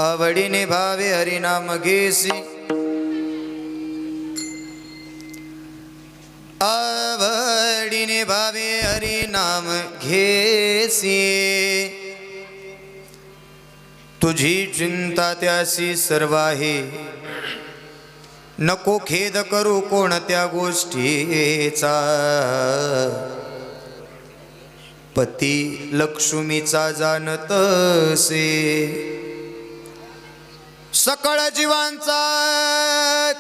आवडीने भावे हरिनाम घेसी, आवडीने भावे हरिनाम घेसी, तुझी चिंता त्यासी सर्व आहे, नको खेद करू कोणत्या गोष्टीचा, पती लक्ष्मीचा जाणतसे, सकळ जीवांचा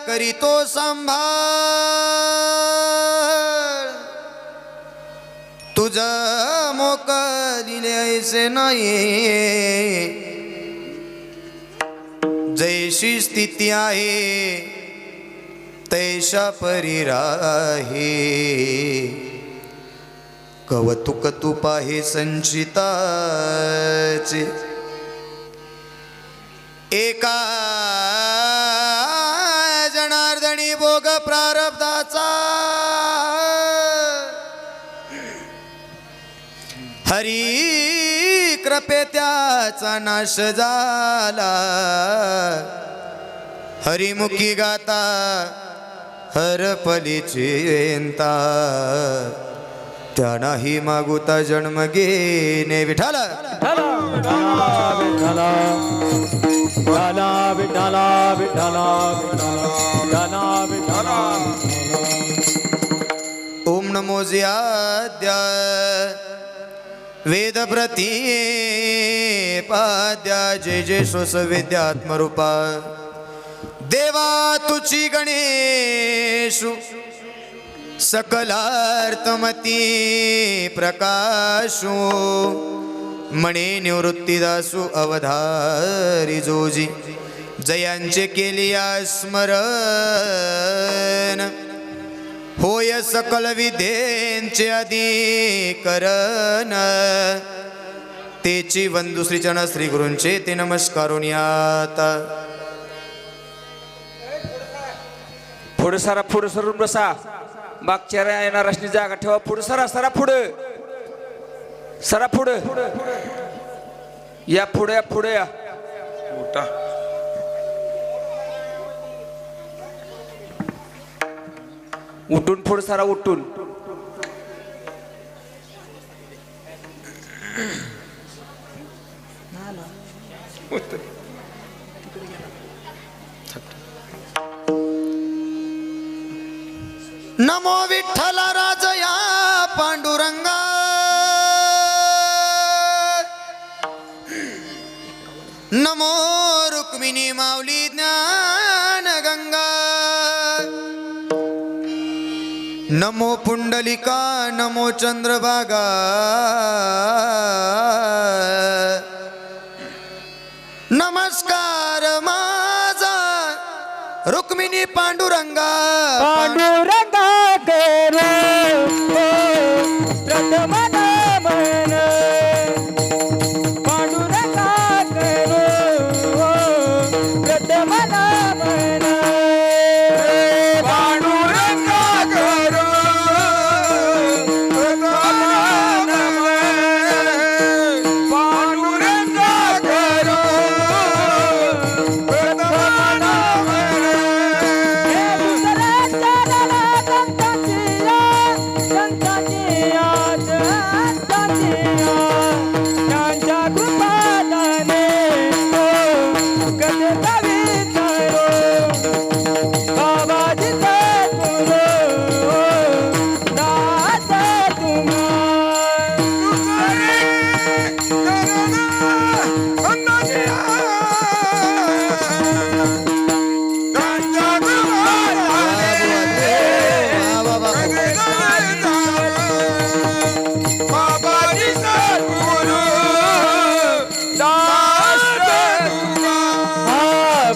करीतो सांभाळ, तुझा मोका दिले ऐसे नाही, जैशी स्थिती आहे तैशा परी राहे, कौतुक तू पाहे संचिताचे, एका जनार्दनी भोग प्रारब्धाचा, हरी कृपे त्याचा नाश झाला, हरिमुखी गाता हरपली चिंता, त्या नाही मागुता जन्म घेणे. विठ्ठल ओम नमो ज्याद्या वेद प्रती पाद्या, जय जय श्वस विद्यात्मरूपा, देवा तुची गणेशु सकलार्थमती प्रकाशो, मणे निवृत्तीदासु अवधारी जोजी, जयांचे केलिया स्मरण, होय सकल विधेंचे अधिकरण, तेची वंदू श्रीचरण श्री गुरूंचे ते नमस्कारून आता. पुढे सारा, पुढे सरून बसा, मागच्या येणार असली जागा ठेवा, पुढे सरा, सरा पुढे, सरा पुढे या, पुढे या, पुढे या, उठून पुढे सारा, उठून नमो विठ्ठल राजया पांडुरंगा, नमो रुक्मिणी माऊली ज्ञान गंगा, नमो पुंडलिका, नमो चंद्रभागा, नमस्कार माझा रुक्मिणी पांडुरंगा, पांडुरंगा करे प्रथम नमन, पांडुरंगा करे प्रथम नमन, पांडुरंगा करो प्रथम नमन, पांडुरंगा करो प्रथम नमन,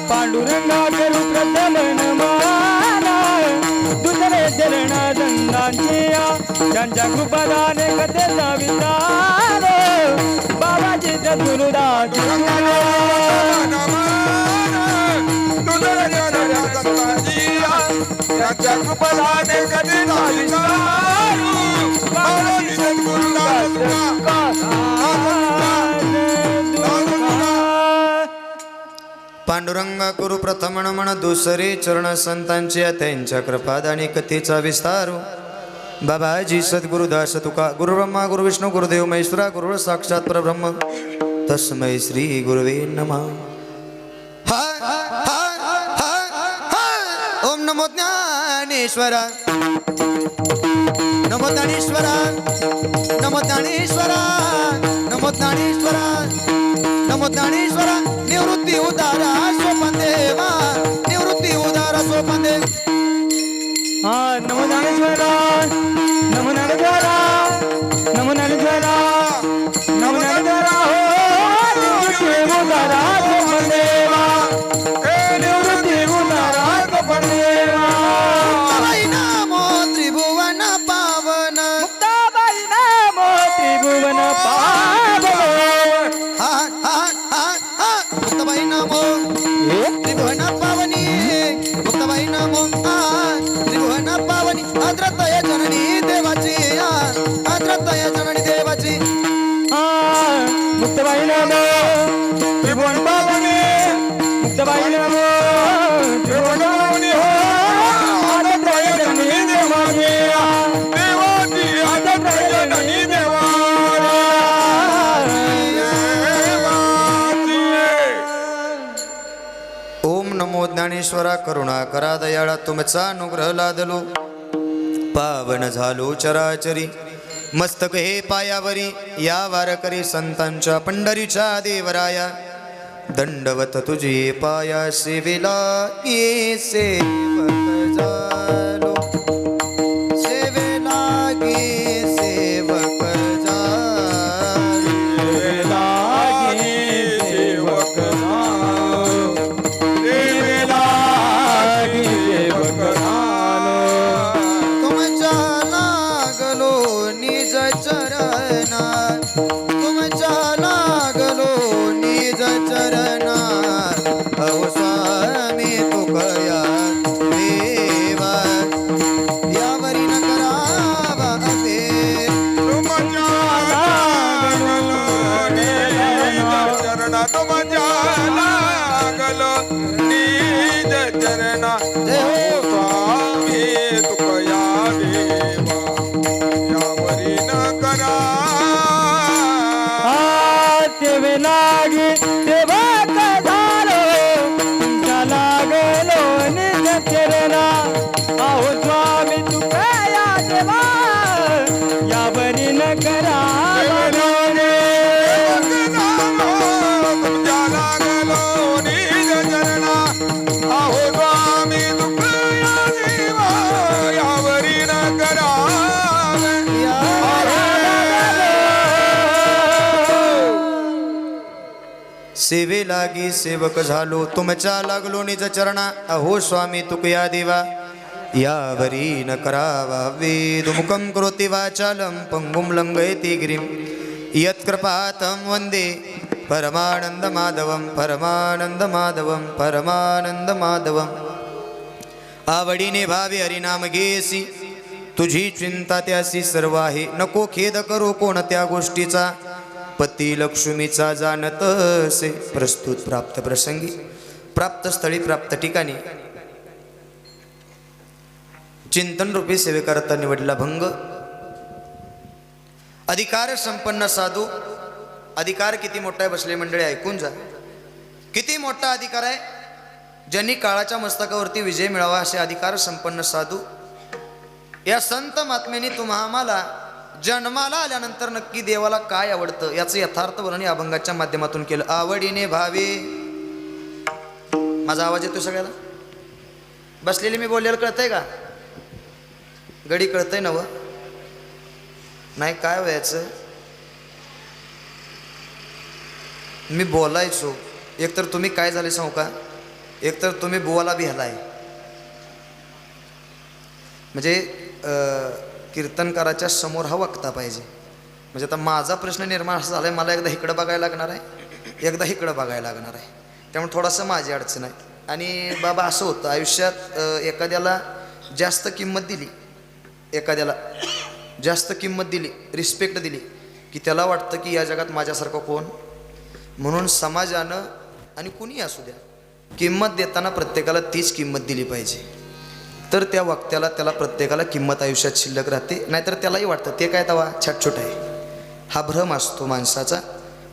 पांडुरंगा करू प्रथम नमन, दुसरे चरण दंडांचे, त्यांच्या कृपादाने कथेचा विचार, बाबाजी चतुर्दास त्याच्या कृपाने कधी झाली पांडुरंग कुरु प्रथम नमन दुसरे चरण संतांचे त्यांच्या कृपादानी कथेचा विस्तार बाबाजी सद्गुरुदास तुका गुरु ब्रह्मा गुरु विष्णू गुरुदेव महेश्वरा गुरु साक्षात परब्रह्म तस्मै श्री गुरुवे नमः. ओम नमो ज्ञानेश्वरा नमो ज्ञानेश्वरा नमो ज्ञानेश्वरा नमो ज्ञानेश्वरा नमो ज्ञानेश्वरा निवृत्ती उदारा सोपन देवा निवृत्ती उदारा सोपन देव. नमो ज्ञानेश्वरा नमो ज्ञानेश्वरा नमो ज्ञानेश्वरा नमो ज्ञानेश्वरा हो निवृत्ती उदारा सोपन देवा निवृत्ती उदारा सोपन देवा. मुक्ताबाई नामो त्रिभुवन पावन मुक्ताबाई नामो त्रिभुवन पावन. मुक्ताबाई नामो त्रिभुवन पावनी मुक्ताबाई नामो त्रिभुवन पावनी आद्रतय जननी देवाची आद्रतय जननी देवाची. मुक्ताबाई नामो त्रिभुवन पावनी मुक्ताबाई नामो त्रिभुवन पावनी हो आद्रतय जननी देवाची देवाची आद्रतय जननी देवाची. ओम नमो ज्ञानेश्वरा करुणा करा दयाळा तुमचा अनुग्रह लादलो पावन झालो चराचरी मस्तक हे पायावरी या वारकरी संतांच्या पंढरीच्या देवराया दंडवत तुझी पाया सेवेला ये सेवक झालो सेवेला ये सेवक झालो. तुमच्या लागलो निज चरणा तुमच्या लागलो निज चरणा अहो स्वामी तुकया देवा यावरी न करावा अभेद. तेवे लागी तेव्हा झालो तुमच्या लागलो निज चरणा अहो स्वामी तुकया देवा यावरी न करा सेवे लागी सेवक झालो तुमच्या लागलो निज चरणा अहो स्वामी तुकया देवा यावरी न करावा वेद मुखं करोति वाचालं पंगुं लंघयति गिरिं यत्कृपातं वन्दे परमानंद माधवं परमानंद माधवं परमानंद माधवं. आवडीने भावे हरिनाम घेसी तुझी चिंता त्यासी सर्व आहे नको खेद करू कोणत्या गोष्टीचा पती लक्ष्मीचा जाणत असे. प्रस्तुत प्राप्त प्रसंगी प्राप्त स्थळी प्राप्त ठिकाणी चिंतन रूपी सेवेकरता निवडला भंग. अधिकार संपन्न साधू अधिकार किती मोठा आहे बसले मंडळी ऐकून जा. किती मोठा अधिकार आहे ज्यांनी काळाच्या मस्तकावरती विजय मिळावा असे अधिकार संपन्न साधू या संत महात्म्याने तुम्हा आम्हाला जन्माला आल्यानंतर नक्की देवाला काय आवडतं याचं यथार्थ वर्णन या अभंगाच्या माध्यमातून केलं. आवडीने भावे. माझा आवाज येतो सगळ्याला बसलेले मी बोललेलं कळतंय का गडी कळतंय नव नाही काय व्हायचं मी बोलायचो एकतर तुम्ही काय झाले सांगू का एकतर तुम्ही बुवाला बी हलाय म्हणजे कीर्तनकाराच्या समोर हा वक्ता पाहिजे. म्हणजे आता माझा प्रश्न निर्माण असा झाला आहे मला एकदा इकडं बघायला लागणार आहे एकदा इकडं बघायला लागणार आहे त्यामुळे थोडासा माझी अडचण आहे. आणि बाबा असं होतं आयुष्यात एखाद्याला जास्त किंमत दिली एखाद्याला जास्त किंमत दिली रिस्पेक्ट दिली की त्याला वाटतं की या जगात माझ्यासारखं कोण. म्हणून समाजानं आणि कुणी असू द्या किंमत देताना प्रत्येकाला तीच किंमत दिली पाहिजे, तर त्या वक्त्याला त्याला प्रत्येकाला किंमत आयुष्यात शिल्लक राहते. नाहीतर त्यालाही वाटतं ते काय तवा छटछोट आहे. हा भ्रम असतो माणसाचा.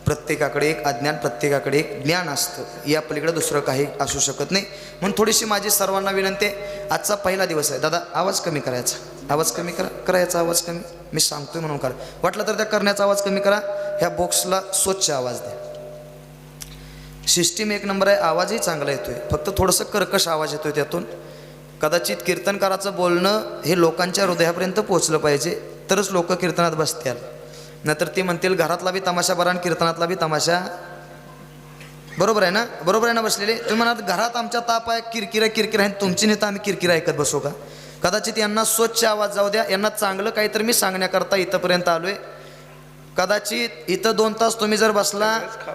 प्रत्येकाकडे एक अज्ञान, प्रत्येकाकडे एक ज्ञान असतं. या पलीकडे दुसरं काही असू शकत नाही. म्हणून थोडीशी माझी सर्वांना विनंती आहे, आजचा पहिला दिवस आहे. दादा आवाज कमी करायचा, आवाज कमी करायचा आवाज कमी. मी सांगतोय म्हणून करा, वाटलं तर त्या करण्याचा आवाज कमी करा. ह्या बॉक्सला स्वच्छ आवाज द्या. सिस्टीम एक नंबर आहे, आवाजही चांगला येतोय, फक्त थोडंसं कर्कश आवाज येतोय त्यातून. कदाचित कीर्तनकाराचं बोलणं हे लोकांच्या हृदयापर्यंत पोचलं पाहिजे, तरच लोक कीर्तनात बसतील. नाहीतर ते म्हणतील घरातला बी तमाशा बरा आणि कीर्तनातला बी तमाशा. बरोबर आहे ना, बरोबर आहे ना बसलेले. तुम्ही म्हणाल घरात आमच्या ताप आहे, किरकिर आहे, तुमची नेता आम्ही किरकिर ऐकत बसू का? कदाचित यांना स्वच्छ आवाज जाऊ द्या, यांना चांगलं काहीतरी मी सांगण्याकरता इथंपर्यंत आलोय. कदाचित इथं 2 तास तुम्ही जर बसला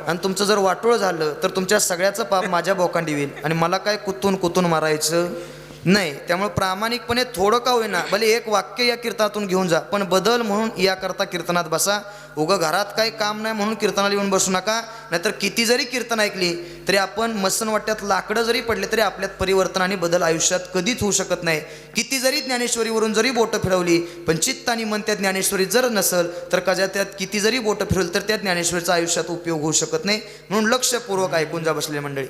आणि तुमचं जर वाटोळ झालं तर तुमच्या सगळ्याचं पाप माझ्या बोकांडी होईल आणि मला काय कुतून मारायचं नाही. त्यामुळे प्रामाणिकपणे थोडं का होईना भले एक वाक्य या कीर्तनातून घेऊन जा, पण बदल म्हणून याकरता कीर्तनात बसा. उगं घरात काही काम नाही म्हणून कीर्तनाला येऊन बसू नका. नाहीतर किती जरी कीर्तन ऐकली तरी आपण मसनवाट्यात लाकडं जरी पडले तरी आपल्यात परिवर्तन आणि बदल आयुष्यात कधीच होऊ शकत नाही. किती जरी ज्ञानेश्वरीवरून जरी बोटं फिरवली पण चित्त आणि मन त्या ज्ञानेश्वरी जर नसेल तर कजा त्यात किती जरी बोटं फिरवली तर त्या ज्ञानेश्वरीचा आयुष्यात उपयोग होऊ शकत नाही. म्हणून लक्षपूर्वक ऐकून जा बसले मंडळी.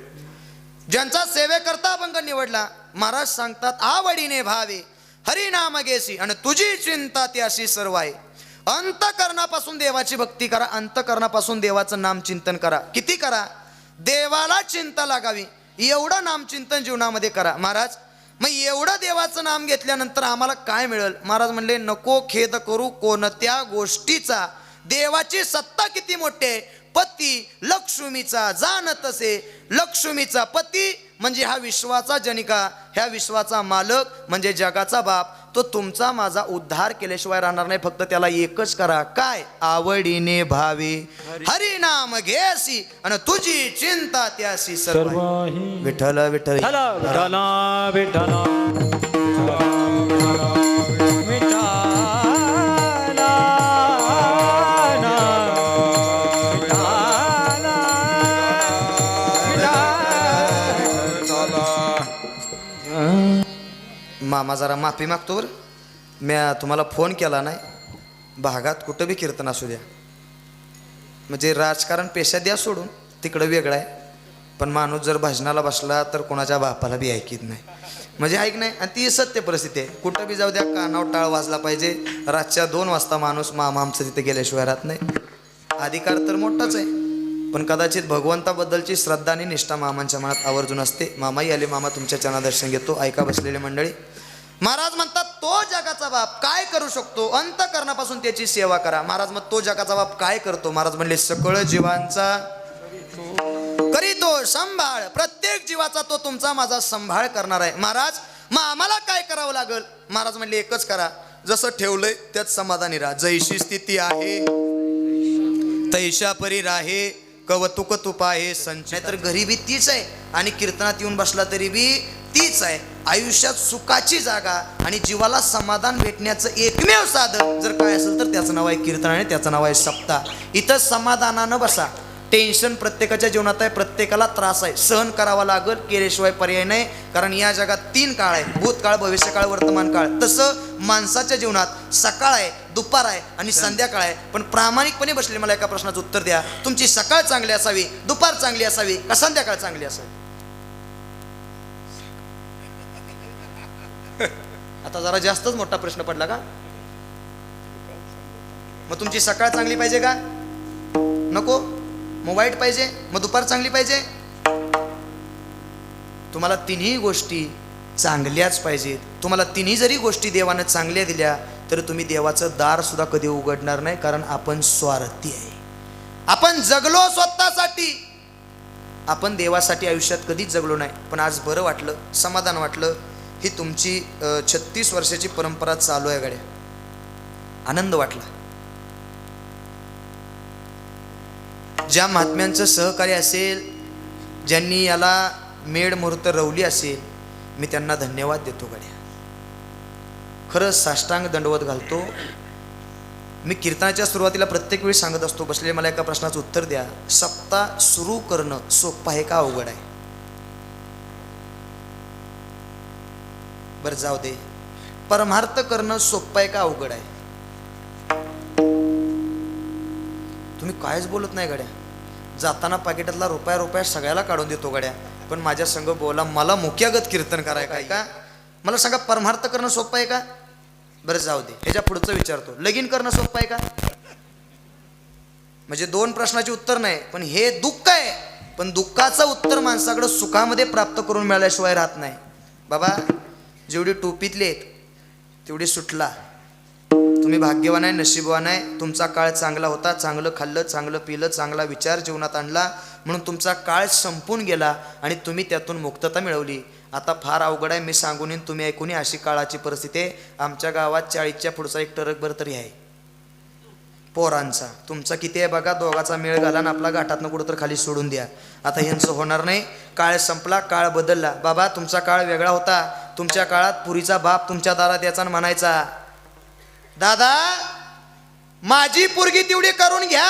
ज्यांचा सेवेकरता अभंग निवडला, महाराज सांगतात आवडीने भावे हरिनाम घेसी आणि तुझी चिंता त्याशी सर्व आहे. अंतकरणापासून देवाची भक्ती करा, अंतकरणापासून देवाचं नाम चिंतन करा. किती करा? देवाला चिंता लागावी एवढं नामचिंतन जीवनामध्ये करा. महाराज मग एवढं देवाचं नाम घेतल्यानंतर आम्हाला काय मिळेल? महाराज म्हणले नको खेद करू कोणत्या गोष्टीचा, देवाची सत्ता किती मोठी आहे. पती लक्ष्मीचा जाणत असे, लक्ष्मीचा पती म्हणजे हा विश्वाचा जनिका, ह्या विश्वाचा मालक म्हणजे जगाचा बाप. तो तुमचा माझा उद्धार केल्याशिवाय राहणार नाही. फक्त त्याला एकच करा, काय? आवडीने भावे हरिनाम घेसी आणि तुझी चिंता त्याशी सर्व. विठ्ठल विठ्ठल विठ्ठला विठ्ठला मामा जरा माफी मागतो बरं. मी तुम्हाला फोन केला नाही. भागात कुठं बी कीर्तन असू द्या, म्हणजे राजकारण पेशा द्या सोडून, तिकडं वेगळं आहे. पण माणूस जर भजनाला बसला तर कोणाच्या बापाला बी ऐकीत नाही, म्हणजे ऐक नाही. आणि ती सत्य परिस्थिती आहे. कुठं बी जाऊ द्या कानावर टाळ वाजला पाहिजे. रातच्या 2 वाजता माणूस मामा आमचं तिथे गेल्याशिवाय राहत नाही. अधिकार तर मोठाच आहे, पण कदाचित भगवंताबद्दलची श्रद्धा आणि निष्ठा मामांच्या मनात आवर्जून असते. मामाही आले, मामा तुमच्या चरणादर्शन घेतो. ऐका बसलेले मंडळी. महाराज म्हणतात तो जगाचा बाप काय करू शकतो? अंतकरणापासून त्याची सेवा करा. महाराज मग तो जगाचा बाप काय करतो? महाराज म्हणले सकळ जीवांचा करीतो सांभाळ. प्रत्येक जीवाचा तो तुमचा माझा सांभाळ करणार आहे. महाराज मग आम्हाला काय करावं लागेल? महाराज म्हणले एकच करा, जसं ठेवलंय त्यात समाधानी राहा. जैशी स्थिती आहे तैशा परी राहे, कवतुक तुप आहे संचय. तर गरिबी तीच आहे आणि कीर्तनात येऊन बसला तरी बी तीच आहे. आयुष्यात सुखाची जागा आणि जीवाला समाधान भेटण्याचं एकमेव साधन जर काय असेल तर त्याचं नाव आहे कीर्तन आणि त्याचं नाव आहे सप्ताह. इथं समाधानानं बसा. टेन्शन प्रत्येकाच्या जीवनात आहे, प्रत्येकाला त्रास आहे, सहन करावा लागेल, केल्याशिवाय पर्याय नाही. कारण या जगात 3 काळ आहे, भूतकाळ भविष्यकाळ वर्तमान काळ. तसं माणसाच्या जीवनात सकाळ आहे, दुपार आहे आणि संध्याकाळ आहे. पण प्रामाणिकपणे बसले मला एका प्रश्नाचं उत्तर द्या. तुमची सकाळ चांगली असावी, दुपार चांगली असावी का संध्याकाळ चांगली असावी? आता जरा जास्तच मोठा प्रश्न पडला का? मग तुमची सकाळ चांगली पाहिजे का? नको. मग वाईट पाहिजे? मग दुपार चांगली पाहिजे? तुम्हाला तिन्ही गोष्टी चांगल्याच पाहिजेत. तुम्हाला तिन्ही जरी गोष्टी देवानं चांगल्या दिल्या तर तुम्ही देवाचं दार सुद्धा कधी उघडणार नाही. कारण आपण स्वार्थी आहे. आपण जगलो स्वतःसाठी, आपण देवासाठी आयुष्यात कधीच जगलो नाही. पण आज बरं वाटलं, समाधान वाटलं. ही तुमची 36 वर्षाची परंपरा चालू आहे गड्या. आनंद वाटला. ज्या महात्म्यांचं सहकार्य असेल, ज्यांनी याला मेड मुहूर्त रवली असेल, मी त्यांना धन्यवाद देतो गड्या. खरंच साष्टांग दंडवत घालतो. मी कीर्तनाच्या सुरुवातीला प्रत्येक वेळी सांगत असतो, बसले मला एका प्रश्नाचं उत्तर द्या. सप्ताह सुरू करणं सोपं आहे का अवघड आहे? बरं जाऊ दे, परमार्थ करणं सोपं आहे का अवघड आहे? तुम्ही कायच बोलत नाही गड्या. जाताना पाकिटातला रुपया सगळ्याला काढून देतो गड्या, पण माझ्या संग बोला, मला मुक्यागत कीर्तन कराय काय का? मला सांगा, परमार्थ करणं सोपं आहे का? बरं जाऊ दे, ह्याच्या पुढचं विचारतो, लगीन करणं सोपं आहे का? म्हणजे दोन प्रश्नाचे उत्तर नाही, पण हे दुःख आहे, पण दुःखाचं उत्तर माणसाकडे सुखामध्ये प्राप्त करून मिळाल्याशिवाय राहत नाही. बाबा, जेवढी टोपीतली आहेत तेवढी सुटला. तुम्ही भाग्यवान आहे, नशीबवान आहे. तुमचा काळ चांगला होता, चांगलं खाल्लं, चांगलं पिलं, चांगला विचार जीवनात आणला, म्हणून तुमचा काळ संपून गेला आणि तुम्ही त्यातून मुक्तता मिळवली. आता फार अवघड आहे, मी सांगून येईन, तुम्ही ऐकून, अशी काळाची परिस्थिती आहे. आमच्या गावात 40च्या पुढचा एक टरकभर तरी आहे पोरांचा. तुमचा किती आहे बघा, दोघाचा मेळ घाला ना आपला घाटातनं कुठं तर खाली सोडून द्या. आता यांचं होणार नाही, काळ संपला, काळ बदलला. बाबा, तुमचा काळ वेगळा होता. तुमच्या काळात पुरीचा बाप तुमच्या दारात याचा म्हणायचा, दादा माझी पोरगी तेवढी करून घ्या,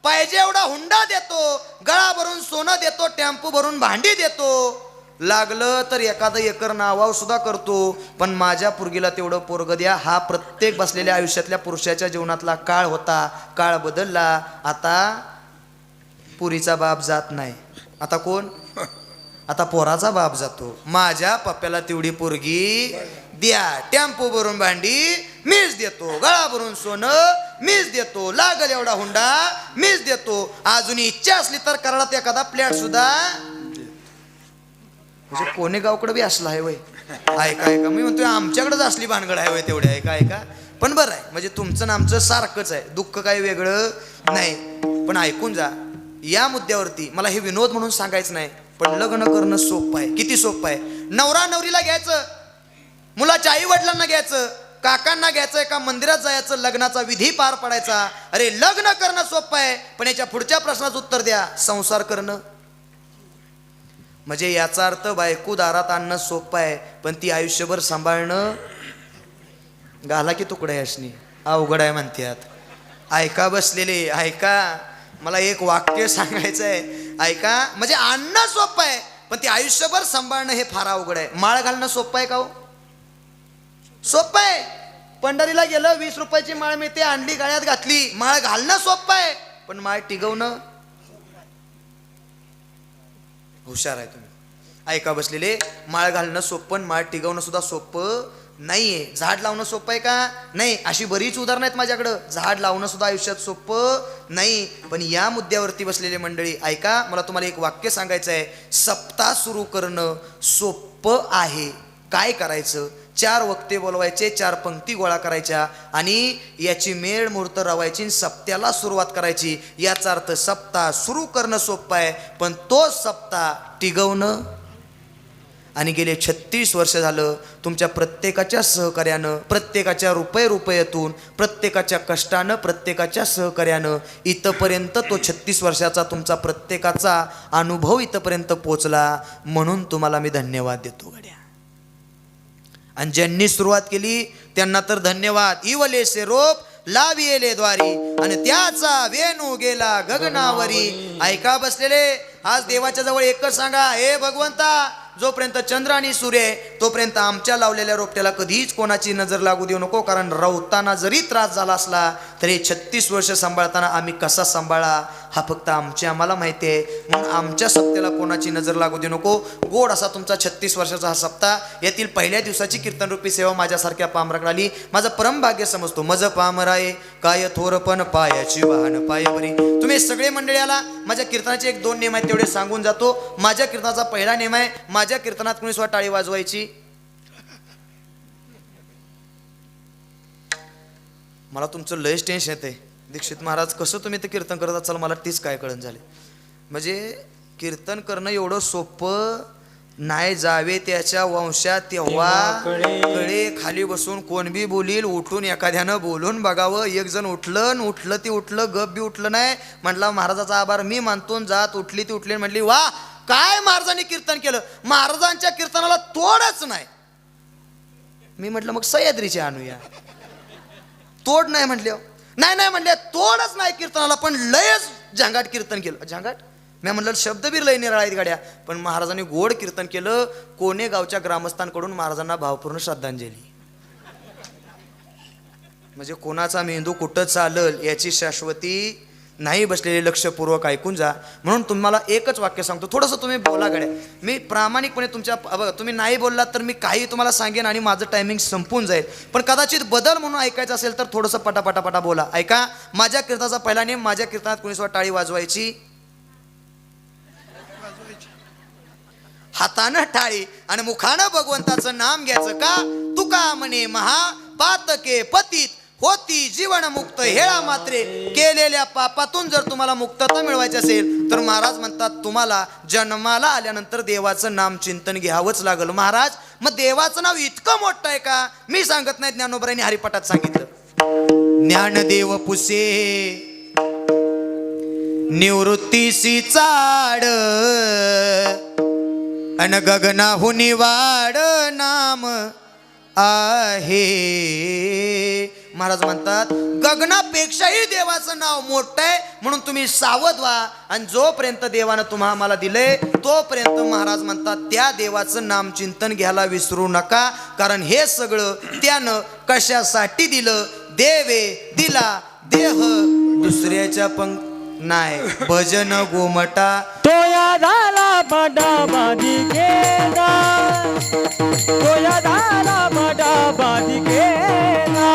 पाहिजे एवढा हुंडा देतो, गळा भरून सोनं देतो, टेम्पो भरून भांडी देतो, लागलं तर एखादं एकर नावावर सुद्धा करतो, पण माझ्या पोरगीला तेवढं पोरग द्या. हा प्रत्येक बसलेल्या आयुष्यातल्या पुरुषाच्या जीवनातला काळ होता. काळ बदलला. आता पुरीचा बाप जात नाही. आता कोण? आता पोराचा बाप जातो. माझ्या पप्प्याला तेवढी पोरगी द्या, टेम्पो भरून भांडी मीच देतो, गळा भरून सोनं मीच देतो, लागल एवढा हुंडा मीच देतो. अजून इच्छा असली तर कराडात एखादा फ्लॅट सुद्धा. म्हणजे कोणे गावकडे बी असला आहे वय. ऐका ऐका, मी म्हणतोय आमच्याकडेच असली भानगड आहे वय तेवढी. ऐका ऐका, पण बरं आहे, म्हणजे तुमचं ना आमचं सारखंच आहे, दुःख काही वेगळं नाही. पण ऐकून जा, या मुद्द्यावरती मला हे विनोद म्हणून सांगायचं नाही, पण लग्न करणं सोपं आहे. किती सोपं आहे. नवरा नवरीला घ्यायचं, मुलाच्या आई वडिलांना घ्यायचं, काकांना घ्यायचं, एका मंदिरात जायचं, लग्नाचा विधी पार पडायचा. अरे लग्न करणं सोपं आहे, पण याच्या पुढच्या प्रश्नाचं उत्तर द्या, संसार करणं. म्हणजे याचा अर्थ बायको दारात आणणं सोपं आहे, पण ती आयुष्यभर सांभाळणं घाला की तुकडा यासनी अवघड आहे म्हणतात. ऐका बसलेले, ऐका, मला एक वाक्य सांगायचं आहे, ऐका. म्हणजे आणणं सोपं आहे, पण ती आयुष्यभर सांभाळणं हे फार अवघड आहे. माळ घालणं सोपं आहे का हो? सोपं आहे. पंढरीला गेलं, 20 रुपयाची माळ मिळते, आणली, गळ्यात घातली. माळ घालणं सोपं आहे, पण माळ टिकवणं. हुशार आहे तुम्ही. ऐका बसलेले, माळ घालणं सोपं, माळ टिकवणं सुद्धा सोपं नाहीये. झाड लावणं सोपं आहे का? नाही. अशी बरीच उदाहरणं आहेत माझ्याकडं. झाड लावणं सुद्धा आयुष्यात सोपं नाही. पण या मुद्द्यावरती बसलेले मंडळी, ऐका, मला तुम्हाला एक वाक्य सांगायचं आहे. सप्ताह सुरू करणं सोपं आहे. काय करायचं? 4 वक्ते बोलवायचे, 4 पंक्ती गोळा करायच्या आणि याची मेळ मुहूर्त रवायची, सप्त्याला सुरुवात करायची. याचा अर्थ सप्ताह सुरू करणं सोपं आहे, पण तो सप्ताह टिकवणं. आणि गेले 36 वर्ष झालं तुमच्या प्रत्येकाच्या सहकार्यानं, प्रत्येकाच्या रुपयातून, प्रत्येकाच्या कष्टानं, प्रत्येकाच्या सहकार्यानं इथंपर्यंत तो 36 वर्षाचा तुमचा प्रत्येकाचा अनुभव इथंपर्यंत पोचला, म्हणून तुम्हाला मी धन्यवाद देतो गड्या. आणि ज्यांनी सुरुवात केली त्यांना तर धन्यवाद. इवलेसे रोप लाविले द्वारी आणि त्याचा वेणू गेला गगनावरी. ऐका बसलेले, आज देवाच्या जवळ एकच सांगा, हे भगवंता, जोपर्यंत चंद्र आणि सूर्य आहे तोपर्यंत आमच्या लावलेल्या रोपट्याला कधीच कोणाची नजर लागू देऊ नको. कारण रवताना जरी त्रास झाला असला तरी 36 वर्ष सांभाळताना आम्ही कसा सांभाळा हा फक्त आम्हाला माहिती आहे. म्हणून आमच्या सप्त्याला कोणाची नजर लागू देऊ नको. गोड असा तुमचा 36 वर्षाचा हा सप्ताह. यातील पहिल्या दिवसाची कीर्तनरूपी सेवा माझ्यासारख्या पामराकडे माझं परमभाग्य समजतो. मज पामराये काय थोरपण पायाची वाहन पायवरी. तुम्ही सगळे मंडळीला माझ्या कीर्तनाचे 1-2 नियम आहेत तेवढे सांगून जातो. माझ्या कीर्तनाचा पहिला नियम आहे, माझ्या कीर्तनात कुणी स्वतः टाळी वाजवायची. मला तुमचं लयच टेन्शन येते, दीक्षित महाराज कसं तुम्ही ते कीर्तन करत असाल, मला तीच काय कळण झाले. म्हणजे कीर्तन करणं एवढं सोपं नाही. जावे त्याच्या वंशात तेव्हा कळे खाली बसून कोण बी बोलील, उठून एखाद्यानं बोलून बघावं. एक जण उठलं ती उठलं, गप बी उठलं नाही. म्हटला महाराजाचा आभार मी मानतो. जात उठली ती उठली, म्हटली वा काय महाराजांनी कीर्तन केलं. महाराजांच्या कीर्तनाला तोडच नाही. मी म्हटलं मग सह्याद्रीचे आणूया. तोड नाही म्हटले, नाही म्हणले, तोडच नाही कीर्तनाला, पण लयच झांगाट कीर्तन केलं. झांगाट मी म्हणलं शब्द बी लय निराळा आहेत गाड्या, पण महाराजांनी गोड कीर्तन केलं. कोणे गावच्या ग्रामस्थांकडून महाराजांना भावपूर्ण श्रद्धांजली. म्हणजे कोणाचा मेंदू कुठं चालल याची शाश्वती नाही बसलेले. लक्षपूर्वक ऐकून जा. म्हणून तुम्हाला एकच वाक्य सांगतो, थोडंसं तुम्ही बोला गड्या. मी प्रामाणिकपणे तुमच्या बघा, तुम्ही नाही बोललात तर मी काही तुम्हाला सांगेन आणि माझं टायमिंग संपून जाईल. पण कदाचित बदल म्हणून ऐकायचं असेल तर थोडंसं पटापटापटा बोला. ऐका, माझ्या कीर्तनाचा पहिला नेम, माझ्या कीर्तनात कोणीसोबत टाळी वाजवायची, हातानं टाळी आणि मुखानं भगवंताचं नाम घ्यायचं. का तुका म्हणे महा पातके पतित होती जीवन मुक्त हेळा मात्रे. केलेल्या पापातून जर तुम्हाला मुक्तता मिळवायची असेल तर महाराज म्हणतात तुम्हाला जन्माला आल्यानंतर देवाचं नाम चिंतन घ्यावंच लागल. महाराज मग देवाचं नाव इतकं मोठं आहे का? मी सांगत नाही, ज्ञानोबरांनी हरिपाठात सांगितलं. ज्ञानदेव पुसे निवृत्तीसी चाड अन गगनाहुनी वाड नाम आहे. महाराज म्हणतात गगनापेक्षाही देवाचं नाव मोठं आहे, म्हणून तुम्ही सावध व्हा. आणि जोपर्यंत देवानं तुम्हा आम्हाला दिलंय तोपर्यंत महाराज म्हणतात त्या देवाचं नाम चिंतन घ्यायला विसरू नका. कारण हे सगळं त्यानं कशासाठी दिलं? देवे दिला देह दुसऱ्याच्या नाही. भजन गोमटा तोया झाला बडा बाजी केला, तोया झाला बडा बाजी केला,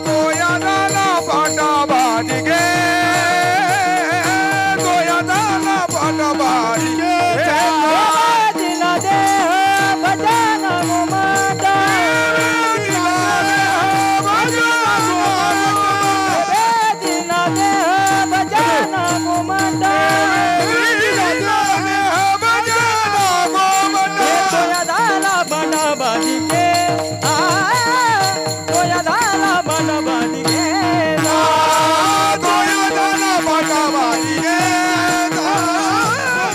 तोया झाला बडा बाजी गे, तोया झाला बडा बाजी गे. दिला देह भजन गोमटा, दिला देह भजन गोमटा, तोया झाला बडा बाजी केला, तोया झाला बडा बाजी केला, तोया झाला बडा बाजी गे,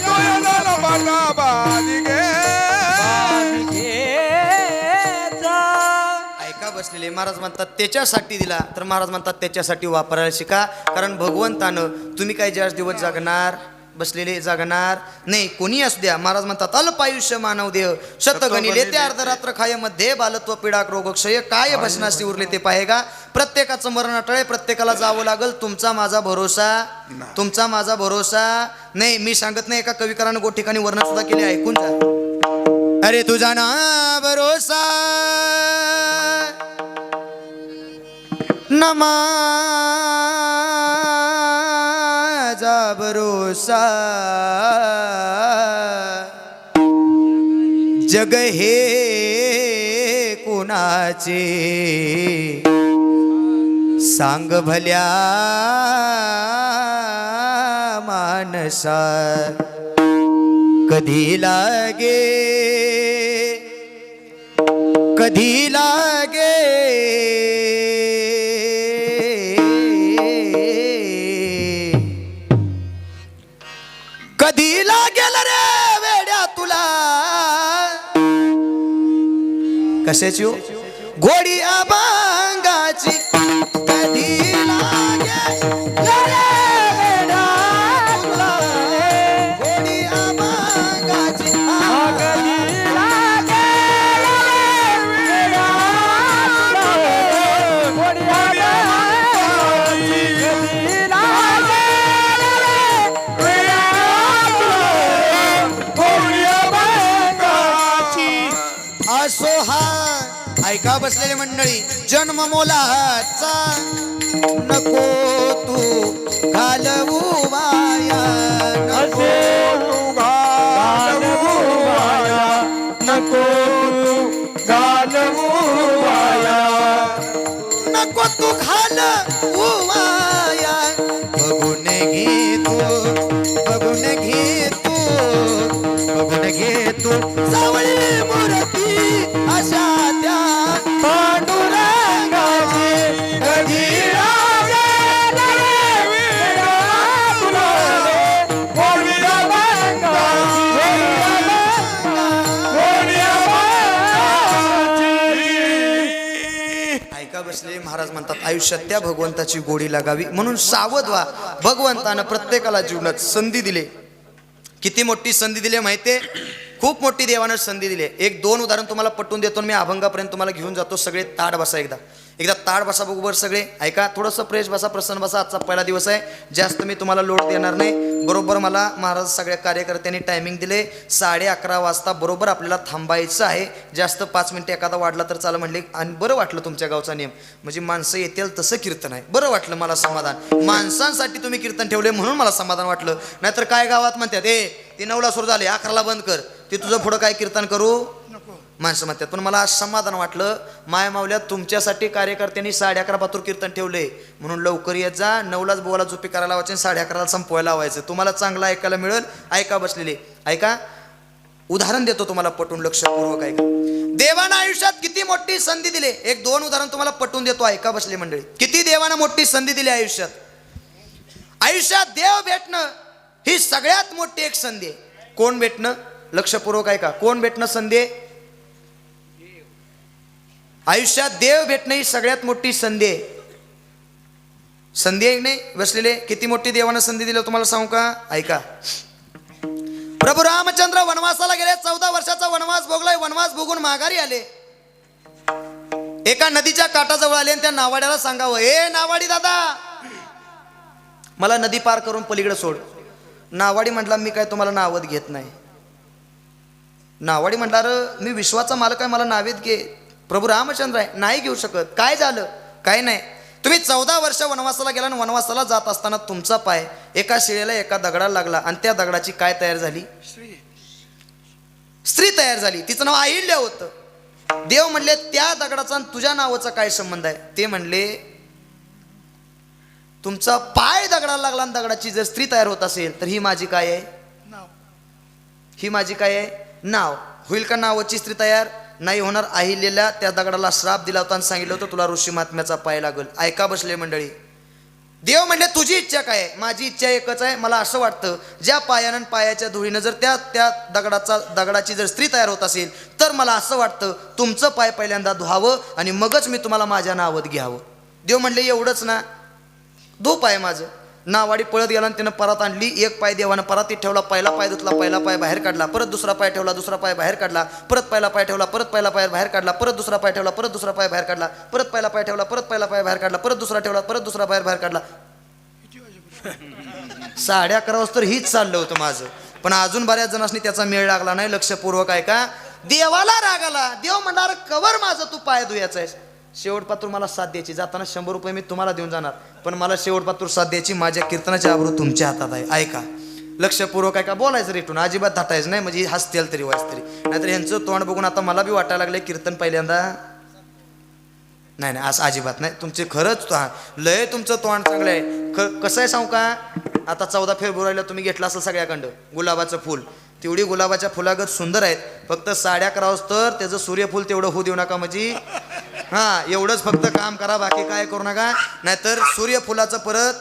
तोया झाला बडा बाजी गे. ऐका बसलेले महाराज म्हणतात त्याच्यासाठी दिला, तर महाराज म्हणतात त्याच्यासाठी वापरायला शिका. कारण भगवंतानं तुम्ही काय जास्त दिवस जगणार, बसलेले जगणार नाही, कोणी असू द्या. महाराज म्हणतात अल्पायुष्य मानव देह शतगणिले ते अर्धरात्र खाय मध्ये बालत्व पीडा रोग क्षय काय भसनाशी उरले ते पाहेगा. प्रत्येकाचं मरण अटळे, प्रत्येकाला जावं लागल. तुमचा माझा भरोसा, तुमचा माझा भरोसा नाही. मी सांगत नाही, एका कविकारानं गो ठिकाणी वर्णन सुद्धा केले, ऐकून जा. अरे तुझा ना भरोसा न माझा भरोसा, जग हे कोणाचे सांग भल्या मानसा. कधी लागे कधी लागे कधी लागेल रे वेड्या तुला. कशाची हो? घोडी अभंगाची. कधी लागेल रे वेड्या तुला, घोडी अभंगाची. कधी लागेल वेड्या तुला, घोडी अभंगाची. कधी लागेल वेड्या तुला, घोडी अभंगाची. असो हा ऐका बसलेली मंडळी, जन्म मोलाचा नको तू घालवू वाया, नको तू घालवू वाया, नको तू घालवू वाया, नको तू घालवू वाया. बघून घे तू, बघून घे तू, बघून घे तू सावळी मूर्ती अशा त्या पांडुरंगाची. कधी लागेल रे वेड्या तुला, घोडी अभंगाची, घोडी अभंगाची. ऐका बसले महाराज महाराज म्हणतात आयुष्यात त्या भगवंताची गोडी लागावी म्हणून सावध व्हा. भगवंतानं प्रत्येकाला जीवनात संधी दिली. किती मोठी संधी दिली माहितीये? खूप मोठी देवानं संधी दिली. एक दोन उदाहरण तुम्हाला पटवून देतो. मी अभंगापर्यंत तुम्हाला घेऊन जातो. सगळे ताड बसा एकदा ताड बसा बरोबर सगळे ऐका. थोडंसं फ्रेश बसा, प्रसन्न बसा. आजचा पहिला दिवस आहे. जास्त मी तुम्हाला लोड देणार नाही. बरोबर मला महाराज सगळ्या कार्यकर्त्यांनी टायमिंग दिले 11:30 वाजता बरोबर आपल्याला थांबायचं आहे. जास्त 5 मिनिटं एखादा वाढला तर चालं म्हणले. आणि बरं वाटलं तुमच्या गावचा नियम, म्हणजे माणसं येतील तसं कीर्तन आहे. बरं वाटलं मला समाधान. माणसांसाठी तुम्ही कीर्तन ठेवले म्हणून मला समाधान वाटलं. नाहीतर काय गावात म्हणतात ते 9ला सुरू झाले 11ला बंद कर, ते तुझं पुढं काय कीर्तन करू माणसं म्हणतात. पण मला आज समाधान वाटलं. माया मावल्या तुमच्यासाठी कार्यकर्त्यांनी 11:30 पातूर कीर्तन ठेवले म्हणून लवकर येत जा. 9लाच बोला झोपी करायला लावायचे, 11:30ला संपवायला लावायचं. तुम्हाला चांगलं ऐकायला मिळेल. ऐका बसलेले ऐका. उदाहरण देतो तुम्हाला पटवून, लक्षपूर्वक ऐका. देवानं आयुष्यात किती मोठी संधी दिली. एक दोन उदाहरण तुम्हाला पटवून देतो. ऐका बसले मंडळी. किती देवानं मोठी संधी दिली आयुष्यात. आयुष्यात देव भेटणं ही सगळ्यात मोठी एक संधी आहे. कोण भेटणं? लक्षपूर्वक ऐका. कोण भेटणं संधी आहे? आयुष्यात देव भेटणं ही सगळ्यात मोठी संधी आहे. संधी आहे नाही बसलेले. किती मोठी देवानं संधी दिली तुम्हाला सांगू का? ऐका. प्रभू रामचंद्र वनवासाला गेले. 14 वर्षाचा वनवास भोगलाय. वनवास भोगून माघारी आले. एका नदीच्या काठाजवळ आले आणि त्या नावाड्याला सांगावं, ए नावाडी दादा, मला नदी पार करून पलीकडे सोड. नावाडी म्हटला, मी काय तुम्हाला नावत घेत नाही. नावाडी म्हटला, मी विश्वाचा मालक आहे, मला नावेत घे. प्रभू रामचंद्र आहे, नाही घेऊ शकत. काय झालं? काय नाही. तुम्ही 14 वर्ष वनवासाला गेला आणि वनवासाला जात असताना तुमचा पाय एका शिळेला एका दगडाला लागला आणि त्या दगडाची काय तयार झाली? स्त्री तयार झाली. तिचं नाव अहिल्या होतं. देव म्हणले त्या दगडाचा आणि तुझ्या नावाचा काय संबंध आहे? ते म्हणले तुमचा पाय दगडाला लागला आणि दगडाची जर स्त्री तयार होत असेल तर ही माझी काय आहे? ही माझी काय आहे? नाव. होईल का नावाची स्त्री तयार? नाही होणार. अहिल्याला त्या दगडाला श्राप दिला होता आणि सांगितलं होतं तुला ऋषी महात्म्याचा पाय लागल. ऐका बसले मंडळी. देव म्हणले तुझी इच्छा काय आहे? माझी इच्छा एकच आहे. मला असं वाटतं ज्या पायानं पायाच्या धुळीनं जर त्या दगडाची जर स्त्री तयार होत असेल तर मला असं वाटतं तुमचं पाय पहिल्यांदा धुवावं आणि मगच मी तुम्हाला माझ्या नावात घ्यावं. देव म्हणले एवढंच ना? धो पाय माझं. नावाडी पळत गेला आणि त्यानं परत आणली. एक पाय देवानं परातीत ठेवला. पहिला पाय धुतला, पहिला पाय बाहेर काढला. परत दुसरा पाय ठेवला, दुसरा पाय बाहेर काढला. परत पहिला पाय ठेवला, परत पहिला पाय बाहेर काढला. परत दुसरा पाय ठेवला, परत दुसरा पाय बाहेर काढला. परत पहिला पाय ठेवला, परत पहिला पाय बाहेर काढला. परत दुसरा ठेवला, परत दुसरा पाय बाहेर काढला. 11:30 वाजता हीच चाललं होतं माझं. पण अजून बऱ्याच जणांनी त्याचा मेळ लागला नाही. लक्षपूर्वक ऐका. देवाला राग आला. देव म्हणणार कवर माझं तू पाय धुयाचा आहेस. शेवट पातूर मला साथ द्यायची. जाताना 100 रुपये मी तुम्हाला देऊन जाणार, पण मला शेवट पातूर साथ द्यायची. माझ्या कीर्तनाची आबरू तुमच्या हातात आहे. ऐका लक्षपूर्वक ऐका. बोलायचं रेटून अजिबात थाटायचं नाही, म्हणजे हसतील तरी वाच तरी. नाहीतर यांचं तोंड बघून आता मला बी वाटायला लागलंय कीर्तन पहिल्यांदा. नाही नाही असं अजिबात नाही. तुमचे खरंच लय तुमचं तोंड चांगलं आहे. कसं आहे सांगू का? आता 14 फेब्रुवारीला तुम्ही घेतला असेल सगळ्याकडं गुलाबाचं फुल. तेवढी गुलाबाच्या फुलागत सुंदर आहेत. फक्त 11:30 वाजता त्याचं सूर्यफूल तेवढं होऊ देऊ नका. म्हणजे हां एवढंच फक्त काम करा, बाकी काय करू नका. नाहीतर सूर्यफुलाचं परत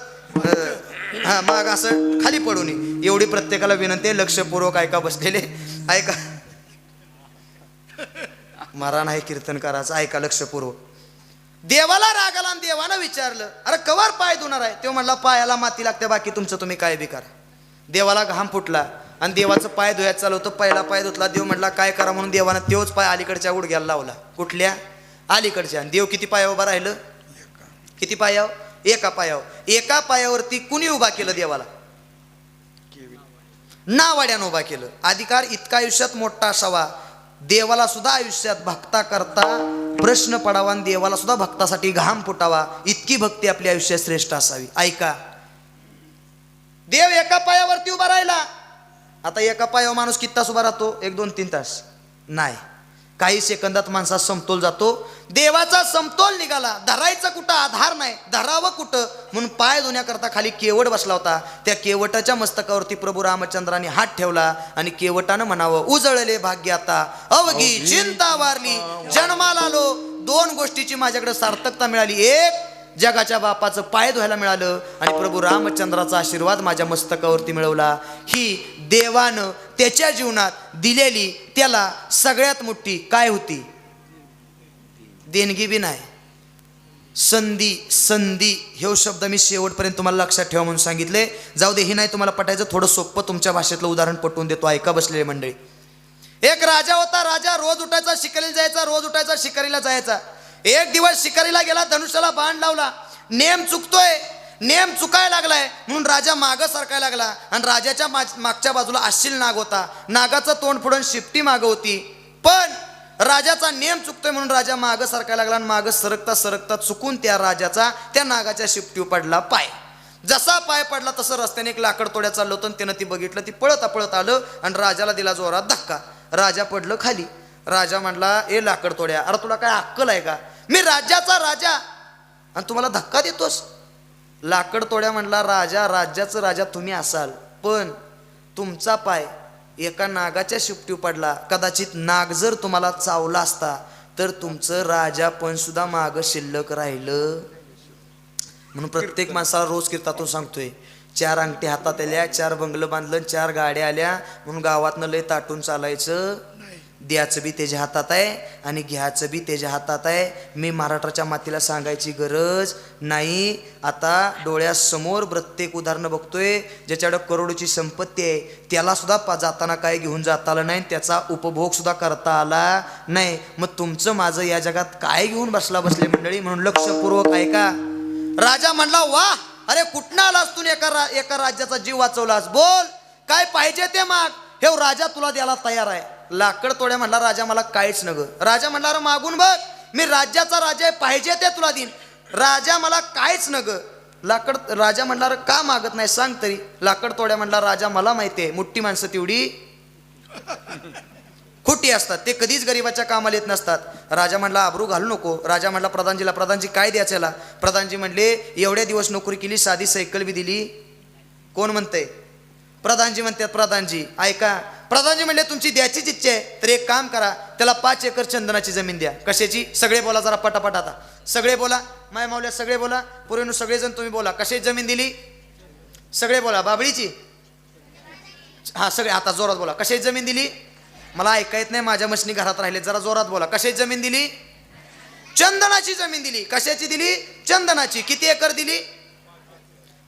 मग असं खाली पडू नये. एवढी प्रत्येकाला विनंती आहे. लक्षपूर्वक ऐका बसलेले. ऐका. मरा नाही कीर्तन करायचं. ऐका लक्षपूर्वक. देवाला राग आला आणि देवानं विचारलं अरे कवर पाय धुणार आहे? तो म्हणला पायाला माती लागते, बाकी तुमचं तुम्ही काय बी करा. देवाला घाम फुटला आणि देवाचं पाय धुयात चालू होतं. पहिला पाय धुतला. देव म्हटला काय करा म्हणून देवानं तोच पाय अलीकडच्या गुडघ्याला लावला. कुठल्या? अलीकडच्या. आणि देव किती पायावर उभा राहिलं? किती पायावर? एका पायावर. एका पायावरती कुणी उभा केलं देवाला? नावाड्यानं उभा केलं. अधिकार इतका आयुष्यात मोठा असावा. देवाला सुद्धा आयुष्यात भक्ता करता प्रश्न पडावा आणि देवाला सुद्धा भक्तासाठी घाम फुटावा. इतकी भक्ती आपल्या आयुष्यात श्रेष्ठ असावी. ऐका. देव एका पायावरती उभा राहिला. आता एका पायावर माणूस किती तास उभा राहतो? 1, 2, 3 तास नाही. काही सेकंदात माणसाचा समतोल जातो. देवाचा समतोल निघाला. धरायचा कुठं? आधार नाही. धरावं कुठं म्हणून पाय धुण्याकरता खाली केवट बसला होता. त्या केवटाच्या मस्तकावरती प्रभू रामचंद्राने हात ठेवला आणि केवटानं म्हणावं उजळले भाग्य आता अवघी चिंता वारली जन्माला आलो. 2 गोष्टीची माझ्याकडे सार्थकता मिळाली. एक जगाच्या बापाचं पाय धुवायला मिळालं आणि प्रभू रामचंद्राचा आशीर्वाद माझ्या मस्तकावरती मिळवला. ही देवानं त्याच्या जीवनात दिलेली त्याला सगळ्यात मोठी काय होती? देणगी बी नाही. संधी संधी हे शब्द मी शेवटपर्यंत तुम्हाला लक्षात ठेवा म्हणून सांगितले. जाऊ दे, ही नाही तुम्हाला पटायचं, थोडं सोपं तुमच्या भाषेतलं उदाहरण पटवून देतो, ऐका बसलेले मंडळी. एक राजा होता. राजा रोज उठायचा, शिकारीला जायचा, रोज उठायचा, शिकारीला जायचा. एक दिवस शिकारीला गेला, धनुष्याला बाण लावला. नेम चुकतोय, नेम चुकायला लागलाय म्हणून राजा मागं सरकायला लागला. आणि राजाच्या मागच्या बाजूला आशील नाग होता. नागाचं तोंड फोडून शिपटी मागं होती. पण राजाचा नियम चुकतोय म्हणून राजा मागं सरकायला लागला. आणि मागं सरकता सरकता चुकून त्या राजाचा त्या नागाच्या शिपटीवर पडला पाय. जसा पाय पडला तसं रस्त्याने एक लाकड तोड्या चाललं होतं. त्यानं ती बघितलं, ती पळत पळत आलं आणि राजाला दिला जोरात धक्का. राजा पडलं खाली. राजा म्हणला, ए लाकड तोड्या, अरे तुला काय अक्कल आहे का? मी राज्याचा राजा आणि तुम्हाला धक्का देतोस? लाकड तोड्या म्हणला, राजा, राज्याचं राजा तुम्ही असाल, पण तुमचा पाय एका नागाच्या शिपटीवर पडला. कदाचित नाग जर तुम्हाला चावला असता तर तुमचं राजा पण सुद्धा माग शिल्लक राहिलं. म्हणून प्रत्येक माणसाला रोज कीर्तातून सांगतोय, 4 अंगठी हातात आल्या, 4 बंगलं बांधलं, 4 गाड्या आल्या म्हणून गावातनं लय ताटून चालायचं. द्याचं बी त्याच्या हातात आहे आणि घ्यायचं बी त्याच्या हातात आहे. मी महाराष्ट्राच्या मातीला सांगायची गरज नाही. आता डोळ्यासमोर प्रत्येक उदाहरणं बघतोय. ज्याच्याकडे करोडोची संपत्ती आहे त्याला सुद्धा जाताना काय घेऊन जाता आलं नाही, त्याचा उपभोग सुद्धा करता आला नाही. मग तुमचं माझं या जगात काय घेऊन बसले मंडळी? म्हणून लक्षपूर्वक ऐका. राजा म्हणला, वा, अरे कुठनं आलास तू? एका राज्याचा जीव वाचवलास. बोल, काय पाहिजे ते माग, हे राजा तुला द्यायला तयार आहे. लाकड तोड्या म्हणला, राजा मला काहीच नग. राजा म्हणला, अरे मागून बघ, मी राज्याचा राजा आहे, पाहिजे ते तुला देईन. राजा मला काहीच नग. राजा म्हणला, अरे का मागत नाही सांग तरी. लाकड तोड्या म्हणला, राजा मला माहिती आहे, मोठी माणसं तेवढी खोटी असतात, ते कधीच गरीबाच्या कामाला येत नसतात. राजा म्हणला, आबरू घालू नको. राजा म्हणला प्रधानजीला, प्रधानजी काय द्यायच्याला? प्रधानजी म्हणले, एवढ्या दिवस नोकरी केली, साधी सायकल बी दिली. कोण म्हणतंय? प्रधानजी म्हणतात. प्रधानजी ऐका. प्रधानजी म्हणले, तुमची द्यायचीच इच्छा आहे तर एक काम करा, त्याला 5 एकर चंदनाची जमीन द्या. कशाची? सगळे बोला जरा पटापट. आता सगळे बोला, माय मावल्या सगळे बोला, पूर्वीनं सगळेजण तुम्ही बोला. कशाची जमीन दिली? सगळे बोला. बाबळीची? हा सगळे आता जोरात बोला. कशाची जमीन दिली? मला ऐका येत नाही, माझ्या मशनी घरात राहिले, जरा जोरात बोला. कशाची जमीन दिली? चंदनाची जमीन दिली. कशाची दिली? चंदनाची. किती एकर दिली?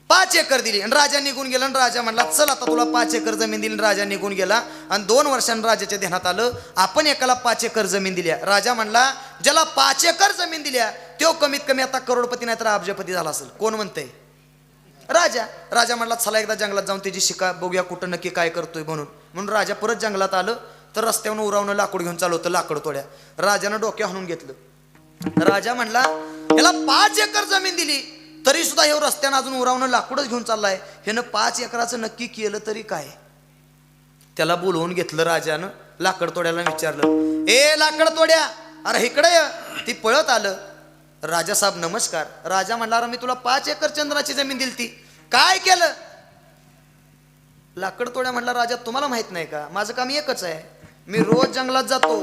5 एकर दिली. आणि राजा निघून गेला. आणि राजा म्हणला, चल आता तुला 5 एकर जमीन दिली. राजा निघून गेला. आणि 2 वर्षांनी राजाच्या ध्यानात आलं, आपण एकाला 5 एकर जमीन दिल्या. राजा म्हणला, ज्याला 5 एकर जमीन दिल्या तो कमीत कमी आता करोडपती नाही तर अब्जपती झाला असेल. कोण म्हणतंय? राजा. राजा म्हणला, चला एकदा जंगलात जाऊन त्याची शिका, बघूया कुठं नक्की काय करतोय म्हणून राजा परत जंगलात आलं तर रस्त्यावरून उरावणं लाकूड घेऊन चालू होतं, लाकड तोड्या. राजानं डोक्या हाणून घेतलं. राजा म्हणला, याला 5 एकर जमीन दिली तरी सुद्धा हे रस्त्यानं अजून उरावणं लाकूडच घेऊन चाललाय, ह्यानं 5 एकराचं नक्की केलं तरी काय? त्याला बोलवून घेतलं राजानं. लाकड तोड्याला विचारलं, ए लाकड तोड्या, अरे इकडे ये. ती पळत आलं. राजा साहेब नमस्कार. राजा म्हणला, अरे मी तुला 5 एकर चंदनाची जमीन दिलती, काय केलं? लाकड तोड्या म्हणला, राजा तुम्हाला माहित नाही का, माझं काम एकच आहे. मी रोज जंगलात जातो,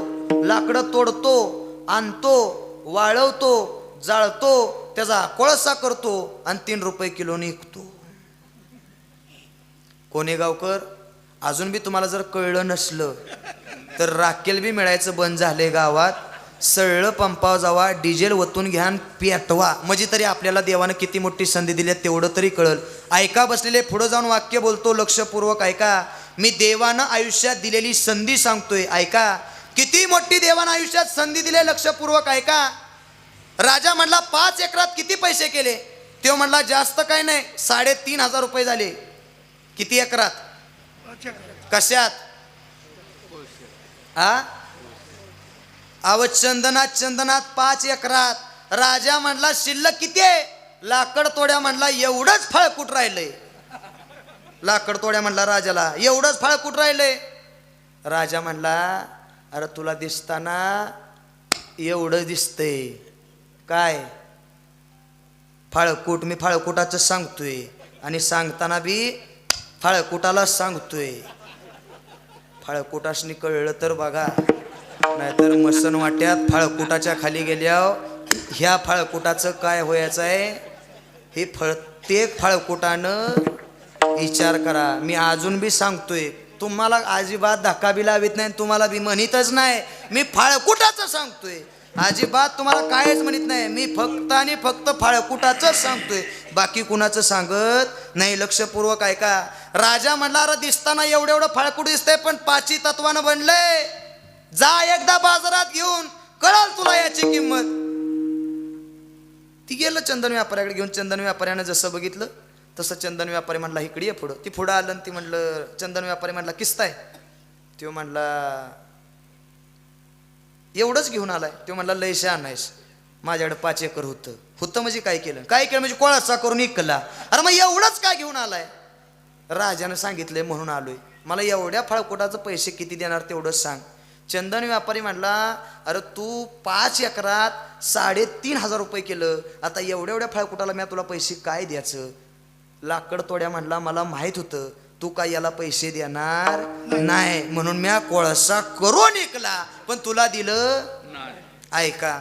लाकडं तोडतो, आणतो, वाळवतो, जाळतो, त्याचा कोळसा करतो आणि 3 रुपये किलोने विकतो. कोणी गावकर, अजून बी तुम्हाला जर कळलं नसलं तर राखेल बी मिळायचं बंद झाले गावात. सळलं पंपावर जावा, डिझेल वतून घ्या आणि पेटवा, म्हणजे तरी आपल्याला देवानं किती मोठी संधी दिली तेवढं तरी कळल. ऐका बसलेले, पुढे जाऊन वाक्य बोलतो, लक्षपूर्वक ऐका. मी देवानं आयुष्यात दिलेली संधी सांगतोय, ऐका. किती मोठी देवानं आयुष्यात संधी दिली, लक्षपूर्वक ऐका. राजा म्हणला, 5 एकरात किती पैसे केले? तो म्हणला, जास्त काय नाही, 3,500 रुपये झाले. किती एकरात? कशात? चंदनात 5 एकरात. राजा म्हणला, शिल्लक किती आहे? लाकड तोड्या म्हणला, एवढंच फळ कुठ राहिलंय? लाकड तोड्या म्हणला राजाला, एवढंच फळ कुठ राहिलंय? राजा म्हणला, अरे तुला दिसताना एवढं दिसतंय काय? फाळकूट. मी फाळकुटाचं सांगतोय आणि सांगताना बी फाळकुटाला सांगतोय. फाळकुटासनी कळलं तर बघा, नाहीतर मसन वाट्यात फाळकुटाच्या खाली गेल्यावर ह्या फाळकुटाचं काय व्हायचं आहे हे प्रत्येक फाळकुटानं विचार करा. मी अजून बी सांगतोय, तुम्हाला अजिबात धक्का बी लावित नाही, तुम्हाला बी म्हणतच नाही. मी फाळकुटाचं सांगतोय. अजिबात तुम्हाला कायच म्हणत नाही. मी फक्त आणि फक्त फाळकुटाच सांगतोय, बाकी कुणाचं सांगत नाही. लक्षपूर्वक ऐका. राजा म्हणला, अरे दिसताना एवढं एवढं फाळकुट दिसतंय, पण पाची तत्वानं बनलंय. जा एकदा बाजारात घेऊन, कळाल तुला याची किंमत. ती गेलं चंदन व्यापाऱ्याकडे घेऊन. चंदन व्यापाऱ्यानं जसं बघितलं तसं चंदन व्यापारी म्हणला, इकडे ये पुढं. ती पुढं आलं आणि ती म्हणलं, चंदन व्यापारी म्हणला, किस्ताय? तो म्हणला, एवढंच घेऊन आलाय. तो म्हणला, लय शहाणा नाहीस, माझ्याकडे 5 एकर होतं म्हणजे काय केलं? काय केलं म्हणजे कोळसा करून इकला. अरे मग एवढंच काय घेऊन आलाय? राजानं सांगितलंय म्हणून आलोय. मला एवढ्या फाळकुटाचं पैसे किती देणार तेवढंच सांग. चंदन व्यापारी म्हणला, अरे तू 5 एकरात 3,500 रुपये केलं, आता एवढ्या एवढ्या फाळकुटाला मी तुला पैसे काय द्यायचं? लाकड तोड्या म्हणला, मला माहित होतं तू काय याला पैसे देणार नाही, म्हणून मी कोळसा करून इकला, पण तुला दिलं. ऐका,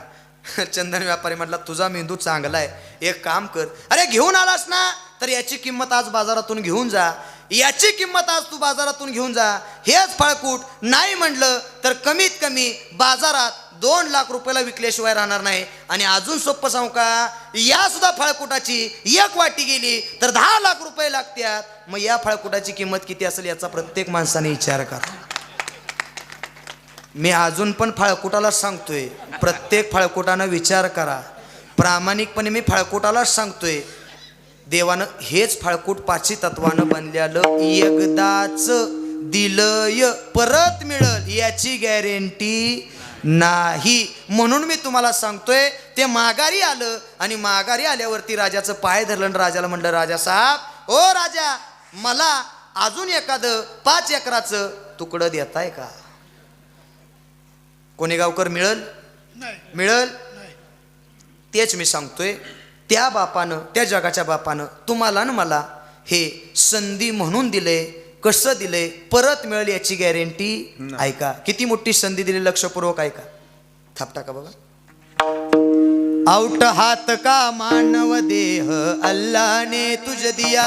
चंदन व्यापारी म्हटला, तुझा मेंदू चांगला आहे, एक काम कर, अरे घेऊन आलास ना तर याची किंमत आज बाजारातून घेऊन जा. याची किंमत आज तू बाजारातून घेऊन जा. हेच फाळकूट नाही म्हणलं तर कमीत कमी बाजारात 2 लाख रुपयाला विकल्याशिवाय राहणार नाही. आणि अजून सोपं सांगू का, या सुद्धा फाळकुटाची 1 वाटी गेली तर 10 लाख रुपये लागतात. मग या फाळकुटाची किंमत किती असेल याचा प्रत्येक माणसाने विचार करा. मी अजून पण फाळकुटाला सांगतोय, प्रत्येक फाळकुटानं विचार करा. प्रामाणिकपणे मी फाळकुटालाच सांगतोय, देवानं हेच फाळकूट 5 तत्वानं बनलेलं, एकदाच दिलंय परत मिळल याची गॅरंटी नाही. म्हणून मी तुम्हाला सांगतोय, ते माघारी आलं आणि माघारी आल्यावरती राजाचं पाय धरलं आणि राजाला म्हणलं, राजा साहेब, ओ राजा, मला अजून एखादं 5 एकराचं तुकडं देताय का? कोणी गावकर मिळल? मिळल. तेच मी सांगतोय, त्या बापानं, त्या जगाच्या बापानं तुम्हाला ना मला हे संधी म्हणून दिले. कसं दिले? परत मिळेल याची गॅरंटी. ऐका, किती मोठी संधी दिली, लक्षपूर्वक ऐका. थाप टाका बघा. आउट हात का मानव देह अल्लाह ने तुझ दिया,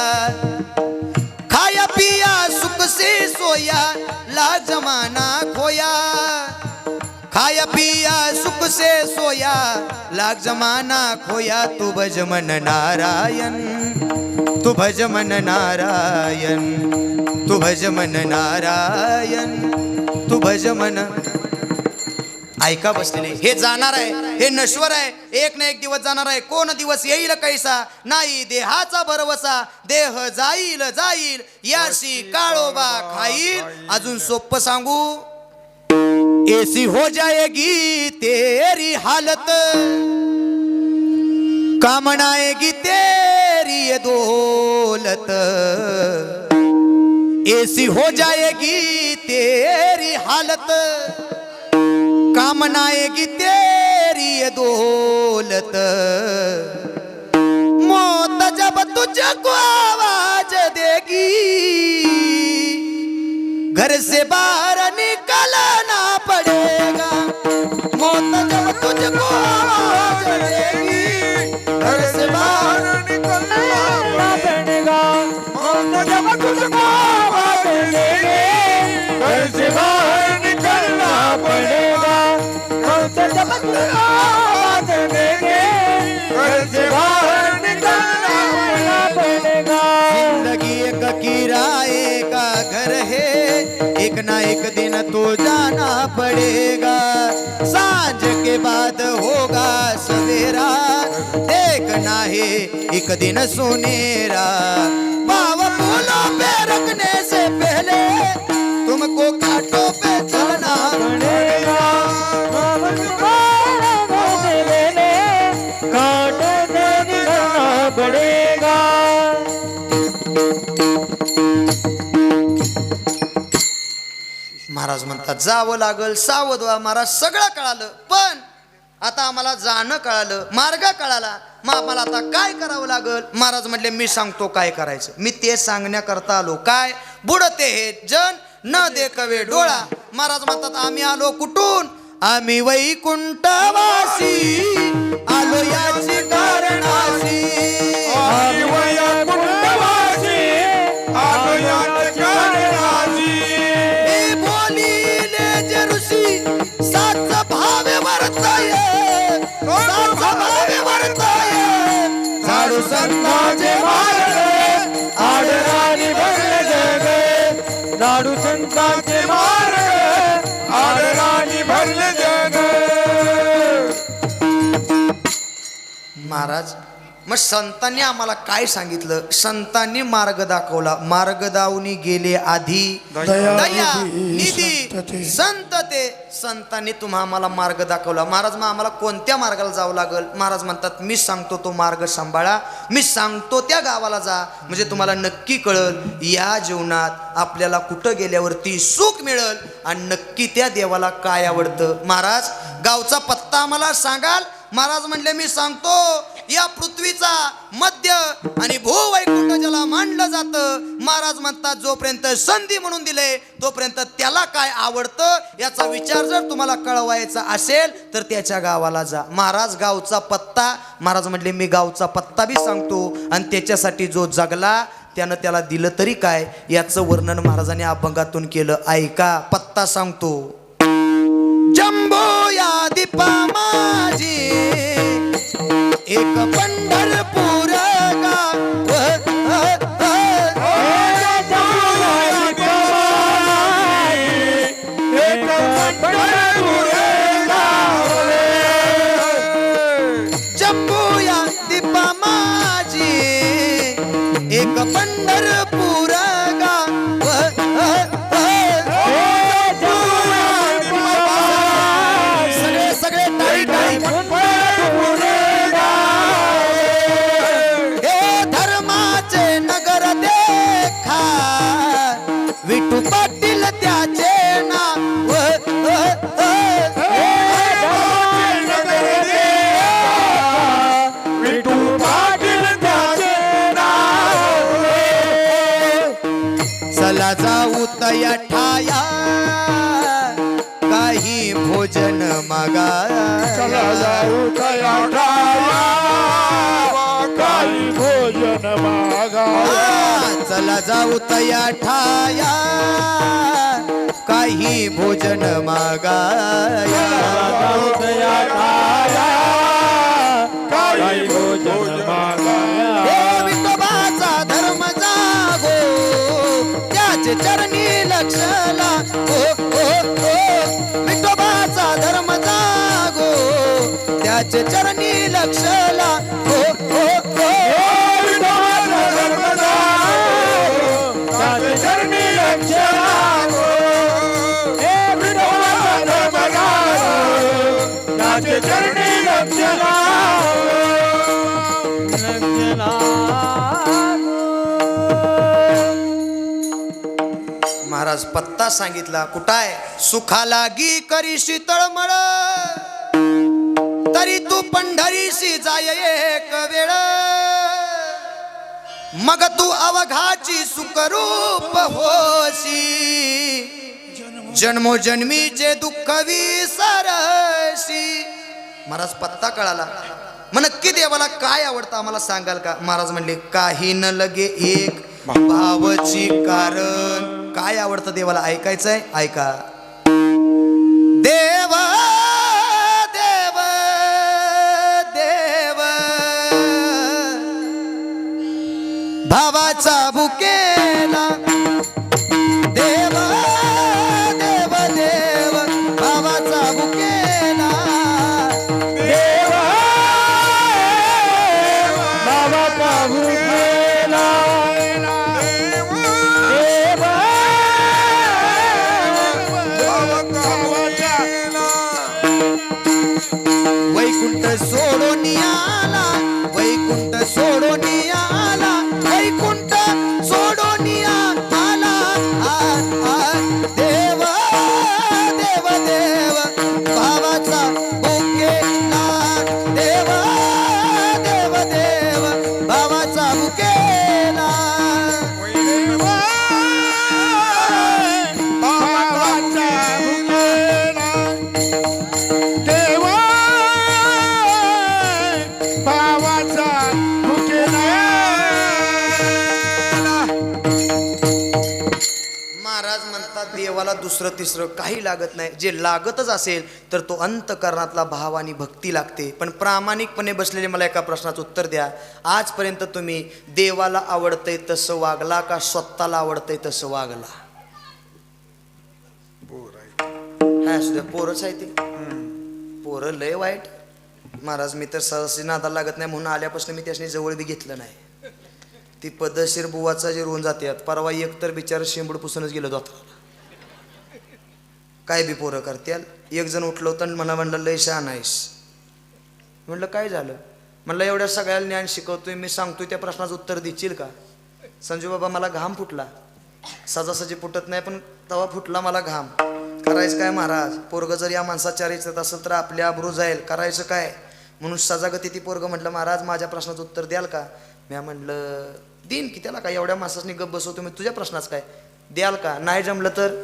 खाया पिया सुख से सोया ला जमाना खोया. खाया पिया सुख से सोया लाख जमाना खोया. तू भज मन नारायण, तू भज मन नारायण, तू भज मन नारायण, तू भज मन. ऐका बसलेले, हे जाणार आहे, हे नश्वर आहे, एक ना एक दिवस जाणार आहे. कोण दिवस येईल कैसा, नाही देहाचा भरवसा. देह जाईल जाईल, याशी काळोबा खाईल. अजून सोपं सांगू, ऐसी हो जाएगी तेरी हालत, काम आएगी तेरी ये दौलत. ऐसी हो जाएगी तेरी हालत, काम आएगी तेरी ये दौलत. मौत जब तुझको आवाज देगी, घर से बाहर निकलना पड़ेगा. मौत जब तुझको आवाज देगी, घर से बाहर निकलना पड़ेगा. मौत जब तुझको आवाज देगी, घर से बाहर निकलना पड़ेगा. मौत जब तुझको आवाज देगी, घर से बाहर निकलना पड़ेगा. जिंदगी एक किराए का घर है, एक ना एक दिन तो जाना पड़ेगा. सांझ के बाद होगा सवेरा, देखना है एक दिन सुनेरा. पाव फूलों पे रखने से पहले तुमको कांटों पे चलना पड़ेगा. कांटों पे निकलना पड़ेगा. महाराज म्हणतात, जावं लागल, सावध व्हा. महाराज सगळं कळालं, पण आता आम्हाला जाणं कळालं, मार्ग कळाला, मग आम्हाला आता काय करावं लागल? महाराज म्हटले, मी सांगतो काय करायचं. मी ते सांगण्याकरता आलो. काय? बुडते हे जन न देखवे डोळा. महाराज म्हणतात, आम्ही आलो कुठून? आम्ही वैकुंठवासी आलो याची कारणासी. आम्ही वैकुंठवासी आलो याची कारणासी. हे बोलिले जे ऋषी साच भावे वर्तये, महाराज मग संतांनी आम्हाला काय सांगितलं? संतांनी मार्ग दाखवला. मार्ग दावनी गेले आधी दया निधी संत ते. संतांनी तुम्हा आम्हाला मार्ग दाखवला. महाराज मग आम्हाला कोणत्या मार्गाला जावं लागल? महाराज म्हणतात मी सांगतो तो मार्ग सांभाळा, मी सांगतो त्या गावाला जा, म्हणजे तुम्हाला नक्की कळल या जीवनात आपल्याला कुठं गेल्यावरती सुख मिळेल आणि नक्की त्या देवाला काय आवडतं. महाराज गावचा पत्ता आम्हाला सांगाल? महाराज म्हणले मी सांगतो. या पृथ्वीचा मध्य आणि भूवैकुंठ ज्याला मानलं जातं. महाराज म्हणतात जोपर्यंत संधी म्हणून दिले तोपर्यंत त्याला काय आवडतं याचा विचार जर तुम्हाला कळवायचा असेल तर त्याच्या गावाला जा. महाराज गावचा पत्ता, महाराज म्हणले मी गावचा पत्ता बी सांगतो आणि त्याच्यासाठी जो जगला त्यानं त्याला दिलं तरी काय याचं वर्णन महाराजांनी अभंगातून केलं. ऐका पत्ता सांगतो. जंबो या दीपा माझी एक पंढरपूर गाव. जंबो या दीपा माझी एक पंढरपूर गाव. सगळे टाळी टाळी. हे धर्माचे नगर देखा विठू पाटील त्याचे नाव. चला जाऊ तया ठाया काही भोजन मागा. चला जाऊ तया ठाया काही भोजन मागा. चला जाऊ तया ठाया काही भोजन मागाया. जाऊ तया ठाया काही भोजन मागाया. हे विठोबाचा धर्म जागो त्याचे चरणी लक्ष लागो. विठोबाचा धर्म जागो त्याचे चरणी लक्ष लागो. त्याचे चरणी लक्ष लागो. हे विठोबाचा धर्म लागो. त्याचे चरणी लक्ष लागो. लक्ष लागो. महाराज पत्ता सांगितला. कुठाय? सुखा लागी करीशी तळमळ तरी तू पंढरीशी जाय एक वेळ. मग तू अवघाची सुखरूप होशी जन्मोजन्मीचे दुःख विसरशी. महाराज पत्ता कळाला. मग नक्की देवाला काय आवडतं आम्हाला सांगाल का? महाराज म्हणले काही न लगे एक भावची कारण. काय आवडतं देवाला ऐकायचंय? ऐका. देव देव देव भावाचा भुकेला. देव देव देव भावाचा भुकेला. देव बाबाचा भुकेला. वैकुंठ सोडून आला, वैकुंठ सोडून आला, वैकुंठ सोडून आला. देव देव देव भावाचा भुकेला. देव देव देव भावाचा भुकेला. महाराज म्हणतात देवाला दुसरं तिसरं काही लागत नाही. जे लागतच असेल तर तो अंतकरणातला भाव आणि भक्ती लागते. पण प्रामाणिकपणे बसलेले मला एका प्रश्नाचं उत्तर द्या. आजपर्यंत तुम्ही देवाला आवडतंय तसं वागला का स्वतःला आवडतंय तसं वागला? हा सुद्धा पोरच आहे ते. पोरं लय वाईट. महाराज मी तर सहसी नादाला लागत नाही म्हणून आल्यापासून मी त्याने जवळ बी घेतलं नाही. ती पद्धतशीर बुवाचा जे रोवून जातात. परवा एक तर बिचार शेंबूड पुसूनच गेलं दोताला. काय बी पोरं करत्याल. एक जण उठलं होतं आणि मला म्हणलं लय शहाणा आहेस. म्हणलं काय झालं. म्हणलं एवढ्या सगळ्याला ज्ञान शिकवतोय मी सांगतोय त्या प्रश्नाचं उत्तर देशील का. संजू बाबा मला घाम फुटला. सजासजी फुटत नाही पण तवा फुटला मला घाम. करायचं काय महाराज. पोरगं जर या माणसात चारित्र्यात असेल तर आपल्या अब्रू जाईल. करायचं काय म्हणून सजागती ती पोरगं म्हटलं महाराज माझ्या प्रश्नाचं उत्तर द्याल का. मी म्हणलं देईन की त्याला काय एवढ्या माणसाने गप्प बसवतो मी तुझ्या प्रश्नाचं काय द्याल का. नाही जमलं तर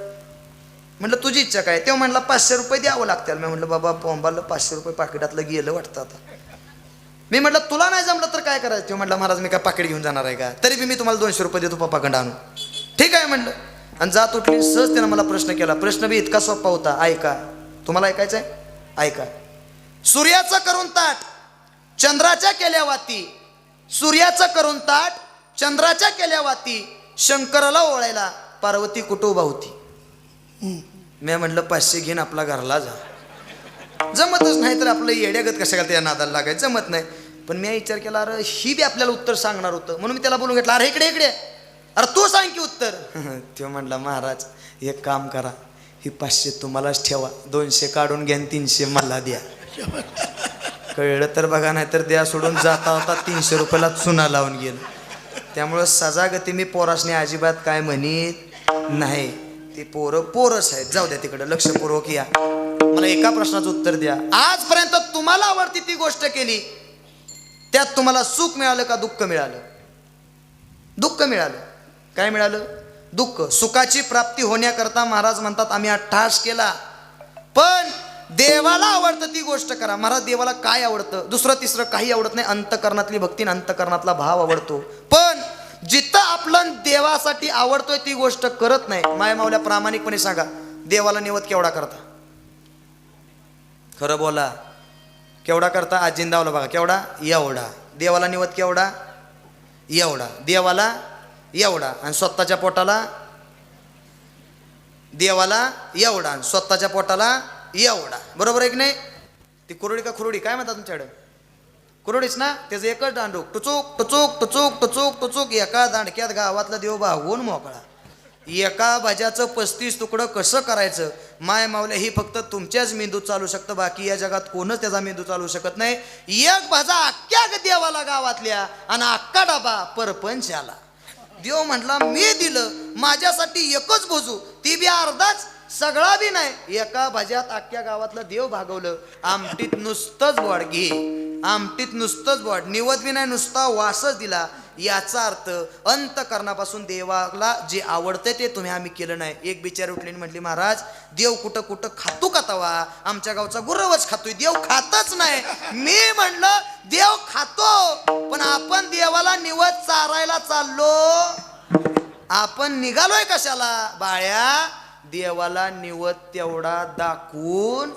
म्हटलं तुझी इच्छा काय. तेव्हा म्हणला 500 रुपये द्यावं लागतील. मी म्हटलं बाबा पोंबाला 500 रुपये पाकिटातलं गेलं वाटतं आता. मी म्हटलं तुला नाही जमलं तर काय करायचं. तेव्हा म्हटलं महाराज मी काय पाकिट घेऊन जाणार आहे का. तरी बी मी तुम्हाला 200 रुपये देतो पप्पाकडं आणून. ठीक आहे म्हणलं. आणि जात उठली. सहज त्यानं मला प्रश्न केला. प्रश्न बी इतका सोपा होता. ऐका तुम्हाला ऐकायचं आहे ऐका. सूर्याचं करून ताट चंद्राच्या केल्या वाती. सूर्याचं करून ताट चंद्राच्या केल्या वाती. शंकराला ओळायला पार्वती कुठं उभा होती. मी म्हणलं 500 घेऊन आपला घरला जा. जमतच नाही तर आपलं येड्यागत कशा त्या नादाला लागायचं. जमत नाही. पण मी विचार केला अरे ही बी आपल्याला उत्तर सांगणार होतं म्हणून मी त्याला बोलून घेतलं. अरे इकडे इकडे अरे तू सांग की उत्तर. तो म्हणला महाराज एक काम करा ही 500 तुम्हालाच ठेवा. 200 काढून घ्या 300 मला द्या. कळलं तर बघा नाही तर द्या सोडून. जाता होता 300 रुपयाला चुना लावून गेलं. त्यामुळं सजागती मी पोरासने अजिबात काय म्हणत नाही. ती पोरच आहेत. जाऊ द्या तिकडं लक्षपूर्वक या. मला एका प्रश्नाचं उत्तर द्या. आजपर्यंत तुम्हाला आवडती ती गोष्ट केली त्यात तुम्हाला सुख मिळालं का दुःख मिळालं. दुःख मिळालं. काय मिळालं दुःख. सुखाची प्राप्ती होण्याकरता महाराज म्हणतात आम्ही अट्टहास केला. पण देवाला आवडतं ती गोष्ट करा. महाराज देवाला काय आवडतं दुसरं तिसरं काही आवडत नाही. अंतकरणातली भक्ती अंतकरणातला भाव आवडतो. पण जिथं आपलं देवासाठी आवडतोय ती गोष्ट करत नाही. माय मावल्या प्रामाणिकपणे सांगा देवाला निवत केवढा करता. खरं बोला केवढा करता. आजिंदावला बघा केवढा एवढा. देवाला निवत केवढा एवढा. देवाला एवढा आणि स्वतःच्या पोटाला देवाला एवढा आणि स्वतःच्या पोटाला एवढा. बरोबर आहे की नाही. ती कुरडी का खुरडी काय म्हणतात तुमच्याकडे. कुरडीच ना. त्याचं एकच दांडूक टुचूक टुचूक टुचूक टुचूक टुचूक. एका दांडक्यात गावातला देव भागवून मोकळा. एका भाज्याचं 35 तुकडं कसं करायचं माय मावल्या ही फक्त तुमच्याच मेंदूत चालू शकतं. बाकी या जगात कोणच त्याचा मेंदू चालू शकत नाही. एक भाजा अख्ख्या देवाला गावातल्या आणि अख्खा डबा परपंचाला. देव म्हटला मी दिलं माझ्यासाठी एकच भोजू ती बी अर्धाच सगळा बी नाही. एका भाज्यात अख्ख्या गावातलं देव भागवलं. आमटीत नुसतंच बोड घे. आमटीत नुसतंच बोड. निवत बी नाही नुसता वासच दिला. याचा अर्थ अंतकरणापासून देवाला जे आवडतं ते तुम्ही आम्ही केलं नाही. एक बिचारी उठली म्हटली महाराज देव कुठं कुठं खातो का तवा. आमच्या गावचा गुरवच खातोय देव खातच नाही. मी म्हणलं देव खातो पण आपण देवाला निवत चारायला चाललो. आपण निघालोय कशाला बाळ्या. देवाला निवत तेवढा दाखवून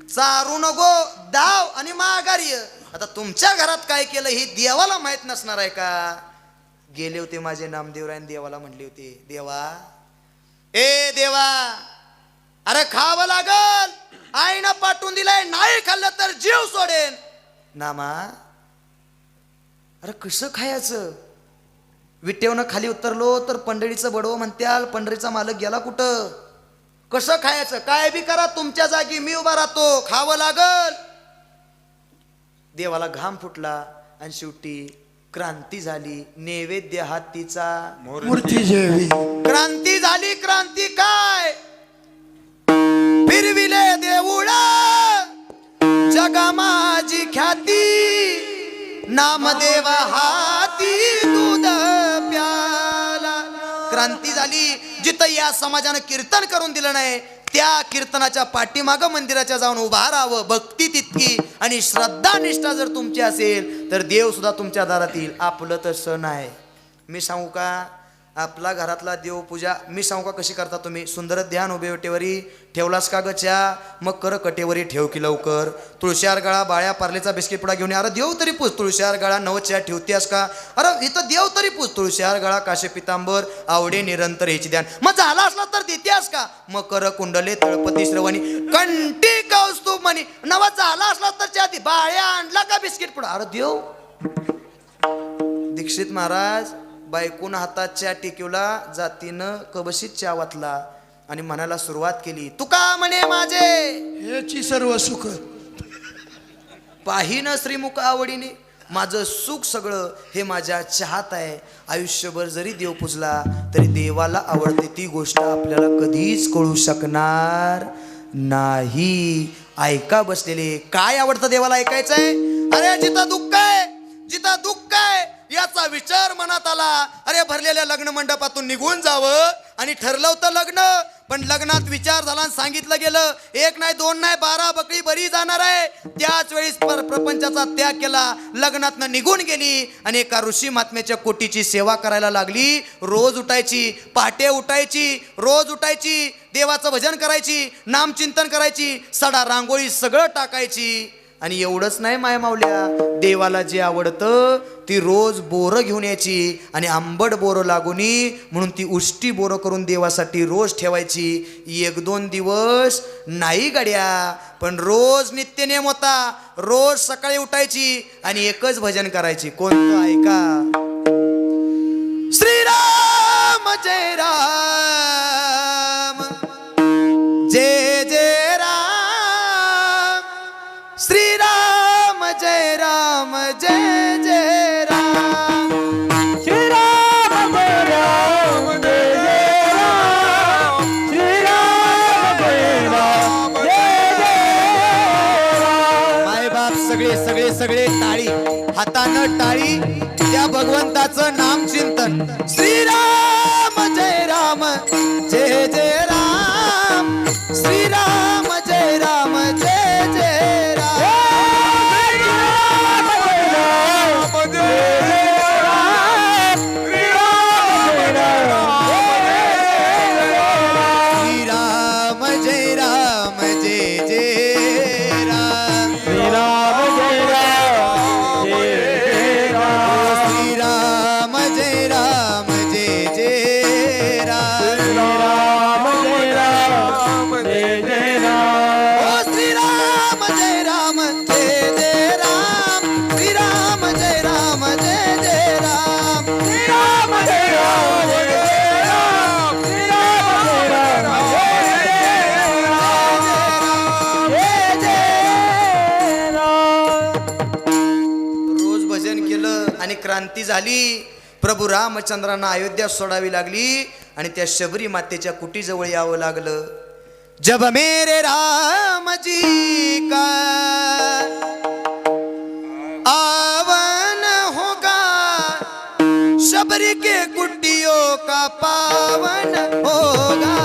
चारू नको दाव आणि माघारी. आता तुमच्या घरात काय केलं हे देवाला माहित नसणार आहे का. गेले होते माझे नामदेवराय देवाला म्हणले होते देवा ए देवा अरे खावं लागल. आईनं पाठवून दिलाय नाही खाल्लं तर जीव सोडेन. नामा अरे कसं खायचं. विटेवनं खाली उतरलो तर पंढरीचं बडवं म्हणत्याल. पंढरीचा मालक गेला कुठं. कसं खायचं काय बी करा तुमच्या जागी मी उभा राहतो. खावं लागल. देवाला घाम फुटला आणि शेवटी क्रांती झाली. नैवेद्य हातीचा मूर्ती जेवी. क्रांती झाली. क्रांती काय फिरविले देऊळा जगा माझी ख्याती. नामदेवा हाती दूध प्याला. क्रांती झाली. जिथं या समाजानं कीर्तन करून दिलं नाही त्या कीर्तनाच्या पाठीमागं मंदिराच्या जाऊन उभा राहावं. भक्ती तितकी आणि श्रद्धा निष्ठा जर तुमची असेल तर देव सुद्धा तुमच्या दारात येईल. आपलं तसं नाही. मी सांगू का आपला घरातला देवपूजा मी सांगू का कशी करता तुम्ही. सुंदर ध्यान उभे वटेवरी ठेवलास का गच्या मग कर कटेवरी ठेव की लवकर. तुळशीहार गळा बाळ्या पार्लेचा बिस्किट पुडा घेऊन. अरे देव तरी पूज. तुळशीहार गळा नवच्या ठेवतेस का. अरे इथं देव तरी पूज. तुळशीहार गळा काशे पितांबर आवडे निरंतर ह्याची ध्यान. मग झाला असला तर देतेस का. मग कर कुंडले तळपती श्रवणी कंठी कौस्तुभ म्हणे नवा झाला असला तर च्या आधी बाळ्या आणला का बिस्किट पुढं अरे देव. दीक्षित महाराज बायकून हातात चहा टिकवला जातीनं कबशीत चहा वातला आणि म्हणायला सुरुवात केली तुका म्हणे माझे याची सर्व सुख पाहिन श्रीमुख आवडीने माझं सुख सगळं हे माझ्या चहात आहे. आयुष्यभर जरी देव पुजला तरी देवाला आवडते ती गोष्ट आपल्याला कधीच कळू शकणार नाही. ऐका बसलेले काय आवडतं देवाला ऐकायचंय. अरे जिथं दुःख आहे जिथं दुःख आहे याचा विचार मनात आला. अरे भरलेल्या लग्न मंडपातून निघून जावं आणि ठरलं होतं लग्न पण लग्नात विचार झाला आणि सांगितलं गेलं 1 नाही 2 नाही 12 बकरी बरी जाणार आहे. त्याच वेळेस प्रपंचाचा त्याग केला लग्नातनं निघून गेली आणि एका ऋषी महात्म्याच्या कोटीची सेवा करायला लागली. रोज उठायची पहाटे उठायची रोज उठायची देवाचं भजन करायची नामचिंतन करायची सडा रांगोळी सगळं टाकायची. आणि एवढंच नाही माय मावल्या देवाला जे आवडतं ती रोज बोरं घेऊन यायची आणि आंबट बोरं लागुनी म्हणून ती उष्टी बोरं करून देवासाठी रोज ठेवायची. 1-2 दिवस नाही गड्या पण रोज नित्यनेम होता. रोज सकाळी उठायची आणि एकच भजन करायची कोणतं ऐका. श्रीराम जय राम जय जय राम श्रीराम जय राम जय जय राम श्रीराम जय राम जय जय राम श्रीराम जय राम जय जय राम. माय बाप सगळे सगळे सगळे टाळी हातानं टाळी त्या भगवंताचं नाम चिंतन. श्रीराम जय राम जय जय राम श्रीराम जय राम जय जय राम श्रीराम जय राम जय जय राम श्रीराम जय राम जय जय राम श्रीराम जय राम जय जय राम श्रीराम जय राम जय जय राम. ओ श्रीराम जय राम जय जय राम श्रीराम जय राम जय जय राम श्रीराम जय राम जय जय राम श्रीराम जय राम जय जय राम. रोज भजन केलं आणि क्रांती झाली. प्रभू रामचंद्रांना अयोध्या सोडावी लागली आणि त्या शबरी मातेच्या कुटीजवळ यावं लागलं. जब मेरे राम जी का आवन होगा शबरी के कुटियों का पावन होगा.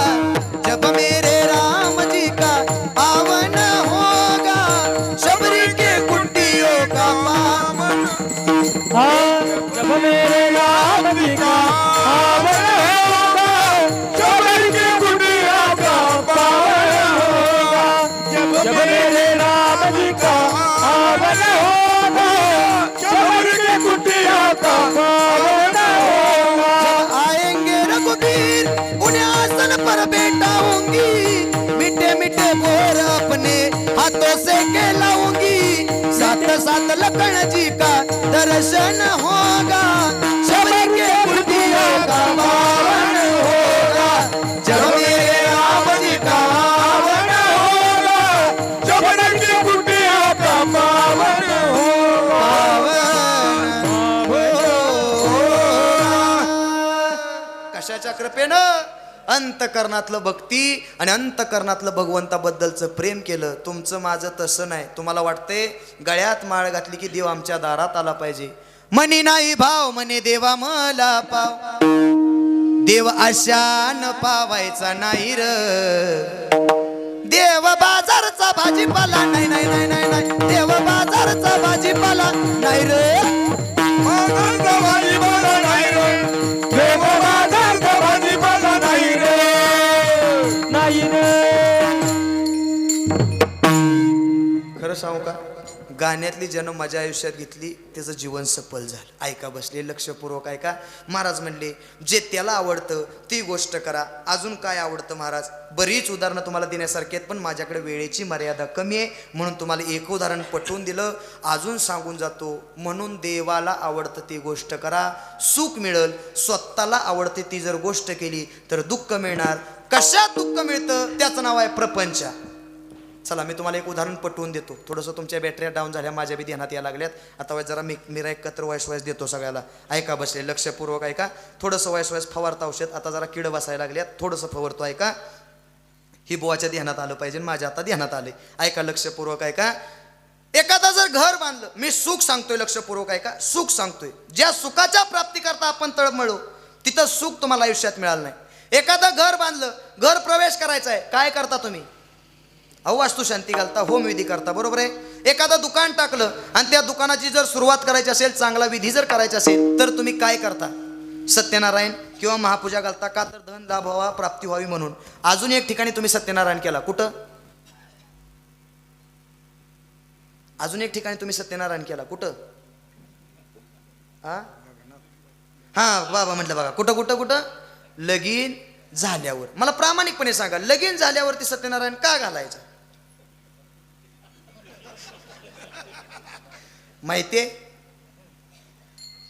जब मेरे राम जी का आवन होगा शबरी के कुटियों का पावन. जब मेरे राम जी का आवन होगा शबरी की कुटिया का पावन होगा. जब मेरे राम जी का आवन होगा शबरी की कुटिया का पावन होगा. आएंगे रघुवीर उन्हें आसन पर बैठाऊंगी मीठे मीठे बोर अपने हाथों से कहलाऊंगी. साथ साथ लखन जी का दर्शन होगा शबरी के कुटिया का पावन होगा. जब मेरे राम जी का आवन होगा शबरी की कुटिया का पावन होगा. कशाच्या कृपेनं अंतकरणातलं भक्ती आणि अंतकरणातलं भगवंताबद्दलचं प्रेम केलं. तुमचं माझं तसं नाही. तुम्हाला वाटते गळ्यात माळ घातली की देव आमच्या दारात आला पाहिजे. मनी नाही भाव म्हणे देवा मला पाव देव आशान पावायचा नाही र. देव बाजारचा भाजीपाला नाही नाही नाही नाही नाही देव बाजारचा भाजीपाला नाही रे. बाजारचा भाजीपाला नाही रे देव बाजारचा भाजीपाला नाही रे. नाही रे. खरं सांगू का गाण्यातली ज्यानं माझ्या आयुष्यात घेतली त्याचं जीवन सफल झालं. ऐका बसले, लक्षपूर्वक ऐका. महाराज म्हणले जे त्याला आवडतं ती गोष्ट करा. अजून काय आवडतं महाराज? बरीच उदाहरणं तुम्हाला देण्यासारखी आहेत, पण माझ्याकडे वेळेची मर्यादा कमी आहे म्हणून तुम्हाला एक उदाहरण पटवून दिलं. अजून सांगून जातो. म्हणून देवाला आवडतं ती गोष्ट करा, सुख मिळेल. स्वतःला आवडते ती जर गोष्ट केली तर दुःख मिळणार. कशात दुःख मिळतं? त्याचं नाव आहे प्रपंच. चला मी तुम्हाला एक उदाहरण पटवून देतो. थोडंसं तुमच्या बॅटऱ्या डाऊन झाल्या, माझ्या बी ध्यानात यायला लागल्यात. आता वाईस जरा मी एकत्र वायस देतो सगळ्याला. ऐका बसले, लक्षपूर्वक ऐका. थोडंसं वायस फवारता औषध. आता जरा किड बसायला लागल्यात, थोडंसं फवारतो. ऐका, ही बुवाच्या ध्यानात आलं पाहिजे, माझ्या आता ध्यानात आले. ऐका लक्षपूर्वक ऐका. एखादा जर घर बांधलं, मी सुख सांगतोय, लक्षपूर्वक ऐका, सुख सांगतोय. ज्या सुखाच्या प्राप्तीकरता आपण तळमळू तिथं सुख तुम्हाला आयुष्यात मिळालं नाही. एखादं घर बांधलं, घर प्रवेश करायचा आहे, काय करता तुम्ही? अहो वास्तुशांती घालता, होम विधी करता, बरोबर आहे. एखादं दुकान टाकलं आणि त्या दुकानाची जर सुरुवात करायची असेल, चांगला विधी जर करायचा असेल तर तुम्ही काय करता? सत्यनारायण किंवा महापूजा घालता. का तर धन लाभ व्हावा, प्राप्ती व्हावी म्हणून. अजून एक ठिकाणी तुम्ही सत्यनारायण केला. कुठं? अजून एक ठिकाणी तुम्ही सत्यनारायण केला. कुठं? हा बाबा म्हटलं बघा. कुठं कुठं कुठं? लगीन झाल्यावर. मला प्रामाणिकपणे सांगा, लगीन झाल्यावरती सत्यनारायण का घालायचं? माहितीये?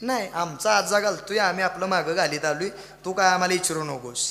नाही, आमचा आजा घालतोय, आम्ही आपलं मागं घालीत आलोय, तू काय आम्हाला विचारू नकोस.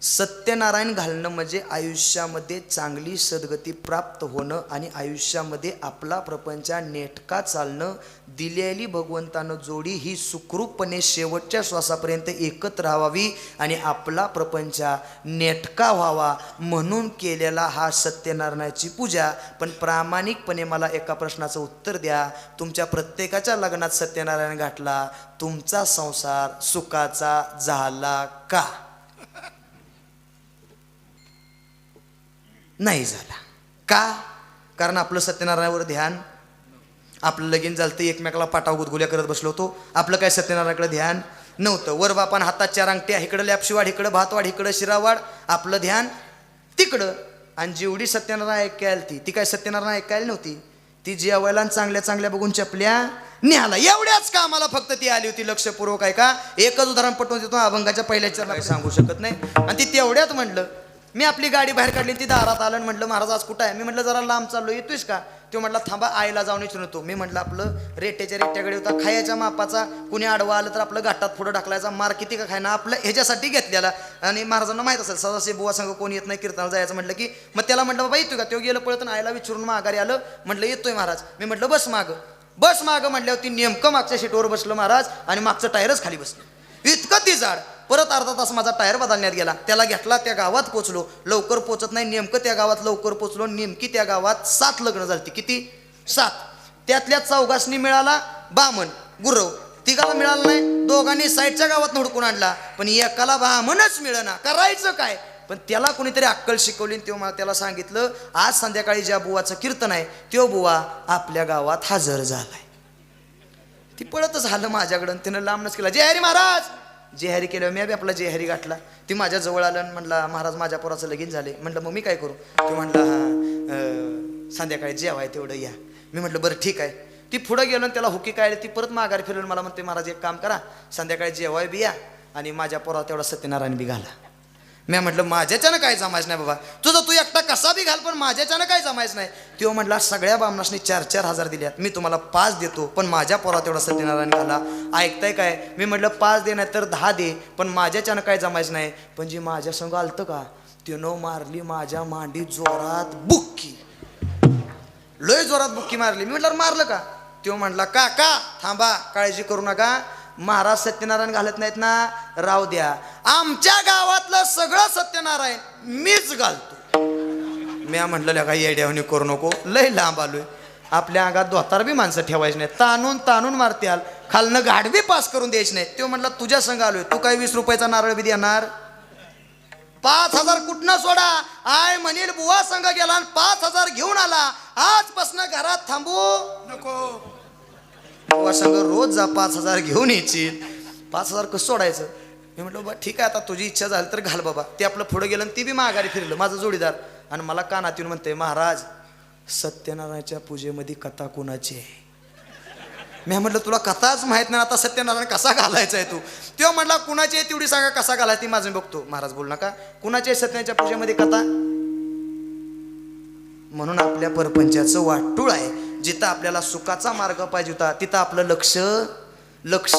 सत्यनारायण घालणं म्हणजे आयुष्यामध्ये चांगली सद्गती प्राप्त होणं आणि आयुष्यामध्ये आपला प्रपंच नेटका चालणं. दिलेली भगवंतानं जोडी ही सुखरूपपणे शेवटच्या श्वासापर्यंत एकत्र राहावी आणि आपला प्रपंच नेटका व्हावा म्हणून केलेला हा सत्यनारायणाची पूजा. पण प्रामाणिकपणे मला एका प्रश्नाचं उत्तर द्या. तुमच्या प्रत्येकाच्या लग्नात सत्यनारायण घातला, तुमचा संसार सुखाचा झाला का? नाही झाला. का? कारण आपलं सत्यनारायणावर ध्यान, आपलं लगीन झालं तर एकमेकाला पाटाव गुदगुल्या करत बसलो होतो. आपलं काय सत्यनारायणाकडे ध्यान नव्हतं. वर बापान हातात 4 अंगठ्या, इकडं लॅपशीवाड, इकडं भातवाड, इकडं शिरावाड, आपलं ध्यान तिकडं. आणि जेवढी सत्यनारायण ऐकायला ती काय सत्यनारायण ऐकायला नव्हती. ती जेवायला चांगल्या चांगल्या बघून चपल्या निहाला, एवढ्याच का आम्हाला फक्त ती आली होती. लक्षपूर्वक ऐका. एकच उदाहरण पटवून देतो. अभंगाच्या पहिल्या चरणात सांगू शकत नाही. आणि ती तेवढ्यात म्हणलं, मी आपली गाडी बाहेर काढली, ती दारात आलं आणि म्हटलं महाराज आज कुठं आहे? मी म्हटलं जरा लांब चाललो, येतोयस का? तो म्हटला थांबा आईला जाऊन विचारून येतो. मी म्हटलं आपलं रेट्याच्या रेट्याकडे होता, खायच्या मापाचा. कुणी आडवा आलं तर आपलं घाटात पुढं ढकलायचा, मार किती का खायना आपलं ह्याच्यासाठी घेतलेला. आणि महाराजांना माहीत असेल सदाशिव बुवा संघ कोणी येत नाही कीर्तनाला जायचं म्हटलं की. मग त्याला म्हटलं बाबा येतोय का? तो गेलं पळत आईला विचारून माघारी आलं. म्हटलं येतोय महाराज. मी म्हटलं बस मागं म्हटल्यावर ती नेमकं मागच्या सीटवर बसलं महाराज आणि मागचं टायरच खाली बसलं. इतकं ती जाड. परत अर्धा तास माझा टायर बदलण्यात गेला. त्याला घेतला, त्या गावात पोचलो. लवकर पोचत नाही, नेमकं त्या गावात लवकर पोचलो. नेमकी त्या गावात 7 लग्न झाली. किती? 7. त्यातल्या 4घांनी मिळाला बामण गुरव, तिघाला मिळाला नाही. दोघांनी साईडच्या गावात हुडकून आणला, पण एकाला बामणच मिळेना. करायचं काय? पण त्याला कोणीतरी अक्कल शिकवली. तेव्हा मला त्याला सांगितलं, आज संध्याकाळी ज्या बुवाचं कीर्तन आहे तो बुवा आपल्या गावात हजर झालाय. ती पळतच आलं माझ्याकडं. तिनं लांबनच केला, जय हरी महाराज. जे हरी केलं. मी बी आपला जे हरी गाठला. ती माझ्या जवळ आलं आणि म्हणला महाराज माझ्या पोराचं लगीन झाले. म्हटलं मग मी काय करू? ते म्हणला हा संध्याकाळी जेवाय तेवढं या. मी म्हटलं बरं ठीक आहे. ती पुढं गेलो आणि त्याला हुकी काय. ती परत माघारी फिरवून मला म्हणते महाराज एक काम करा, संध्याकाळी जेवाय बी या आणि माझ्या पोराला तेवढा सत्यनारायण बी घाला. मी म्हटलं माझ्याच्यानं काय जमायचं नाही बाबा, तुझं तू एकटा कसा बी घाल, पण माझ्याच्यानं काय जमायचं नाही. तो म्हटला सगळ्या बामणासनी 4-4 हजार दिल्यात, मी तुम्हाला 5 देतो, पण माझ्या पोराला तेवढा सत्यनारायण घाला. ऐकताय काय? मी म्हटलं 5 दे नाही तर 10 दे, पण माझ्याच्यानं काय जमायचं नाही. पण जी माझ्या संग आलतं का, त्यानं मारली माझ्या मांडीत जोरात बुक्की, लय जोरात बुक्की मारली. मी म्हटलं मारलं का? तो म्हटला काका थांबा, काळजी करू नका, महाराज सत्यनारायण घालत नाहीत ना, राव द्या, आमच्या गावातलं सगळं सत्यनारायण मीच घालतो. मी म्हटलं काही येड्यावणी करू नको, लय लांब आलोय, आपल्या अंगात धोतार बी माणसं ठेवायची नाही, ताणून ताणून मारत्याल, खालनं गाड बी पास करून द्यायची नाही. तो म्हटला तुझ्या संग आलोय, तू काय 20 रुपयाचा नारळ बी देणार? 5,000 कुठनं सोडा, आय म्हणील बुवा संघ गेला आणि 5,000 घेऊन आला, आजपासून घरात थांबू नको. बुवा संघ रोज जा 5,000 घेऊन यायची, 5,000 कसं सोडायचं? मी म्हटलं बा ठीक आहे, आता तुझी इच्छा झाली तर घाल बाबा. ते आपलं पुढं गेलं आणि ती बी माघारी फिरलं, माझं जोडीदार, आणि मला कानात येऊन म्हणते महाराज सत्यनारायणाच्या पूजेमध्ये कथा कुणाची आहे? मी म्हटलं तुला कथाच माहित नाही, आता सत्यनारायण कसा घालायचा आहे तू? तेव्हा म्हटला कुणाची आहे तेवढी सांगा, कसा घालायची माझं मी बघतो. महाराज बोल नका, कुणाची आहे सत्यनारायणाच्या पूजेमध्ये कथा? म्हणून आपल्या परपंचाचं वाटूळ आहे. जिथं आपल्याला सुखाचा मार्ग पाहिजे होता तिथं आपलं लक्ष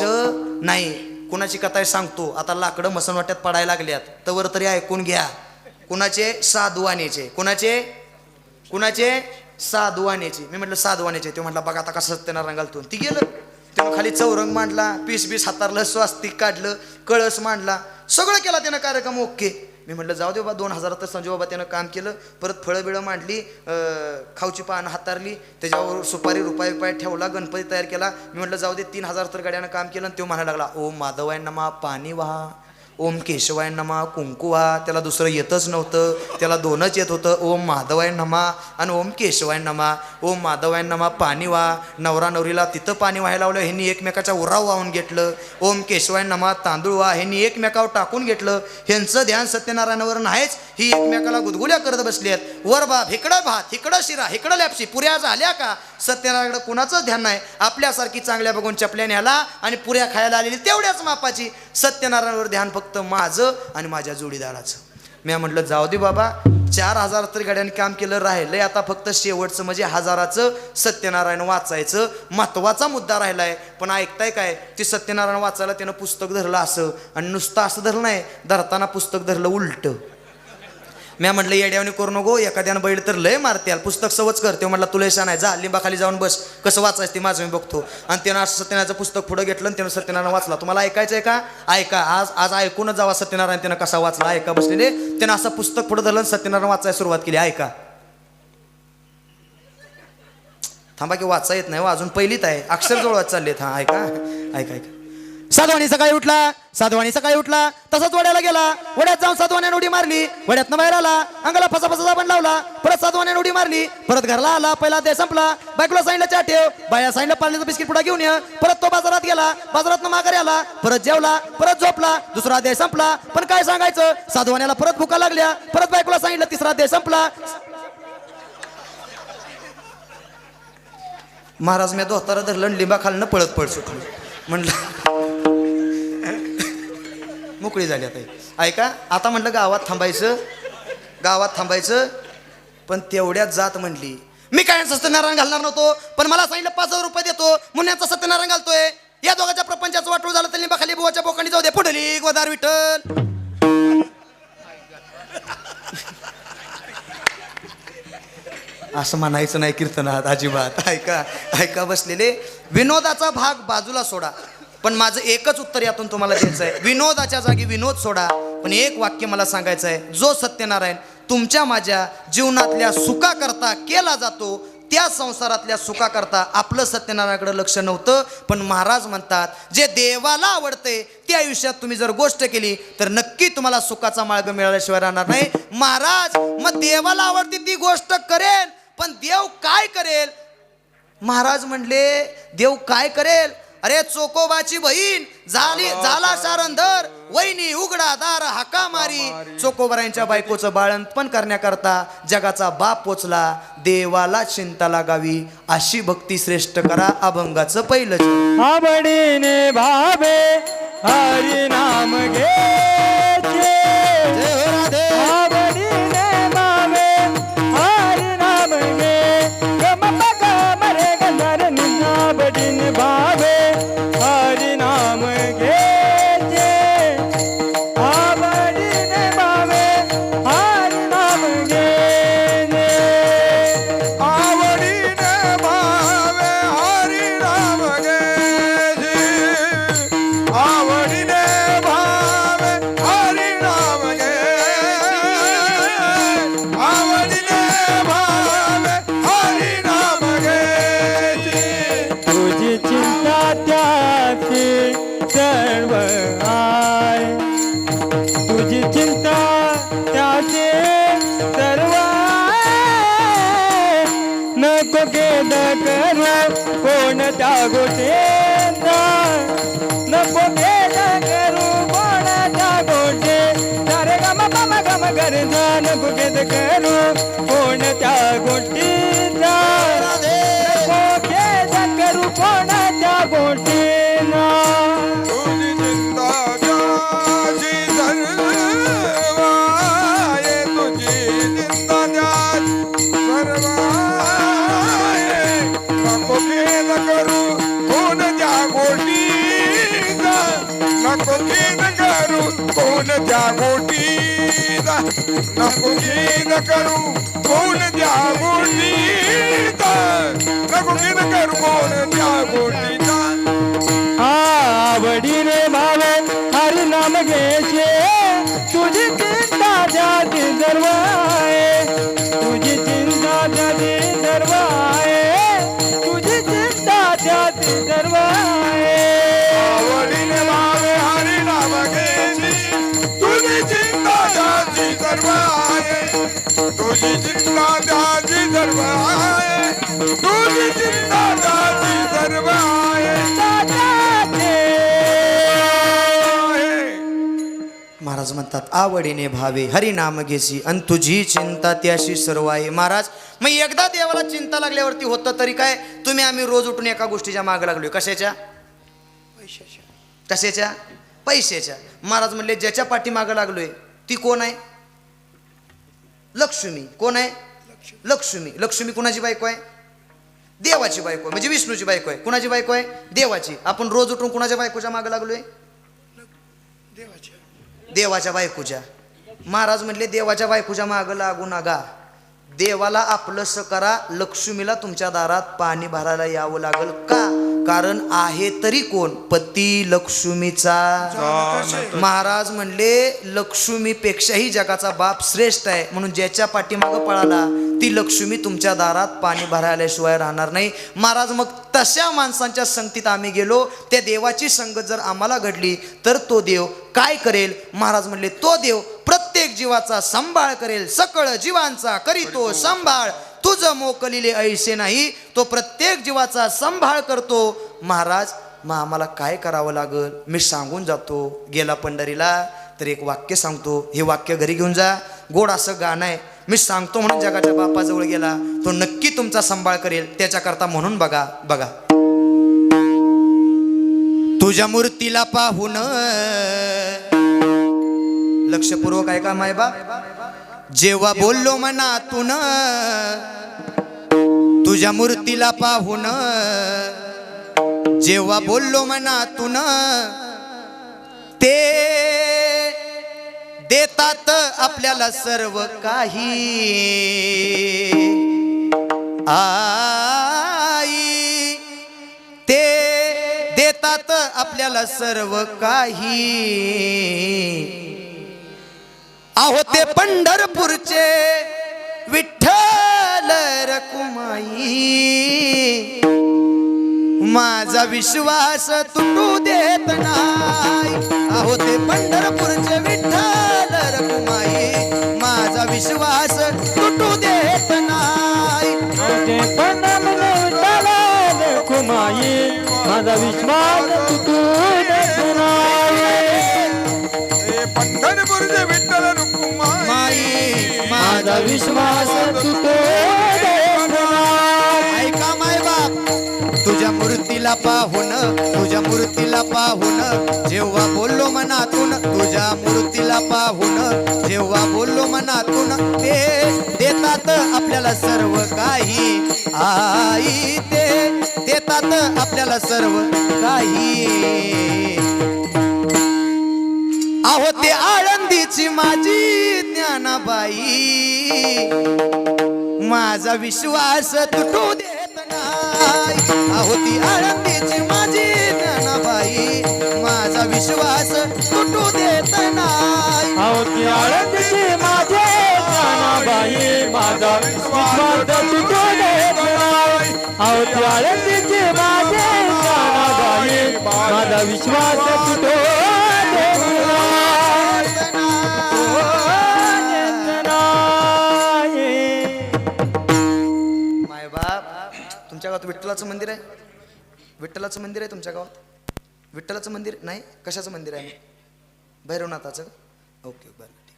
नाही. कुणाची कथा आहे सांगतो. आता लाकडं मसनवाट्यात पडायला लागल्यात, तवर तरी ऐकून घ्या. कुणाचे? साधुवानेचे. कुणाचे? साधुवानेचे. मी म्हटलं साधुवानेचे. ते म्हटलं बघा आता कसं सत्यनारायण घालतो. ती गेलं, त्यानं खाली चौरंग मांडला, पीस हातारलं, स्वास्तिक काढलं, कळस मांडला, सगळं केला त्यानं कार्यक्रम ओके. मी म्हटलं जाऊ दे बाबा, 2000 तर संजय बाबा त्यानं काम केलं. परत फळं बिळं मांडली, खाऊची पानं हातारली, त्याच्यावर सुपारी रुपये ठेवला, गणपती तयार केला. मी म्हटलं जाऊ दे, 3000 तर गाड्यानं काम केलं. आणि तो म्हणायला लागला ओम माधवाय नमा पाणी वाहा, ओम केशवाय नमा कुंकू व्हा. त्याला दुसरं येतच नव्हतं, त्याला दोनच येत होतं, ओम माधवाय नमा आणि ओम केशवाय नमा. ओम माधवाय नमा पाणी व्हा. नवरा नवरीला तिथं पाणी व्हायला लावलं, ह्यांनी एकमेकाच्या उराव वाहून घेतलं. ओम केशवाय नमा तांदूळ व्हा, ह्यांनी एकमेकावर टाकून घेतलं. ह्यांचं ध्यान सत्यनारायणावर नाहीच, ही एकमेकाला गुदगुल्या करत बसली आहेत. वर बाप, इकडं भात, इकडं शिरा, इकडं लॅपशी, पुऱ्या झाल्या का? सत्यनारायणाकडे कुणाचंच ध्यान नाही. आपल्यासारखी चांगल्या बघून चपल्या न्याला आणि पुऱ्या खायला आलेली तेवढ्याच मापाची. सत्यनारायणावर ध्यान फक्त माझं आणि माझ्या जोडीदाराचं. मी म्हटलं जाऊ दे बाबा, 4000 तरी गाड्याने काम केलं, राहिलंय आता फक्त शेवटचं म्हणजे 1000चं सत्यनारायण वाचायचं. महत्वाचा मुद्दा राहिलाय. पण ऐकताय काय, ते सत्यनारायण वाचायला त्यानं पुस्तक धरलं असं, आणि नुसतं असं धरलं नाही, धरताना पुस्तक धरलं उलट. मी म्हटलं येड्यावणी करू नको, एखाद्यानं बैल तर लय मारत्याल, पुस्तक सवच करते. म्हटलं तुला शान आहे, जा लिंबाखाली जाऊन बस, कसं वाचायचं ते माझं मी बघतो. आणि त्यानं असं सत्यनारायणाचं पुस्तक पुढं घेतलं आणि त्यानं सत्यनारायण वाचला. तुम्हाला ऐकायचं आहे का? ऐका, आज ऐकूनच जावा सत्यनारायण त्यानं कसा वाचला. ऐका बसलेले, त्यानं असं पुस्तक पुढं धरलं, सत्यनारायण वाचायला सुरुवात केली. ऐका, थांबा की वाचा येत नाही, अजून पहिलीत आहे, अक्षर जोडवत चाललेत. हा ऐका. साधवानी सकाळी उठला, तसंच वड्याला गेला. वड्यात जाऊन साधवाने उडी मारली, वड्यातनं बाहेर आला, अंगाला फसा साबण लावला, परत साधवाने उडी मारली, परत घरला आला. पहिला ते संपला, बायकोला सांगितलं चहा ठेव, बाया सांगितलं पार्लेचं बिस्किट पुढा घेऊन ये. परत तो बाजारात गेला, बाजारात माघारी आला, परत जेवला, परत झोपला. दुसरा अध्याय संपला. पण काय सांगायचं, साधवाण्याला परत भुका लागल्या, परत बायकोला सांगितलं, तिसरा अध्याय संपला. महाराज मी दोस्तारा धरलं, लिंबा खालनं पळत सुटलो. म्हणलं मोकळी झाली आता. ऐका, आता म्हटलं गावात थांबायचं. पण तेवढ्यात जात म्हणली, मी काय सत्यनारायण घालणार नव्हतो, पण मला सांगितलं 5000 रुपये देतो म्हणून याचा सत्यनारायण घालतोय. या दोघांच्या प्रपंचाचं वाटूळ झालं तर लिंबाखाली बुवाच्या बोकांनी जाऊ दे. पुढली गोदार विठ्ठल. असं म्हणायचं नाही कीर्तनात अजिबात. ऐका बसलेले, विनोदाचा भाग बाजूला सोडा, पण माझं एकच उत्तर यातून तुम्हाला द्यायचं आहे. विनोदाच्या जागी विनोद सोडा, पण एक वाक्य मला सांगायचं आहे. जो सत्यनारायण तुमच्या माझ्या जीवनातल्या सुखाकरता केला जातो, त्या संसारातल्या सुखाकरता आपलं सत्यनारायणाकडे लक्ष नव्हतं. पण महाराज म्हणतात, जे देवाला आवडते त्या आयुष्यात तुम्ही जर गोष्ट केली तर नक्की तुम्हाला सुखाचा मार्ग मिळाल्याशिवाय राहणार नाही. महाराज मग देवाला आवडते ती गोष्ट करेल, पण देव काय करेल? महाराज म्हणले, देव काय करेल? अरे चोकोबाची बहीण झाला शारंधर, वहिनी उघडा दार हाका मारी. चोकोबरायांच्या बायकोचं बाळंतपण करण्याकरता जगाचा बाप पोचला. देवाला चिंता लागावी अशी भक्ती श्रेष्ठ करा. अभंगाचं पहिलं. आवडीने भावे हरी नाम घ्यायचे, आवडीने भावे हरी नाम घे. गम पग मरे गंधर निनाबडीने भावे हरी नाम घ्यायचे, आवडीने भावे हरी नाम घ्यायचे. आवडीने भावे हरी नाम घ्यायचे, आवडीने भावे हरी नाम घ्यायचे, आवडीने भावे हरी नाम घ्यायचे. तुझी चिंता त्याची सर्व आहे, तुझी चिंता त्याची सर्व आहे. नको गेद करू कोणत्या गोष्टीचा, नको गेद करू कोणत्या गोष्टी. सारे गम गम गम गरजा नको गेद करू कोणत्या गोष्टीचा. कोणत्या गोष्टीचा नको गिन करू कोणत्या गोष्टीचा नको गिन करू कोणत्या गोष्टीचा आवडीने भावे हरी नाम घ्यायचे तुझी चिंता त्याची सर्व आहे तुझी चिंता त्याची सर्व आहे तुझी चिंता त्याची सर्व आहे आवडीने भावे हरी नाम घ्यायची तुझी चिंता त्याची सर्व आहे तुझी चिंता त्याची सर्व आहे तुझी चिंता त्याची सर्व आहे महाराज म्हणतात आवडीने भावे हरिनाम घेसी आणि तुझी चिंता त्याशी सर्व आहे. महाराज मग एकदा देवाला चिंता लागल्यावरती होतं तरी काय तुम्ही आम्ही रोज उठून एका गोष्टीच्या मागे लागलोय कशाच्या कशाच्या पैशाच्या. महाराज म्हणले ज्याच्या पाठीमागं लागलोय ती कोण आहे लक्ष्मी. कोण आहे लक्ष्मी. लक्ष्मी कुणाची बायको आहे देवाची बायको आहे म्हणजे विष्णूची बायको आहे. कुणाची बायको आहे देवाची. आपण रोज उठून कुणाच्या बायकोच्या मागे लागलोय देवाच्या बायकोच्या. महाराज म्हणले देवाच्या बायकोच्या मागं लागू नका देवाला आपलंसं करा लक्ष्मीला तुमच्या दारात पाणी भरायला यावं लागल का कारण आहे तरी कोण पती लक्ष्मीचा. महाराज म्हणले लक्ष्मीपेक्षाही जगाचा बाप श्रेष्ठ आहे म्हणून ज्याच्या पाठीमागं पळाला ती लक्ष्मी तुमच्या दारात पाणी भरायल्याशिवाय राहणार नाही. महाराज मग तशा माणसांच्या संगतीत आम्ही गेलो त्या देवाची संगत जर आम्हाला घडली तर तो देव काय करेल. महाराज म्हणले तो देव प्रत्येक जीवाचा सांभाळ करेल सकळ जीवांचा करीतो सांभाळ तुझं मोकलिले ऐसे नाही तो प्रत्येक जीवाचा सांभाळ करतो. महाराज मग आम्हाला काय करावं लागल मी सांगून जातो. गेला पंढरीला तर एक वाक्य सांगतो हे वाक्य घरी घेऊन जा. गोड असं गाणं आहे मी सांगतो म्हणून जगाच्या बापाजवळ गेला तो नक्की तुमचा सांभाळ करेल त्याच्याकरता म्हणून बघा बघा तुझ्या मूर्तीला पाहून लक्षपूर्वक आहे का मायबा जेव्हा बोललो मनातून तुझ्या मूर्तीला पाहून जेव्हा बोललो मनातून ते देतात आपल्याला सर्व काही आई ते देतात आपल्याला सर्व काही. आहो ते पंढरपूरचे विठ्ठल रखुमाई माझा विश्वास तुटू देत नाही. आहो ते पंढरपूरचे विठ्ठल रखुमाई माझा विश्वास तुटू देत नाही. ते पंढरपूरचे कुमाई माझा विश्वास तुटू देत नाही. पंढरपूरचे विठ्ठल माई माझा विश्वास तुटू देत नाही. ऐका माय बाप तुझ्या मूर्तीला पाहून जेव्हा बोललो मनातून तुझ्या मूर्तीला पाहून जेव्हा बोललो मनातून ते देतात आपल्याला सर्व काही आई ते देतात आपल्याला सर्व काही. आहो ते आळंदीची माझी ज्ञानाबाई माझा विश्वास तुटू देत नाही. आहो ती आळंदीची माझी ज्ञानाबाई माझा विश्वास तुटू देत नाही. आहो ती आळंदीची माझे ज्ञानाबाई माझा विश्वास तुटू देत नाही. आहो ती आळंदीची माझे ज्ञानाबाई माझा विश्वास तुटू देत नाही. माय बाप तुमच्या गावात विठ्ठलाचं मंदिर आहे विठ्ठलाचं मंदिर आहे तुमच्या गावात विठ्ठलाचं मंदिर नाही कशाचं मंदिर आहे भैरवनाथाचं ओके बरं ठीक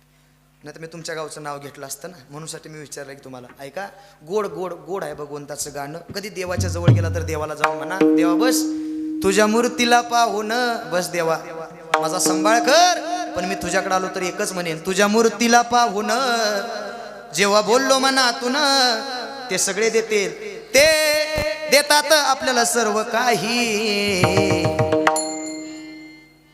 नाही तर मी तुमच्या गावचं नाव घेतलं असतं ना म्हणूनसाठी मी विचारलं की तुम्हाला ऐका गोड गोड गोड आहे भगवंताचं गाणं कधी देवाच्या जवळ गेला तर देवाला जाऊन म्हणा देवा बस तुझ्या मूर्तीला पाहून बस देवा माझा सांभाळ कर पण मी तुझ्याकडे आलो तर एकच म्हणेन तुझ्या मूर्तीला पाहून जेव्हा बोललो मनातून ते सगळे देतील ते देतात आपल्याला सर्व काही.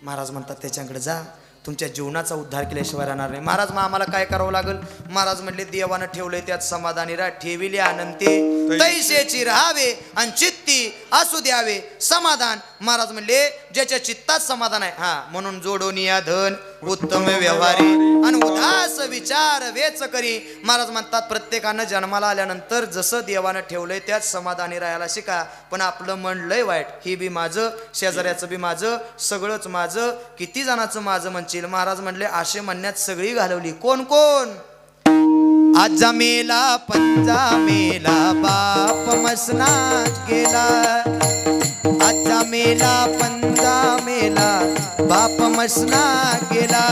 महाराज म्हणतात त्याच्याकडे जा तुमच्या जीवनाचा उद्धार केल्याशिवाय राहणार नाही. महाराज मग आम्हाला काय करावं लागेल? महाराज म्हणले देवानं ठेवलंय त्यात समाधानी राहा. ठेविले आनंदे तैसेची राहावे आणि चित्ती असू द्यावे समाधान. महाराज म्हणले ज्याच्या चित्तात समाधान आहे हा म्हणून जोडून या धन उत्तम व्यवहारी आणि उदास विचार वेच करी. महाराज म्हणतात प्रत्येकानं जन्माला आल्यानंतर जसं देवानं ठेवलंय त्यात समाधानी राहायला शिका. पण आपलं मन लय वाईट, ही बी माझं, शेजाऱ्याचं बी माझं, सगळंच माझं, किती जणांचं माझं म्हणशील. महाराज म्हणले असे म्हणण्यात सगळी घालवली. कोण कोण? आजा मेला पंजा मेला बाप मसनात गेला. आजा मेला पंजा मेला बाप मसनात गेला.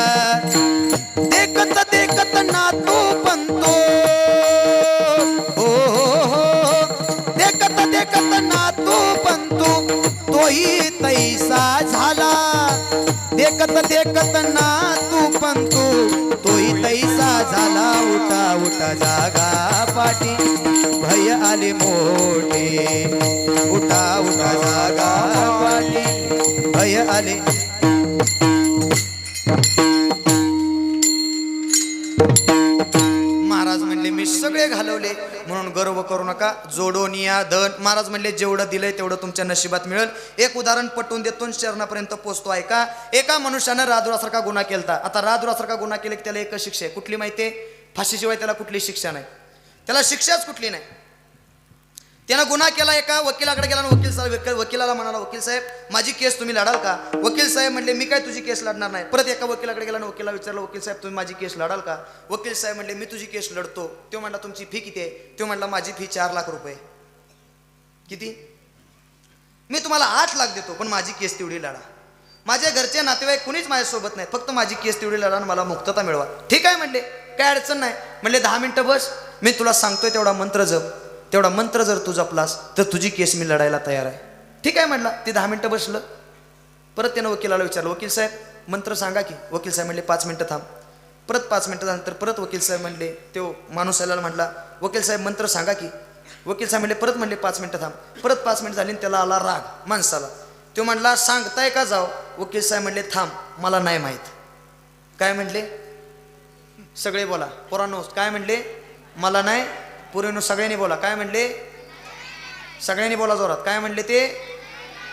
देखत देखत नातू बनतो हो देखत देखत नातू बनतो तोही तैसा झाला. देखत देखत नातू बनतो तोही तैसा झाला. उठा उठा जागा पाठी भय आले मोठे. उठा उठा जागा पाठी भय आले. महाराज म्हणले मी सगळे घालवले म्हणून गर्व करू नका. जोडून या धन. महाराज म्हणले जेवढं दिलंय तेवढं तुमच्या नशिबात मिळेल. एक उदाहरण पटवून देतो चरणापर्यंत पोहोचतो ऐका. एका मनुष्यानं राजुरासारखा गुन्हा केलता. आता राजुरासारखा गुन्हा केला की त्याला एकच शिक्षा आहे. कुठली माहितीये? फाशीशिवाय त्याला कुठली शिक्षा नाही. त्याला शिक्षाच कुठली नाही. त्यानं गुन्हा केला. एका वकिलाकडे गेला आणि वकिलाला म्हणाला वकील साहेब माझी केस तुम्ही लढाल का? वकील साहेब म्हणले मी काय तुझी केस लढणार नाही. परत एका वकिलाकडे गेला आणि वकिला विचारलं वकील साहेब तुम्ही माझी केस लढाल का? वकील साहेब म्हणले मी तुझी केस लढतो. तो म्हणला तुमची फी किती आहे? तो म्हणला माझी फी 4 लाख रुपये. किती? मी तुम्हाला 8 लाख देतो पण माझी केस तेवढी लढा. माझ्या घरचे नातेवाईक कुणीच माझ्यासोबत नाही, फक्त माझी केस तेवढी लढा आणि मला मुक्तता मिळवा. ठीक आहे म्हणले, काय अडचण नाही. म्हणले 10 मिनिटं बस, मी तुला सांगतोय तेवढा मंत्र जप. तेवढा मंत्र जर तू जपलास तर तुझी केस मी लढायला तयार आहे. ठीक आहे म्हटलं. ते 10 मिनिटं बसलं. परत त्यानं वकिलाला विचारलं वकील साहेब मंत्र सांगा की. वकील साहेब म्हणले 5 मिनिटं थांब. परत 5 मिनिटं झाल्यानंतर परत वकील साहेब म्हणले, तो माणूस आल्याला म्हटला वकील साहेब मंत्र सांगा की. वकील साहेब म्हणले परत म्हणले 5 मिनिटं थांब. परत 5 मिनिटं झाली. त्याला आला राग माणसाला. तो म्हणला सांगताय का जाऊ? वकील साहेब म्हणले थांब मला नाही माहीत. काय म्हणले? सगळे बोला पोरांनो. काय म्हणले? मला नाही. पुरेनो सगळ्यांनी बोला. काय म्हणले? सगळ्यांनी बोला जोरात. काय म्हणले ते?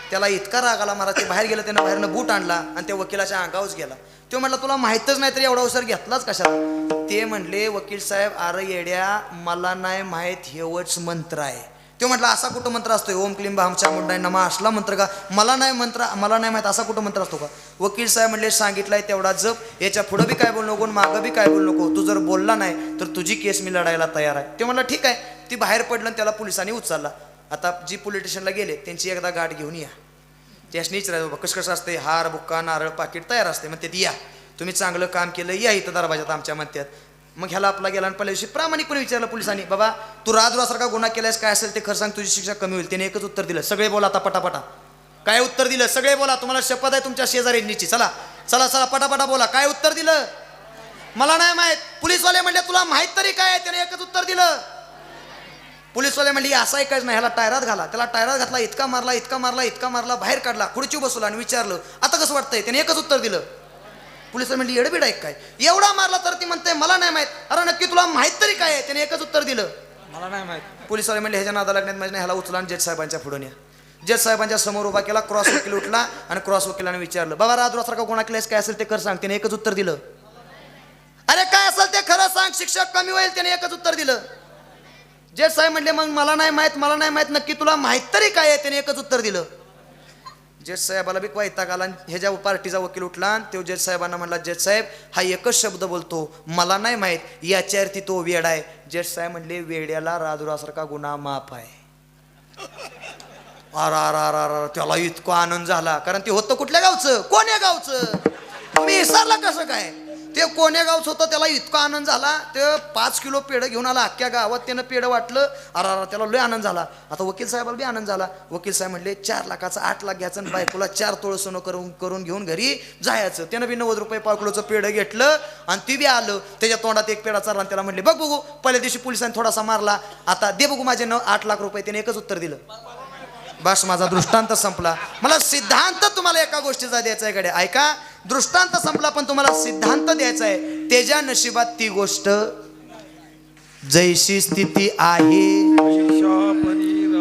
त्याला इतका राग आला महाराज. ते बाहेर गेलं. त्यानं बाहेरनं बूट आणला आणि त्या वकिलाच्या अंगावच गेला. तो म्हणला तुला माहीतच नाही तरी एवढा अवसर घेतलाच कशाला? ते म्हणले वकील साहेब अरे येड्या मला नाही माहीत हेवच मंत्र आहे. तो म्हटला असा कुठं मंत्र असतोय? ओम क्लीम भामच्या मुंडाई नमा असला मंत्र का? मला नाही माहीत असा कुठं मंत्र असतो का? वकील साहेब म्हणले सांगितलंय तेवढा जप. याच्या पुढं बी काय बोलू नको मागं बी काय बोलू नको. तू जर बोलला नाही तर तुझी केस मी लढायला तयार आहे. ते म्हणला ठीक आहे. ती बाहेर पडलं त्याला पोलिसांनी उचलला. आता जी पोलीस स्टेशनला गेले त्यांची एकदा गाठ घेऊन या. त्यासनी विचारायचं बाबा कसं असते? हार बुक्का नारळ पाकिट तयार असते. मग ते या तुम्ही चांगलं काम केलं या इथं दरवाजात आमच्या म्हणतात. मग ह्याला आपला गेला आणि पहिल्या दिवशी प्रामाणिकपणे विचारलं पोलिसांनी बाबा तू राजुरासारखा गुन्हा केलास काय असेल ते खरं सांग तुझी शिक्षा कमी होईल. त्याने एकच उत्तर दिलं. सगळे बोला आता पटापटा. काय उत्तर दिलं? सगळे बोला. तुम्हाला शपथ आहे तुमच्या शेजाऱ्यांची. चला चला चला पटापटा बोला. काय उत्तर दिलं? मला नाही माहित. पोलीसवाले म्हणले तुला माहित तरी काय? त्याने एकच उत्तर दिलं. पोलीसवाले म्हणले असं ऐकायचं नाही ह्याला टायरात घाला. त्याला टायरात घातला. इतका मारला इतका मारला इतका मारला बाहेर काढला. खुर्ची बसवला आणि विचारलं आता कसं वाटतंय? त्याने एकच उत्तर दिलं. पोलिस म्हणली येडबीड आहे काय? एवढा मारला तर ती म्हणते मला नाही माहित. अरे नक्की तुला माहित तरी काय आहे? त्याने एकच उत्तर दिलं मला नाही माहित. पोलिसवाले म्हणले ह्याच्या नादा लागण्यात माझ्या ह्याला उचला आणि जज साहेबांच्या पुढून या. जज साहेबांच्या समोर उभा केला. क्रॉस वकील उठला आणि क्रॉस वकिलाने विचारलं बाबा राजुरासारखा गुन्हा केलास काय असेल ते खरं सांग. त्याने एकच उत्तर दिलं. अरे काय असेल ते खरं सांग शिक्षा कमी होईल. त्याने एकच उत्तर दिलं. जज साहेब म्हणले मग मला नाही माहित नक्की तुला माहित तरी काय आहे? त्याने एकच उत्तर दिलं. जज साहेबाला बी वैताग आला. ह्याच्या पार्टीचा वकील उठला आणि तो जज साहेबांना म्हणला जज साहेब हा एकच शब्द बोलतो मला नाही माहित याच्या अर्थी तो वेडा आहे. जज साहेब म्हणले वेड्याला राजुरासारखा गुन्हा माफ आहे. त्याला इतका आनंद झाला कारण ते होतं कुठल्या गावचं? कोण्या गावचं? तुम्ही विसरला कसं काय? ते कोण्या गावचं होतं. त्याला इतका आनंद झाला. ते 5 किलो पेढं घेऊन आला. अख्ख्या गावात त्यानं पेढं वाटलं. त्याला लय आनंद झाला. आता वकील साहेबाला बी आनंद झाला. वकील साहेब म्हणले 4 लाखाचा 8 लाख घ्यायचं आणि बायकोला 4 तोळं सोनं करून घेऊन घरी जायचं. त्यानं बी 90 रुपये पाव किलोचं पेढं घेतलं आणि ती बी आलं. त्याच्या तोंडात एक पेढा चालला आणि त्याला म्हणले बघ बघू. पहिल्या दिवशी पोलिसांनी थोडासा मारला. आता दे बघू माझे 8 लाख रुपये. त्याने एकच उत्तर दिलं बस माझा दृष्टांत संपला. मला सिद्धांत तुम्हाला एका गोष्टीचा द्यायचा आहे कडे. ऐका, दृष्टांत संपला पण तुम्हाला सिद्धांत द्यायचा आहे. त्याच्या नशिबात ती गोष्ट जैशी स्थिती आहे.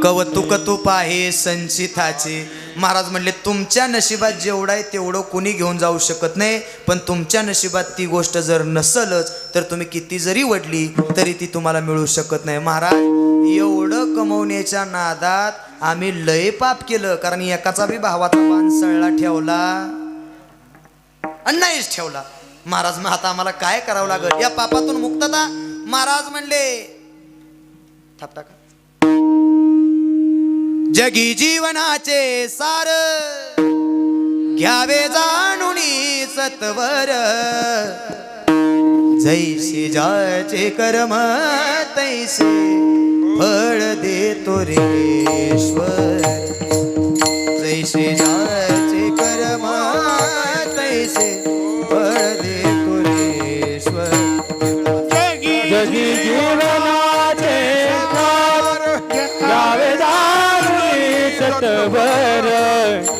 कौतुक तूप आहे संचिताचे. महाराज म्हणले तुमच्या नशिबात जेवढं आहे तेवढं कोणी घेऊन जाऊ शकत नाही, पण तुमच्या नशिबात ती गोष्ट जर नसलच तर तुम्ही किती जरी वडली तरी ती तुम्हाला मिळू शकत नाही. महाराज एवढं कमवण्याच्या नादात आम्ही लय पाप केलं, कारण एकाचा बी भावाचा बाण सळला ठेवला आणि नाहीच ठेवला. महाराज मग आता आम्हाला काय करावं लागेल या पापातून मुक्तता? महाराज म्हणले थाप टाका. जगी जीवनाचे सार घ्यावे जाणुनी सत्वर, जैसे ज्याचे कर्म तैसे फळ देतो रेश्वर. जैसे ज्याचे कर्म तैसे फळ देतो रेश्वर. जगी जीवनाचे सार घ्यावे जाणुनी सत्वर,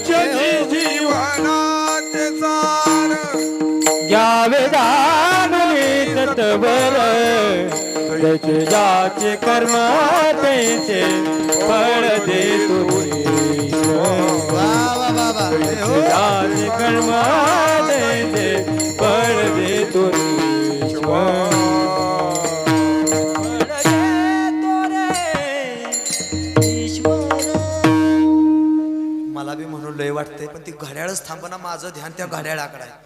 जगी जीवनाचे सार घ्यावे जाणुनी सत्वर, जैसे ज्याचे कर्म तैसे फळ देतो ईश्वर. वा वा वा वा. ज्याचे कर्म तैसे फळ देतो ईश्वर. मला बी म्हणून लय वाटतंय, पण ती घड्याळच थांबना. माझं ध्यान त्या घड्याळाकडे आहे.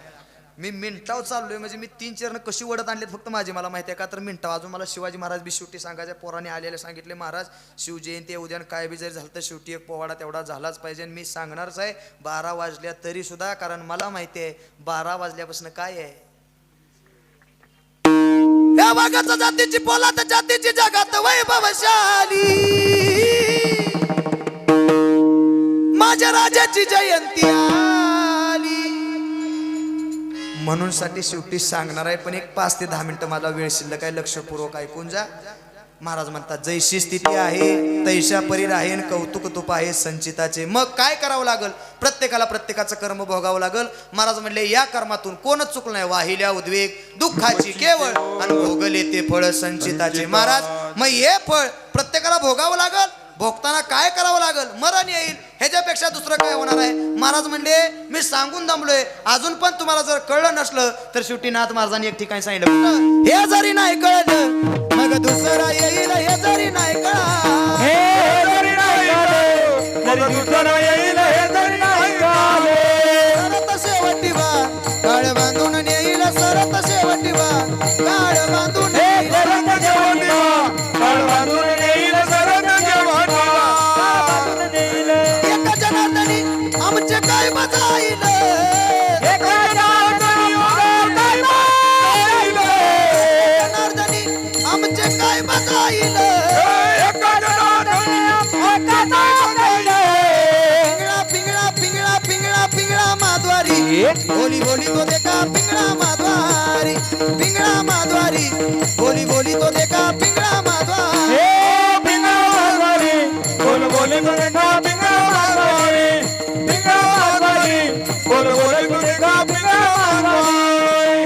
मी मिनिटावर चाललोय, म्हणजे मी 3 चरण कशी वडत आणलेत फक्त माझी मला माहिती आहे. का तर मिनिटावर अजून मला शिवाजी महाराज बी शेवटी सांगायच्या पोराने आलेले सांगितले, महाराज शिवजयंती उद्या काय बी जरी झालं तर शेवटी एक पोवाडा तेवढा झालाच पाहिजे. आणि मी सांगणारच आहे 12 वाजल्या तरी सुद्धा, कारण मला माहिती आहे 12 वाजल्यापासून काय आहे. या वाघाचा जातीची पोलाद जातीची जगात वैभवशाली, माझ्या राजाची जयंती आली. म्हणून साठी शेवटी सांगणार आहे, पण एक 5 ते 10 मिनिटं मला वेळ शिल्लक आहे. लक्षपूर्वक ऐकून जा. महाराज म्हणतात जैशी स्थिती आहे तैशा परी राहीन, कौतुक तुप आहे संचिताचे. मग काय करावं लागल? प्रत्येकाला प्रत्येकाचं कर्म भोगावं लागल. महाराज म्हणले या कर्मातून कोणच चुकलं नाही. वाहिल्या उद्वेग दुःखाची केवळ आणि भोगले ते फळ संचिताचे. महाराज मग हे फळ प्रत्येकाला भोगावं लागल. भोगताना काय करावं लागल? मरण येईल, ह्याच्यापेक्षा दुसरं काय होणार आहे? महाराज म्हणले मी सांगून दमलोय, अजून पण तुम्हाला जर कळलं नसलं तर शेवटी नाथ महाराजांनी एक ठिकाणी सांगितलं, हे जरी नाही कळलं मग दुसरा येईल. हे जरी नाही कळलं, हे जरी नाही कळले, तरी दुसरं येईल. हे जरी नाही कळले, सरत शेवटी वा काळ बांधून नेईल. सरत शेवटी वा काळ बांधून नेईल. सरत शेवटी वा काळ बांधून नेईल. सरत शेवटी वा काळ बांधून नेईल. एका जनार्दनी आमचे काय मजा येईल. एका जनार्दनी काय मजा येईल. जनार्दनी आमचे काय मजा येईल. एका जनार्दनी एका जनार्दनी. पिंगळा पिंगळा पिंगळा पिंगळा पिंगळा माधवारी, बोली बोली तो देखा पिंगळा माधवारी. पिंगळा माधवारी, बोली बोली तो देखा पिंगळा माधवारी. हे पिंगळा माधवारी, बोल बोल तो देखा पिंगळा माधवारी. पिंगळा माधवारी, बोल बोल तो देखा पिंगळा माधवारी.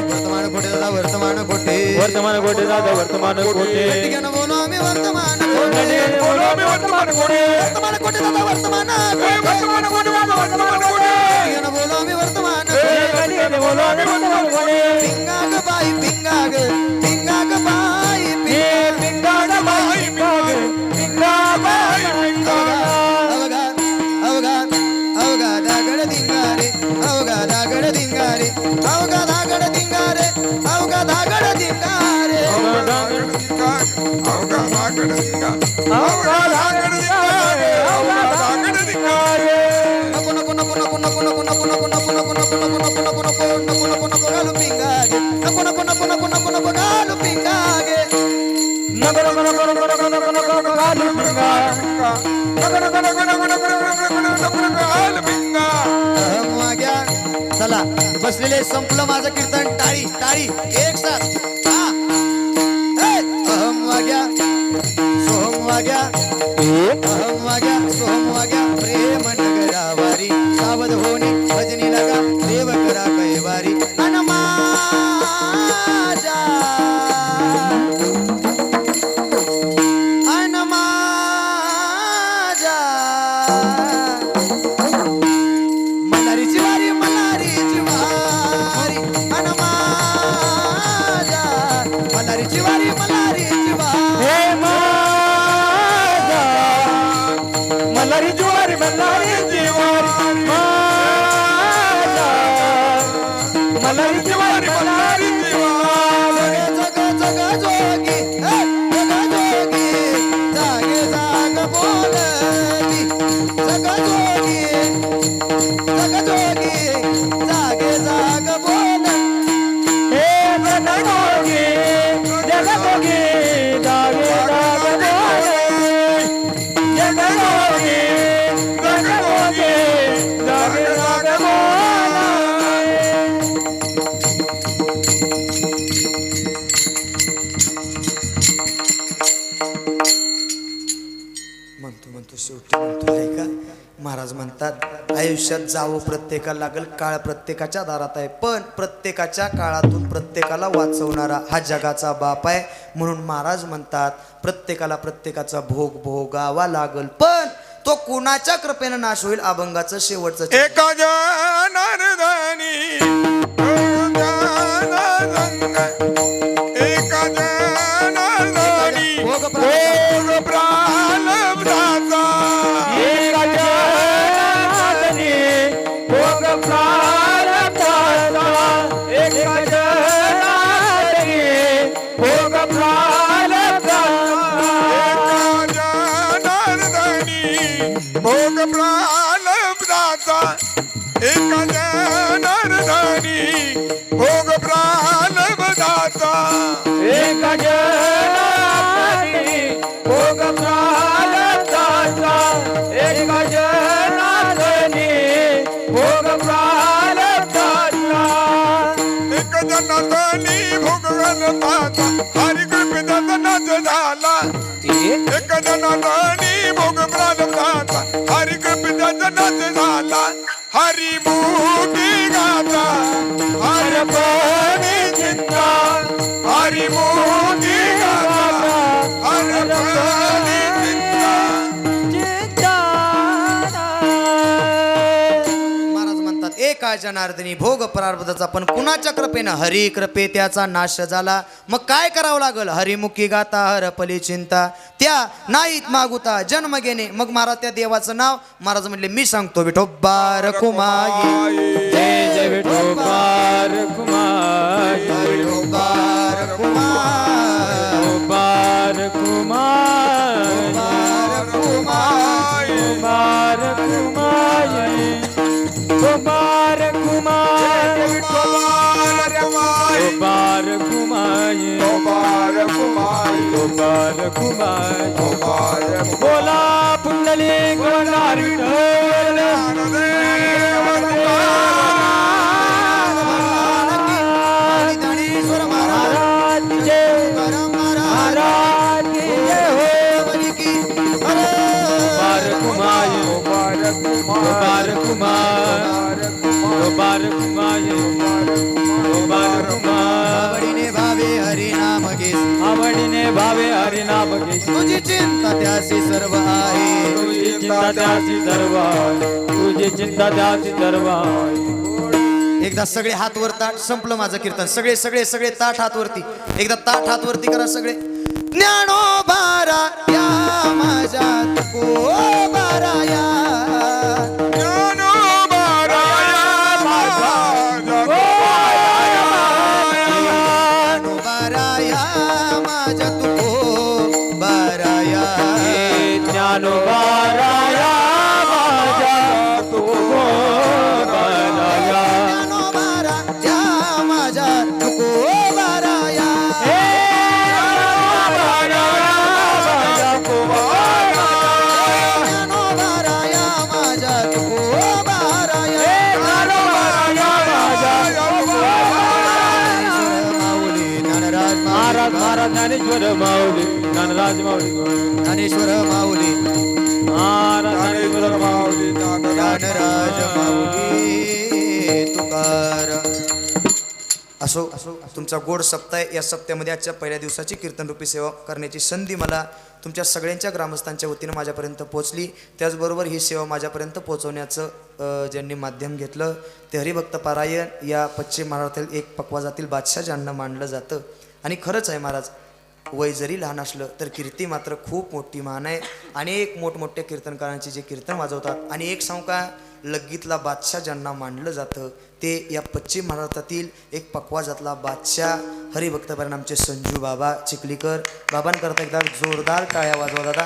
वर्तमान खोटे दादा वर्तमान खोटे. वर्तमान कोटे दादा वर्तमान कोटे. गट्टीनं बोलो आम्ही वर्तमान कोटे बोलो मी वर्तमान कोटे. वर्तमान खोटे दादा वर्तमान वर्तमान कोटे दादा वर्तमान कोटे. गट्टीनं बोलो आम्ही वर्तमान गट्टीनं बोलो आम्ही वर्तमान कोटे. पिंगाग बाई पिंगाग पिंगाग बाई हे पिंगाग बाई पिंगाग पिंगाग बाई पिंगाग. अवघात अवघात अवघा दागड धिंगारे. अवघा दागड धिंगारे. अवघा दागड धिंगारे. अवघा दागड धिंगारे. नको नको नको नको नको नको नको नको नको नको नको नको नको नको नको नको नको नको घालू पिंगागे. नको नको नको नको नको नको घालू पिंगागे. नको नको नको नको नको नको नको घालू पिंगा. अहम वाग्या. चला बसलेले संपलं माझं कीर्तन. टाळी टाळी एक साथ. हा अहम वाग्या सोहम वाग्या. अहम वाग्या सोहम वाग्या. मल्हारीची वारी माझा मल्हारीची वारी मल्हारीची वारी जग जग जोगी जग जोगी जागे जाग बोलती जग जोगी जागे जाग बोल हे जगमोगी जगमोगी जागे जाग बोले जगमोगी जगमोगी जागे जाग बोले म्हणतो शेवटी म्हणतो आहे का महाराज म्हणतात आयुष्यात जावं प्रत्येकाला लागेल काळ प्रत्येकाच्या दारात आहे पण प्रत्येकाच्या काळातून प्रत्येकाला वाचवणारा हा जगाचा बाप आहे म्हणून महाराज म्हणतात प्रत्येकाला प्रत्येकाचा भोग भोगावा लागल पण तो कुणाच्या कृपेनं नाश होईल अभंगाचं शेवटचं एका जनार्दनी एका जनार्दनी भोग भोग प्रारब्धाचा एका जनार्दनी भोग प्रारब्धाचा एका जनार्दनी भोग प्रारब्धाचा भोग प्रारब्धाचा एका जनार्दनी भोग प्रारब्धाचा एका जनार्दनी भोग प्रारब्धाचा एका जनार्दनी भोग प्रारब्धाचा एक जनार्दनी भोग प्रारब्धाचा हरी कृपेचा नाच झाला एक जनार्दनी भोग प्रारब्धाचा हरी कृपेचा नाच झाला हरी मुक्ती गाता हरपणी चिंता हरी मुक्ती गाता हरपणी चिंता महाराज म्हणतात एका जनार्दनी भोग प्रारब्धाचा पण कुणाच्या कृपेनं हरी कृपे त्याचा नाश झाला मग काय करावं लागल हरिमुखी गाता हरपली चिंता त्या नाहीत मागुता जन्म घेणे मग महाराज त्या देवाचं नाव महाराज म्हणले मी सांगतो विठोबा रखुमाई जय जय विठोबा रखुमाई विठोबा रखुमाई विठोबा रखुमाई विठोबा रखुमाई विठोबा रखुमाई विठोबा रखुमाई विठोबा रखुमाई बोला पुंडलिक वंदार विठ्ठल ज्ञानेश्वर महाराज की जय महाराज की जय हो बार कुमाई बार कुमाई बार कुमाई बार कुमाई आवडीने भावे हरिनाम घेस आवडीने भावे हरिनाम घेस तुझी चिंता त्यासी सर्व आहे तुझी चिंता त्याची सर्व तुझी चिंता त्याची सर्व एकदा सगळे हात वर ताट संपलं माझं कीर्तन सगळे सगळे सगळे ताट हात वरती एकदा ताट हात वरती करा सगळे ज्ञानोबारा या माझ्या तुकोबारा या ज्ञानोबारा या माझ्या तुकोबारा या ज्ञानोबारा या माझ्या तुकोबारा या ज्ञानोबारा या माझ्या तुकोबारा या ज्ञानोबारा या माझ्या तुकोबारा या माऊली ज्ञानराज महाराज महाराज ज्ञानेश्वर माऊली ज्ञानराज माऊली ज्ञानेश्वर माऊली महाराज ज्ञानेश्वर माऊली ज्ञानराज माऊली तुकार असो तुमचा गोड सप्ताह या सप्त्यामध्ये आजच्या पहिल्या दिवसाची कीर्तनरूपी सेवा करण्याची संधी मला तुमच्या सगळ्यांच्या ग्रामस्थांच्या वतीनं माझ्यापर्यंत पोहोचली त्याचबरोबर ही सेवा माझ्यापर्यंत पोहोचवण्याचं ज्यांनी माध्यम घेतलं ते हरिभक्त पारायण या पश्चिम महाराष्ट्रातील एक पक्वाजातील बादशाह ज्यांना मानलं जातं आणि खरंच आहे महाराज वय जरी लहान असलं तर कीर्ती मात्र खूप मोठी मान आहे. अनेक मोठमोठ्या कीर्तनकारांचे जे कीर्तन वाजवतात. आणि एक सांगू का, लगीतला बादशाह ज्यांना मानलं जातं ते या पश्चिम महाराष्ट्रातील एक पकवाजातला बादशाह हरिभक्त परिणामचे संजू बाबा चिखलीकर. बाबांकरता एकदा जोरदार टाळ्या वाजवा दादा.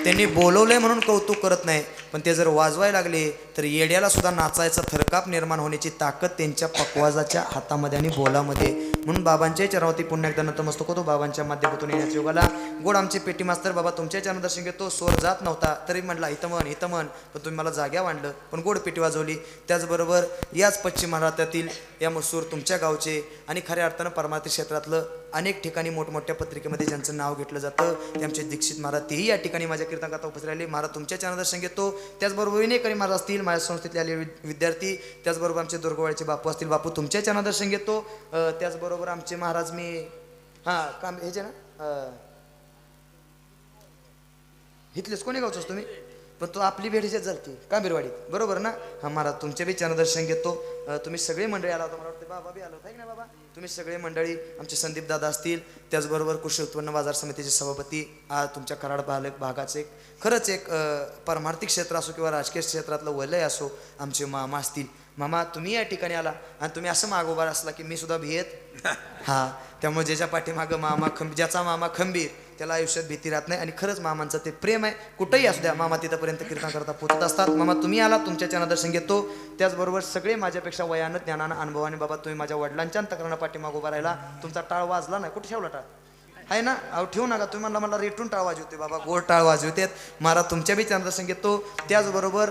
त्यांनी बोलवलंय म्हणून कौतुक करत नाही, पण ते जर वाजवायला लागले तर येड्याला सुद्धा नाचायचा थरकाप निर्माण होण्याची ताकद त्यांच्या पकवाजाच्या हातामध्ये आणि बोलामध्ये. म्हणून बाबांच्या चरणावरती पुन्हा एकदा नतमस्तक होतो. बाबांच्या माध्यमातून येण्याच्या योगाला गोड आमचे पेटी मास्तर बाबा तुमच्या चरण दर्शन घेतो. स्वर जात नव्हता तरी म्हटला हितमन हितमन, पण तुम्ही मला जाग्या वाढलं, पण गोड पेटी वाजवली. त्याचबरोबर याच पश्चिम महाराष्ट्रातील या मसूर तुमच्या गावचे आणि खऱ्या अर्थानं परमार्थी क्षेत्रातलं अनेक ठिकाणी मोठमोठ्या पत्रिकेमध्ये ज्यांचं नाव घेतलं जातं ते आमचे दीक्षित महाराज, तेही या ठिकाणी माझ्या कीर्तनाकरता उपस्थित राहिले. महाराज तुमच्या चरण दर्शन घेतो. त्याचबरोबर विनेकरी महाराज असतील, माझ्या संस्थेतले आले विद्यार्थी, त्याचबरोबर आमचे दुर्गवाडीचे बापू असतील, बापू तुमच्या चरण दर्शन घेतो. त्याचबरोबर आमचे महाराज मी काम ह्याचे ना इथलेच कोणी गावचोस तुम्ही, पण तो आपली भेट ह्याच्यात झाली कांबीरवाडीत, बरोबर ना? महाराज तुमचे बी चरणदर्शन घेतो. तुम्ही सगळे मंडळी आला होता, मला वाटतं बाबा बी आलो होता ना बाबा. तुम्ही सगळे मंडळी आमचे संदीप दादा असतील, त्याचबरोबर कृषी उत्पन्न बाजार समितीचे सभापती, आज तुमच्या कराड भागाचे एक खरंच एक परमार्थिक क्षेत्र असो किंवा राजकीय क्षेत्रातलं वलय असो, आमचे मामा असतील. मामा तुम्ही या ठिकाणी आला आणि तुम्ही असं मागोबार असला की मी सुद्धा भियेत त्यामुळे ज्याच्या पाठीमागं मामा ज्याचा मामा खंबीर त्याला आयुष्यात भीती राहत नाही. आणि खरंच मामांचं ते प्रेम आहे. कुठंही असू द्या मामा तिथंपर्यंत कीर्तन करता पोचत असतात. मामा तुम्ही आला, तुमच्या चरण दर्शन घेतो. त्याचबरोबर सगळे माझ्यापेक्षा वयानं ज्ञानानं अनुभवाने बाबा तुम्ही माझ्या वडिलांच्या तक्रार पाठीमागं उभा राहिला. तुमचा टाळ वाजला नाही, कुठे ठेवला टाळ आहे ना? अहो ठेवू नका तुम्ही, मला रेटून टाळ वाजवते बाबा, गोड टाळ वाजवतेत. महाराज तुमच्या बी चरण दर्शन घेतो. त्याचबरोबर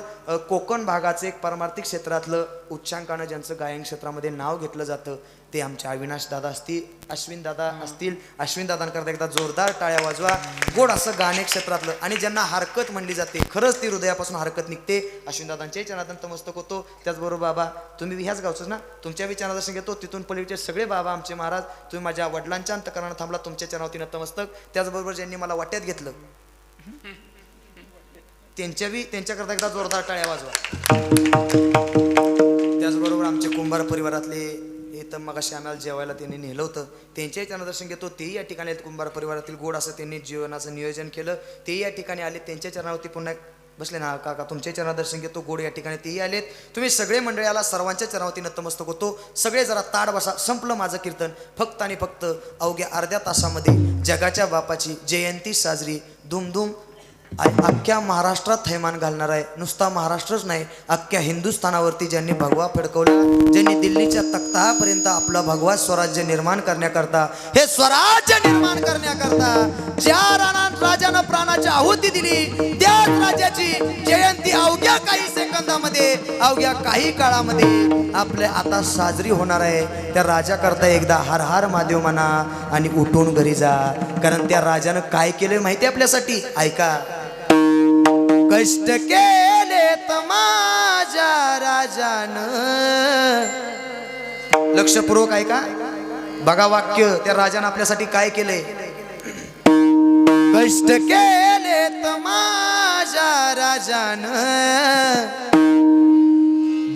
कोकण भागाचं एक परमार्थिक क्षेत्रातलं उच्चांकानं ज्यांचं गायन क्षेत्रामध्ये नाव घेतलं जातं ते आमचे अविनाश दादा असतील, अश्विन दादा असतील. अश्विन दादांकरता एकदा जोरदार टाळ्या वाजवा. गोड असं गाणे क्षेत्रातलं आणि ज्यांना हरकत म्हणली जाते, खरंच ती हृदयापासून हरकत निघते, अश्विन दादांच्याही चरणात नतमस्तक होतो. त्याचबरोबर बाबा तुम्ही ह्याच गावचंच ना, तुमच्या बी चरण दर्शन घेतो. तिथून पलीकडचे सगळे बाबा आमचे महाराज, तुम्ही माझ्या वडिलांच्या अंतकरणानं थांबला, तुमच्या चरणावरती नतमस्तक. त्याचबरोबर ज्यांनी मला वाट्यात घेतलं त्यांच्याकरता एकदा जोरदार टाळ्या वाजवा. त्याचबरोबर आमचे कुंभार परिवारातले तर मग अशी आम्हाला जेवायला त्यांनी नेलं होतं, त्यांच्याही चरण दर्शन घेतो. तेही या ठिकाणी आहेत. कुंभार परिवारातील गोड असं त्यांनी जीवनाचं नियोजन केलं, तेही या ठिकाणी आले. त्यांच्या चरणावरती पुन्हा बसले ना काका, तुमच्या चरण दर्शन घेतो. गोड या ठिकाणी तेही आलेत. तुम्ही सगळे मंडळी आला, सर्वांच्या चरणावरती नतमस्तक होतो. सगळे जरा ताड बसा. संपलं माझं कीर्तन. फक्त आणि फक्त अवघ्या अर्ध्या तासामध्ये जगाच्या बापाची जयंती साजरी धूमधूम अख्ख्या महाराष्ट्रात थैमान घालणार आहे. नुसता महाराष्ट्रच नाही, अख्ख्या हिंदुस्थानावरती ज्यांनी भगवा फडकवला, ज्यांनी दिल्लीच्या तख्तापर्यंत आपला भगवा स्वराज्य निर्माण करण्याकरता, हे स्वराज्य निर्माण करण्याकरता ज्या राजानं प्राणाची आहुती दिली, त्याच राजाची जयंती अवघ्या काही सेकंदामध्ये, अवघ्या काही काळामध्ये आपल्या आता साजरी होणार आहे. त्या राजाकरता एकदा हर हर महादेव म्हणा आणि उठून घरी जा. कारण त्या राजानं काय केलंय माहिती आपल्यासाठी, ऐका. कष्ट केले माझ्या राजानं, लक्षपूर्वक ऐका, बघा वाक्य, त्या राजानं आपल्यासाठी काय केलंय. कष्ट केले माझ्या राजानं,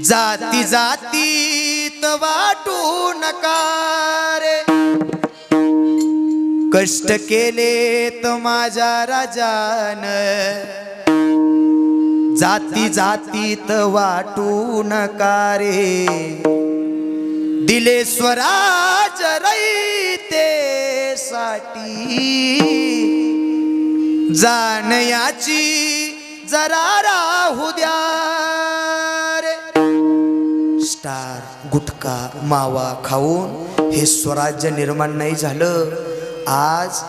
जाती जातीत वाटू नका रे. कष्ट केलेत माझ्या राजानं, जाती जातीत वाटू नका रे. दिले स्वराज रयतेसाठी, जाणयाची जरा राहू द्या रे. स्टार गुटखा मावा खाऊन हे स्वराज्य निर्माण नाही झालं. आज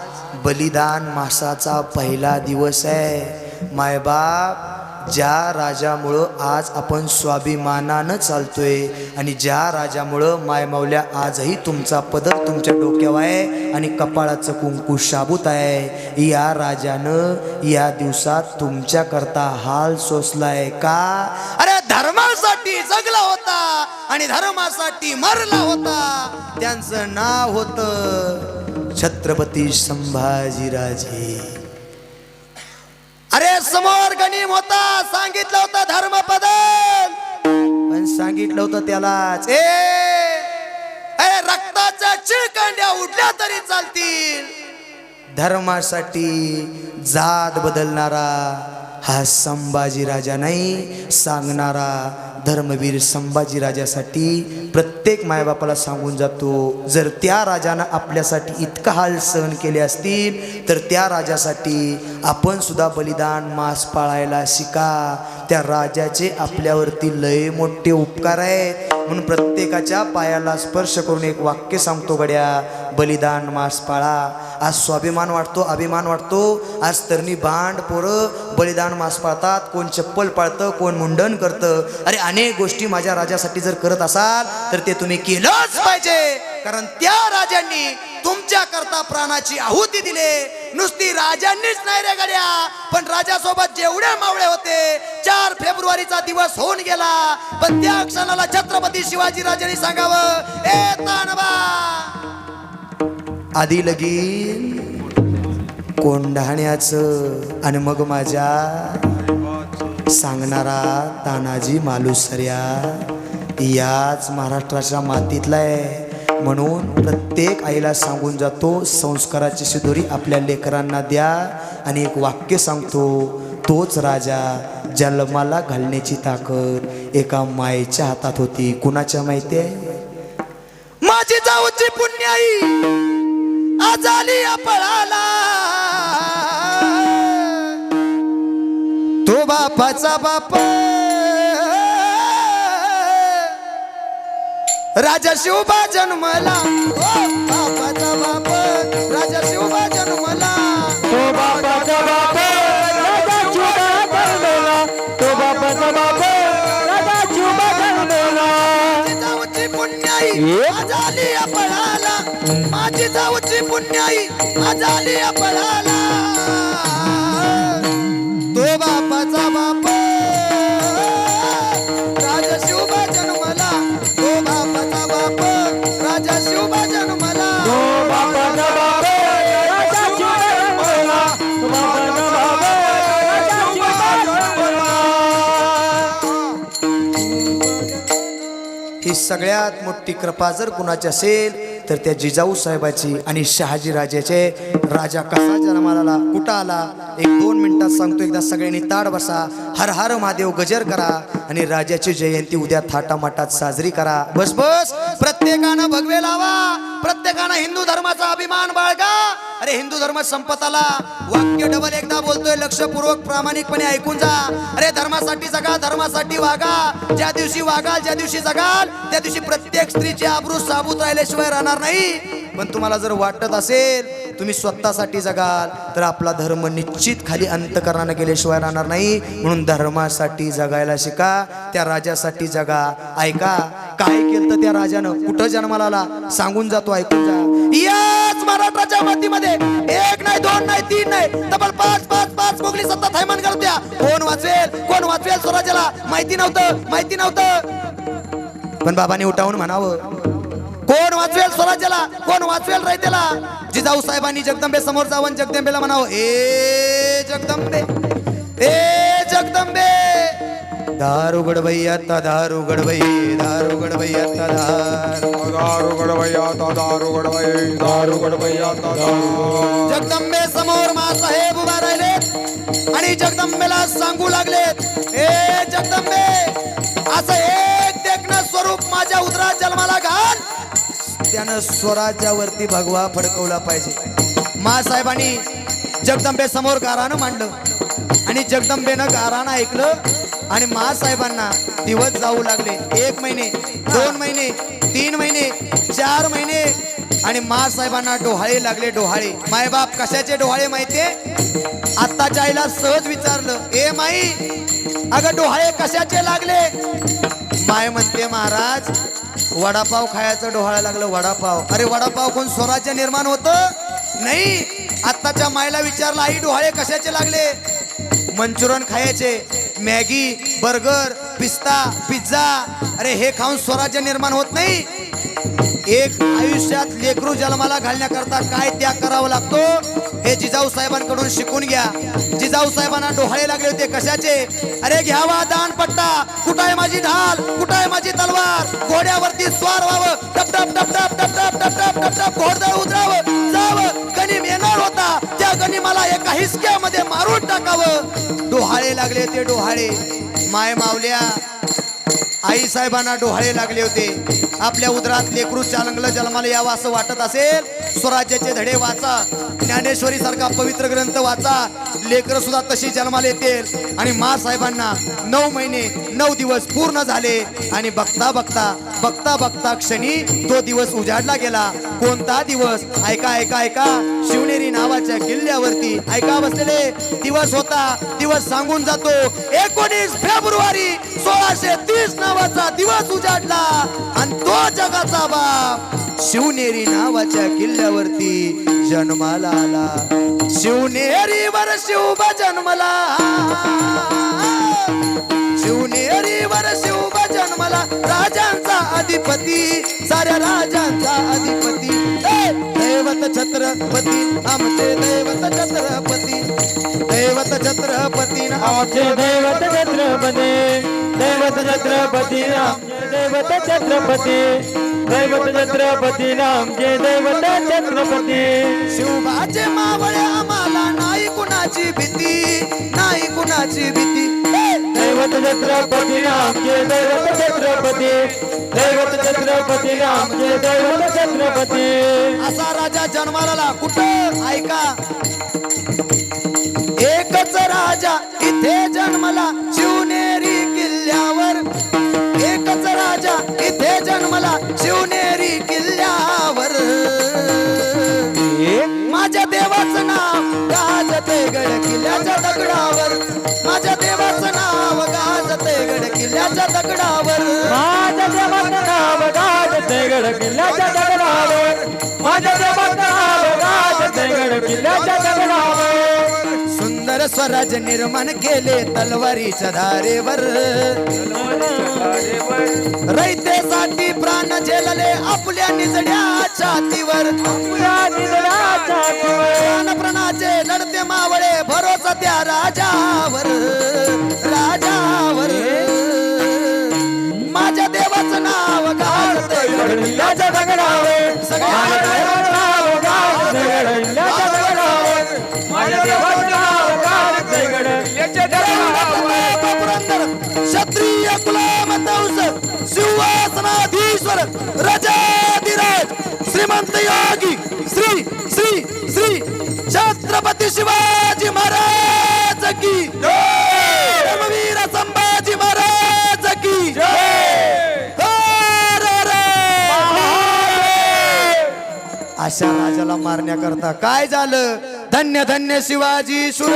बलिदान मासाचा पहिला दिवस आहे. मायबाप, ज्या राजामुळं आज आपण स्वाभिमानानं चालतोय आणि ज्या राजामुळं मायमावल्या आजही तुमचा पदर तुमच्या डोक्यावर आहे आणि कपाळाचं कुंकू शाबूत आहे, या राजानं या दिवसात तुमच्याकरता हाल सोसलाय का? अरे धर्मासाठी जगला होता आणि धर्मासाठी मरला होता. त्यांचं नाव होतं छत्रपती संभाजीराजे. अरे समोर गणिम होता, सांगितलं होतं धर्म बदल, पण सांगितलं होतं त्यालाच रक्ताच्या चिळकांड्या उडल्या तरी चालतील, धर्मासाठी जात बदलणारा हा संभाजी राजा नाही, सांगणारा धर्मवीर संभाजी राजासाठी प्रत्येक मायबापाला सांगून जातो, जर त्या राजानं आपल्यासाठी इतका हाल सहन केले असतील तर त्या राजासाठी आपण सुद्धा बलिदान मास पाळायला शिका. त्या राजाचे आपल्यावरती लय मोठे उपकार आहेत. म्हणून प्रत्येकाच्या पायाला स्पर्श करून एक वाक्य सांगतो गड्या, बलिदान मास पाळा. आज स्वाभिमान वाटतो, अभिमान वाटतो. आज तरणी भांड पोरं बलिदान मास पाळतात, कोण चप्पल पाळतं, कोण मुंडन करतं. अरे अनेक गोष्टी माझ्या राजासाठी जर करत असाल तर ते तुम्ही केलंच पाहिजे, कारण त्या राजांनी तुमच्या करता प्राणाची आहुती दिले. नुसती राजांनीच नाही रे गड्या, पण राजासोबत जेवढे मावळे होते 4 फेब्रुवारीचा दिवस होऊन गेला, पण त्या क्षणाला छत्रपती शिवाजी राजांनी सांगावं, ए तानबा आधी लगीन कोंढाण्याचं आणि मग माझ्या सांगणारा तानाजी मालुसऱ्या याच महाराष्ट्राच्या मातीतला आहे. म्हणून प्रत्येक आईला सांगून जातो, संस्काराची शिदोरी आपल्या लेकरांना द्या. आणि एक वाक्य सांगतो, तोच राजा जन्माला घालण्याची ताकद एका मायेच्या हातात होती. कुणाच्या माहिती आहे? माझी जाऊची पुण्याई आज आली पळाला, तो बापाचा बाप राजा शिवबा जन्मला, बापाचा बाप राजा शिवबा जन्मला, तो बापाचा बाप राजा शिवबा जन्मला, तो बापाचा बाप राजा शिवबा जन्मला. जाऊची पुण्याई आज आली पळाला, माझी जाऊची पुण्याई आज आली पळाला, तो बापाचा बाप राजा शिवबा जन्मला, तो बापाचा बाप राजा शिवबा जन्मला, तो बापाचा बाप राजा शिवबा जन्मला, तो बापाचा बाप राजा शिवबा जन्मला. ही सगळ्यात मोठी कृपा जर कुणाची असेल तर त्या जिजाऊ साहेबाची आणि शहाजी राजाचे. राजा कसा जन्माला आला, कुठं आला, 1-2 मिनिटात सांगतो. एकदा सगळ्यांनी ताड बसा, हर हर महादेव गजर करा आणि राजाची जयंती उद्या थाटामाटात साजरी करा. बस बस, प्रत्येकानं भगवे लावा, प्रत्येकानं हिंदू धर्माचा अभिमान बाळगा. अरे हिंदू धर्म संपत आला. वाक्य डबल एकदा बोलतोय, लक्षपूर्वक प्रामाणिकपणे ऐकून जा. अरे धर्मासाठी जगा, धर्मासाठी वागा. ज्या दिवशी वागाल, ज्या दिवशी जगाल, त्या दिवशी प्रत्येक स्त्रीची आबरू साबूत राहिल्याशिवाय राहणार नाही. पण तुम्हाला जर वाटत असेल तुम्ही स्वतःसाठी जगाल तर आपला धर्म निश्चित खाली अंतकरणाने गेल्याशिवाय राहणार नाही. म्हणून धर्मासाठी जगायला शिका, त्या राजासाठी जगा. ऐका काय केलं त्या राजानं, कुठं जन्माला आला सांगून जातो, ऐकून जा. याच महाराष्ट्राच्या मातीमध्ये 1 नाही 2 नाही 3 नाही तब्बल 5 मोगली सत्ता थैमान करत्या. कोण वाचवेल स्वराज्याला माहिती नव्हतं. पण बाबांनी उठावून म्हणावं, कोण वाचवेल स्वराज्याला, कोण वाचवेल रयतेला. जिजाऊ साहेबांनी जगदंबे समोर जाऊन जगदंबेला म्हणावं, ए जगदंबे, ए जगदंबे, दार उघड बाई आता, दार उघड बाई, दार उघड बाई आता, दार उघड बाई आता, दार उघड बाई, दार उघड बाई आता, दार. जगदंबे समोर मासाहेब उभा राहिले आणि जगदंबेला सांगू लागलेत, ए जगदंबे, असं एक देखणं स्वरूप माझ्या उदरात जन्माला घाल, त्यानं स्वराज्यावरती भगवा फडकवला पाहिजे. मासाहेबांनी जगदंबे समोर गारानं मांडलं आणि जगदंबेनं गारानं ऐकलं आणि मासाहेबांना दिवस जाऊ लागले. 1 महिने, 2 महिने, 3 महिने, 4 महिने आणि मासाहेबांना डोहाळे लागले. डोहाळे, मायबाप कशाचे डोहाळे माहितीये? आत्ताच्या आईला सहज विचारलं, ए माई अगं डोहाळे कशाचे लागले? माय म्हणते, महाराज वडापाव खायचं डोहाळा लागलं. वडापाव, अरे वडापाव कोण स्वराज्य निर्माण होतं? नाही. आत्ताच्या मायला विचारलं, आई डोहाळे कशाचे लागले? मंचुरियन खायचे, मॅगी, बर्गर, पिस्ता, पिझ्झा, अरे हे खाऊन स्वराज्य निर्माण होत नाही. एक आयुष्यात लेकरू जन्माला घालण्याकरता काय त्याग करावा लागतो हे जिजाऊ साहेबांकडून शिकून घ्या. जिजाऊ साहेबांना डोहाळे लागले होते कशाचे? अरे घ्यावा दानपट्टा, कुठं आहे माझी ढाल, कुठं आहे माझी तलवार, घोड्यावरती स्वार व्हावं, टप टप टप टप टप टप टप टप टप घोडदळ उतरावं, जावं, गनिम येणार होता लोकांनी मला एका हिसक्यामध्ये मारून टाकावं. डोहाळे लागले ते डोहाळे. माय मावल्या आई साहेबांना डोहाळे लागले होते. आपल्या उदरात लेकरू चालंगलं जन्माला यावं असं वाटत असेल, स्वराज्याचे धडे वाचा, ज्ञानेश्वरी सारखा पवित्र ग्रंथ वाचा. लेकरं सुद्धा तशी जन्माला येतील. आणि मा साहेबांना 9 महिने 9 दिवस पूर्ण झाले आणि बघता बघता बघता बघता क्षणी तो दिवस उजाडला गेला. कोणता दिवस? ऐका ऐका ऐका. शिवनेरी नावाच्या किल्ल्यावरती ऐका बसलेले दिवस होता. दिवस सांगून जातो. 19 फेब्रुवारी 1630 नावाचा दिवस उजाडला आणि तो जगाचा बाप शिवनेरी नावाच्या किल्ल्यावरती जन्माला आला. शिवनेरीवर शिवबा जन्मला, शिवनेरीवर शिवबा जन्मला, राजांचा अधिपती, साऱ्या राजांचा अधिपती. दैवत छत्रपती आमचे दैवत छत्रपती, दैवत छत्रपती आमचे दैवत छत्रपती, दैवत छत्रपती आमचे दैवत छत्रपती, दैवत छत्रपती आमचे दैवत छत्रपती. शिवबाचे मावळे आम्हाला नाही कुणाची भीती, नाही कुणाची भीती. दैवत छत्रपती आमचे दैवत छत्रपती, दैवत छत्रपती आमचे दैवत छत्रपती. असा राजा जन्माला कुठं? ऐका. एकच राजा इथे जन्मला शिवनेरी किल्ल्यावर, एकच राजा इथे जन्मला शिवनेरी किल्ल्यावर. माझ्या देवाचं नाव गाजते गड किल्ल्याच्या दगडावर, माझ्या देवाचं नाव गाजते गड किल्ल्याच्या दगडावर. माझ्या देवाचं नाव गाजते गड किल्ल्याच्या दगडावर, माझ्या देवाचं नाव गाजते गड किल्ल्याच्या दगडावर. सुंदर स्वराज्य निर्माण केले तलवारीच्या धारेवर, रयतेसाठी प्राण झेलले आपल्या निजड्या छातीवर. प्राणाचे लढते मावळे भरोसा त्या राजावर, राजावर. माझ्या देवाचं नाव गाजते गड किल्ल्याच्या दगडावर, सगळ्या नाव गाजते गड किल्ल्याच्या दगडावर, माझ्या देवाचं नाव गाजते गड किल्ल्याच्या दगडावर. पुरंदर क्षत्रिय कुलमतौस सिंहासनाधीश्वर राजाधिराज श्रीमंत योगी श्री श्री श्री छत्रपती शिवाजी महाराज की जय, धर्मवीर संभाजी महाराज की जय. अशा राजाला मारण्याकरता काय झालं? धन्य धन्य शिवाजी शूर.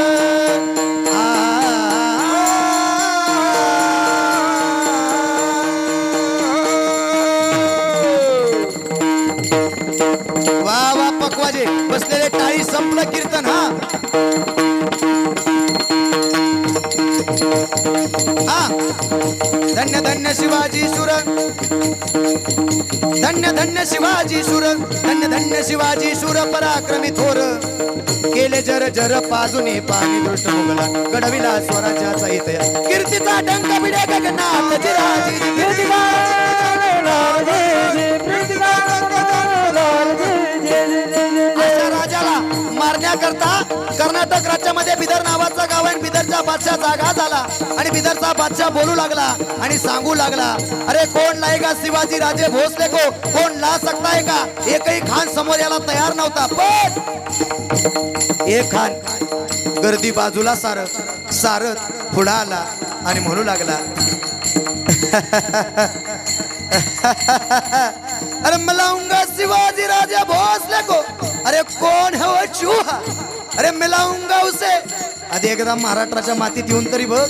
वा वा पकवाजे बसलेले टाळी संपलं कीर्तन. हा धन्य धन्य शिवाजी शूर, धन्य धन्य शिवाजी शूर, धन्य धन्य शिवाजी शूर पराक्रमी थोर. केले जर जर पाजुनी पाणी दृष्ट मुगला, घडविला स्वराज्याचा इतिहास. कीर्तीचा डंक बिड्या गगनात जिराजी कीर्तिका. अशा राजाला मारण्याकरता कर्नाटक राज्यामध्ये बिदर नावाचा गाव आहे. बिदरचा बादशाह जागा झाला आणि बिदरचा बादशाह बोलू लागला आणि सांगू लागला, अरे कोण लाएगा शिवाजी राजे भोसले को, कोण ला सकता है का? एकही खान समोर याला तयार नव्हता. पण एक खान गर्दी बाजूला सारत सारत पुढे आला आणि म्हणू लागला, अरे मिलाऊंगा शिवाजी राजा भोसले को. अरे कौन है वो चूहा? अरे मिलाऊंगा उसे. आधी एकदा महाराष्ट्राच्या मातीत येऊन तरी बघ.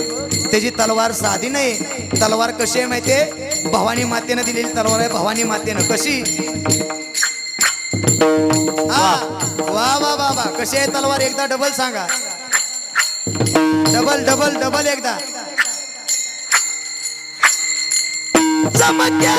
त्याची तलवार साधी नाही. तलवार कशी आहे माहितीये? भवानी मातेनं दिलेली तलवार आहे. भवानी मातेनं कशी. वा वा वा वा. कशी आहे तलवार? एकदा डबल सांगा. डबल डबल डबल एकदा. चमके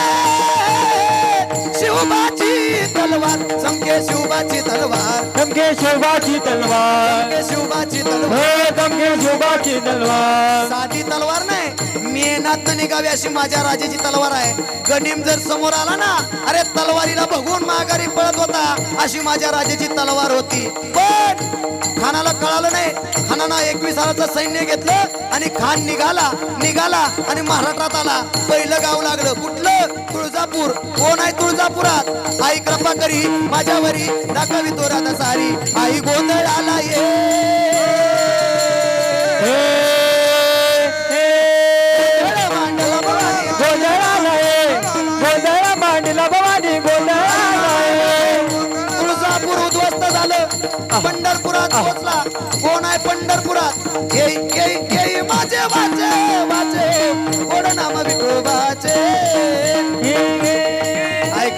शिवबाची तलवार, चमके शिवबाची तलवार, चमके शिवबाची तलवार, चमके शिवबाची तलवार. हो चमके शिवबाची तलवार. साधी तलवार नाही, मेहनत निघावी अशी माझ्या राजाची तलवार आहे. गनिम जर समोर आला ना, अरे तलवारीला बघून माघारी पळत होता, अशी माझ्या राजाची तलवार होती. पण खानाला कळालं नाही. खानानं 21,000चं सैन्य घेतलं आणि खान निघाला आणि महाराष्ट्रात आला. पहिलं गाव लागलं कुठलं? तुळजापूर. कोण आहे तुळजापुरात? आई कृपा करी माझ्यावरी दाखवी तो राधा सारी. आई गोंधळाला ये गोंधळा मांडला भवानी गोंधळा तुळजापूर उद्ध्वस्त झालं. पंढरपुरात पोहोचला. कोण आहे पंढरपुरात? ये माझे वाचे गोड नाम विठोबाचे.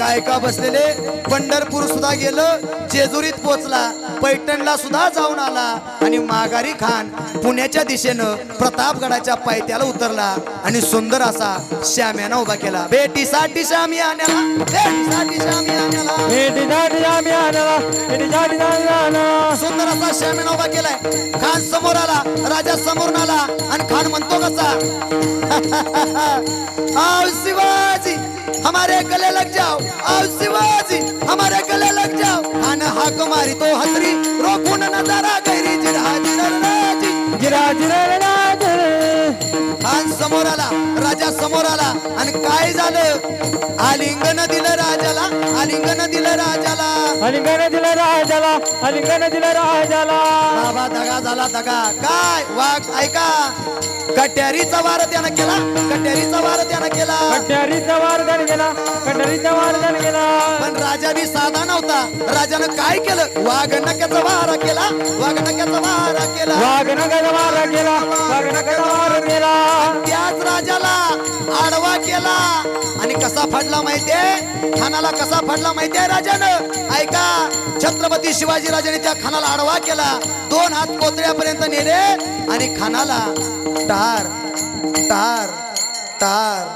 ऐका बसलेले. पंढरपूर सुद्धा गेलं. जेजुरीत पोहोचला. पैठणला सुद्धा जाऊन आला आणि माघारी खान पुण्याच्या दिशेनं प्रतापगडाच्या पायथ्याला उतरला आणि सुंदर असा श्याम्यानं उभा केला. भेटीसाठी श्यामी आण्याला, भेटीसाठी श्यामी आण्याला, सुंदर असा श्याम्यानं उभा केलाय. खान समोर आला, राजा समोर आला आणि खान म्हणतो कसा? आओ शिवाजी हमारे गले लग जाओ, आओ शिवाजी हमारे गले लग जाओ. खान हाक मारी तो हसरी रोखून नजारा गैरी खान समोर आला, राजा समोर आला आणि काय झालं? आलिंगन दिलं राजाला, आलिंगन दिलं राजाला, आलिंगन दिलं राजाला, आलिंगन दिलं राजाला. बाबा दगा झाला दगा. काय वाघ ऐका, कट्यारीचा वार त्यानं केला, कट्यारीचा वार त्यानं केला, कट्यारीचा वार त्यानं केला, कट्यारीचा वार त्यानं केला. पण राजा बी साधा नव्हता. राजानं काय केलं? वाघ नक्याचा वार केला, वाघ नक्याचा वार केला, वाघ नकाचा वार केला, वाघ नकाचा वार केला. त्याच राजाला आडवा केला आणि कसा फाडला माहितीये? खानाला कसा फाडला माहितीये राजानं? ऐका, छत्रपती शिवाजी राजाने त्या खानाला आडवा केला. 2 हात कोथळ्यापर्यंत नेले आणि खानाला टार टार टार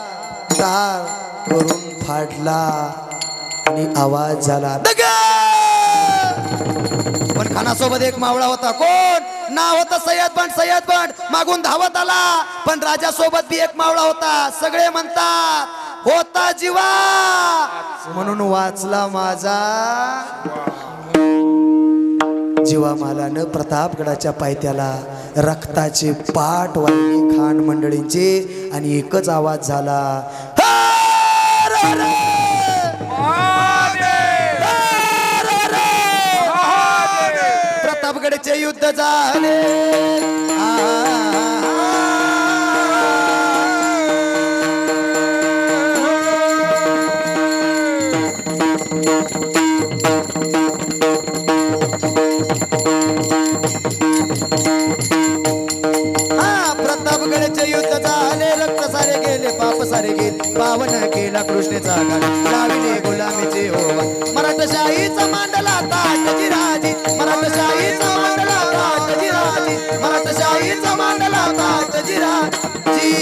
टार करून फाडला आणि आवाज झाला दगा. पण खानासोबत एक मावळा होता. कोण? नाव होतं सय्यद बंड. मागून धावत आला. पण राजासोबत बी एक मावळा होता. सगळे म्हणतात होता जीवा म्हणून वाचला माझा जीवा. मालानं प्रतापगडाच्या पायथ्याला रक्ताचे पाट वाढले खान मंडळींचे आणि एकच आवाज झाला, प्रतापगडचे युद्ध झाले. प्रतापगडचे युद्ध झाले. रक्त सारे गेले, पाप सारे गेले. पावन केला कृष्णेचा घाट, लाविले गुलामीचे ओवा. मराठशाहीचा मांडला ताटजी राजी, मराठशाहीचा मांडला ताटजी राजी, मराठशाहीचा मांडला ताटजी राजी.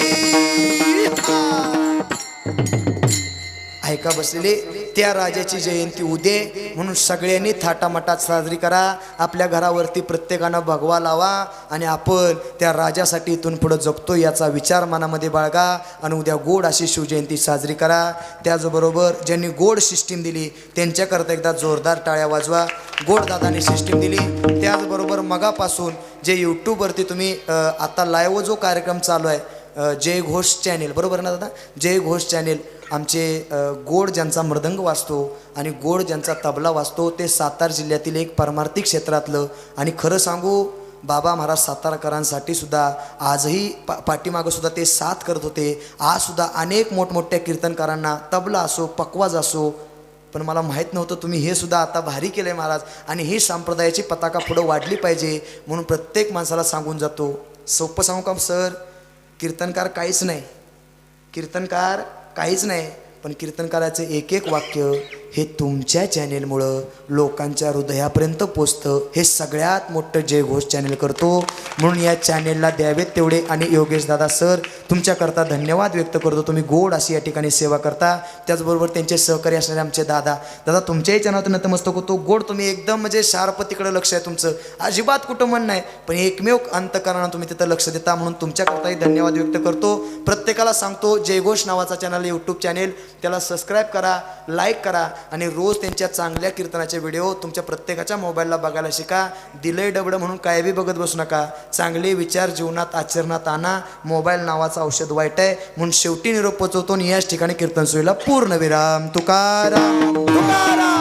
ऐका बसलेले, त्या राजाची जयंती उदे म्हणून सगळ्यांनी थाटामाटात साजरी करा. आपल्या घरावरती प्रत्येकानं भगवा लावा आणि आपण त्या राजासाठी इथून पुढं जगतो याचा विचार मनामध्ये बाळगा आणि उद्या गोड अशी शिवजयंती साजरी करा. त्याचबरोबर ज्यांनी गोड सिस्टीम दिली त्यांच्याकरता एकदा जोरदार टाळ्या वाजवा. गोड दादाने सिस्टीम दिली. त्याचबरोबर मगापासून जे यूट्यूबवरती तुम्ही आता लाईव्ह जो कार्यक्रम चालू आहे जय घोष चॅनेल, बरोबर ना दादा? जय घोष चॅनेल आमचे गोड ज्यांचा मृदंग वाजतो आणि गोड ज्यांचा तबला वाजतो ते सातारा जिल्ह्यातील एक परमार्थिक क्षेत्रातलं. आणि खरं सांगू बाबा महाराज सातारकरांसाठी सुद्धा आजही पाठीमागं सुद्धा ते साथ करत होते. आज सुद्धा अनेक मोठमोठ्या कीर्तनकारांना तबला असो पकवाज असो, पण मला माहीत नव्हतं तुम्ही हे सुद्धा आता भारी केलं आहे महाराज. आणि ही संप्रदायाची पताका पुढं वाढली पाहिजे म्हणून प्रत्येक माणसाला सांगून जातो. सोपं सांगू का सर? कीर्तनकार काहीच नाही, कीर्तनकार काहीच नाही, पण कीर्तनकाराचं एक एक वाक्य हे तुमच्या चॅनेलमुळं लोकांच्या हृदयापर्यंत पोचतं. हे सगळ्यात मोठं जय घोष चॅनेल करतो म्हणून या चॅनेलला द्यावेत तेवढे. आणि योगेश दादा सर तुमच्याकरता धन्यवाद व्यक्त करतो. तुम्ही गोड अशी या ठिकाणी सेवा करता. त्याचबरोबर त्यांचे सहकारी असणारे आमचे दादा तुमच्याही चॅनलवर नतमस्तक होतो. गोड तुम्ही एकदम म्हणजे शार्प तिकडं लक्ष आहे तुमचं, अजिबात कुठं म्हण नाही, पण एकमेव अंतकरणानं तुम्ही तिथं लक्ष देता म्हणून तुमच्याकरताही धन्यवाद व्यक्त करतो. प्रत्येकाला सांगतो जय घोष नावाचा चॅनल यूट्यूब चॅनेल, त्याला सबस्क्राईब करा, लाईक करा आणि रोज त्यांच्या चांगल्या कीर्तनाचे व्हिडिओ तुमच्या प्रत्येकाच्या मोबाईलला बघायला शिका. दिलंय डबडं म्हणून काय बी बघत बसू नका. चांगले विचार जीवनात आचरणात आणा. मोबाईल नावाचं औषध वाईट आहे. म्हणून शेवटी निरोप पोचवतो आणि याच ठिकाणी कीर्तन सोयीला पूर्ण विराम. तुकाराम तुकाराम.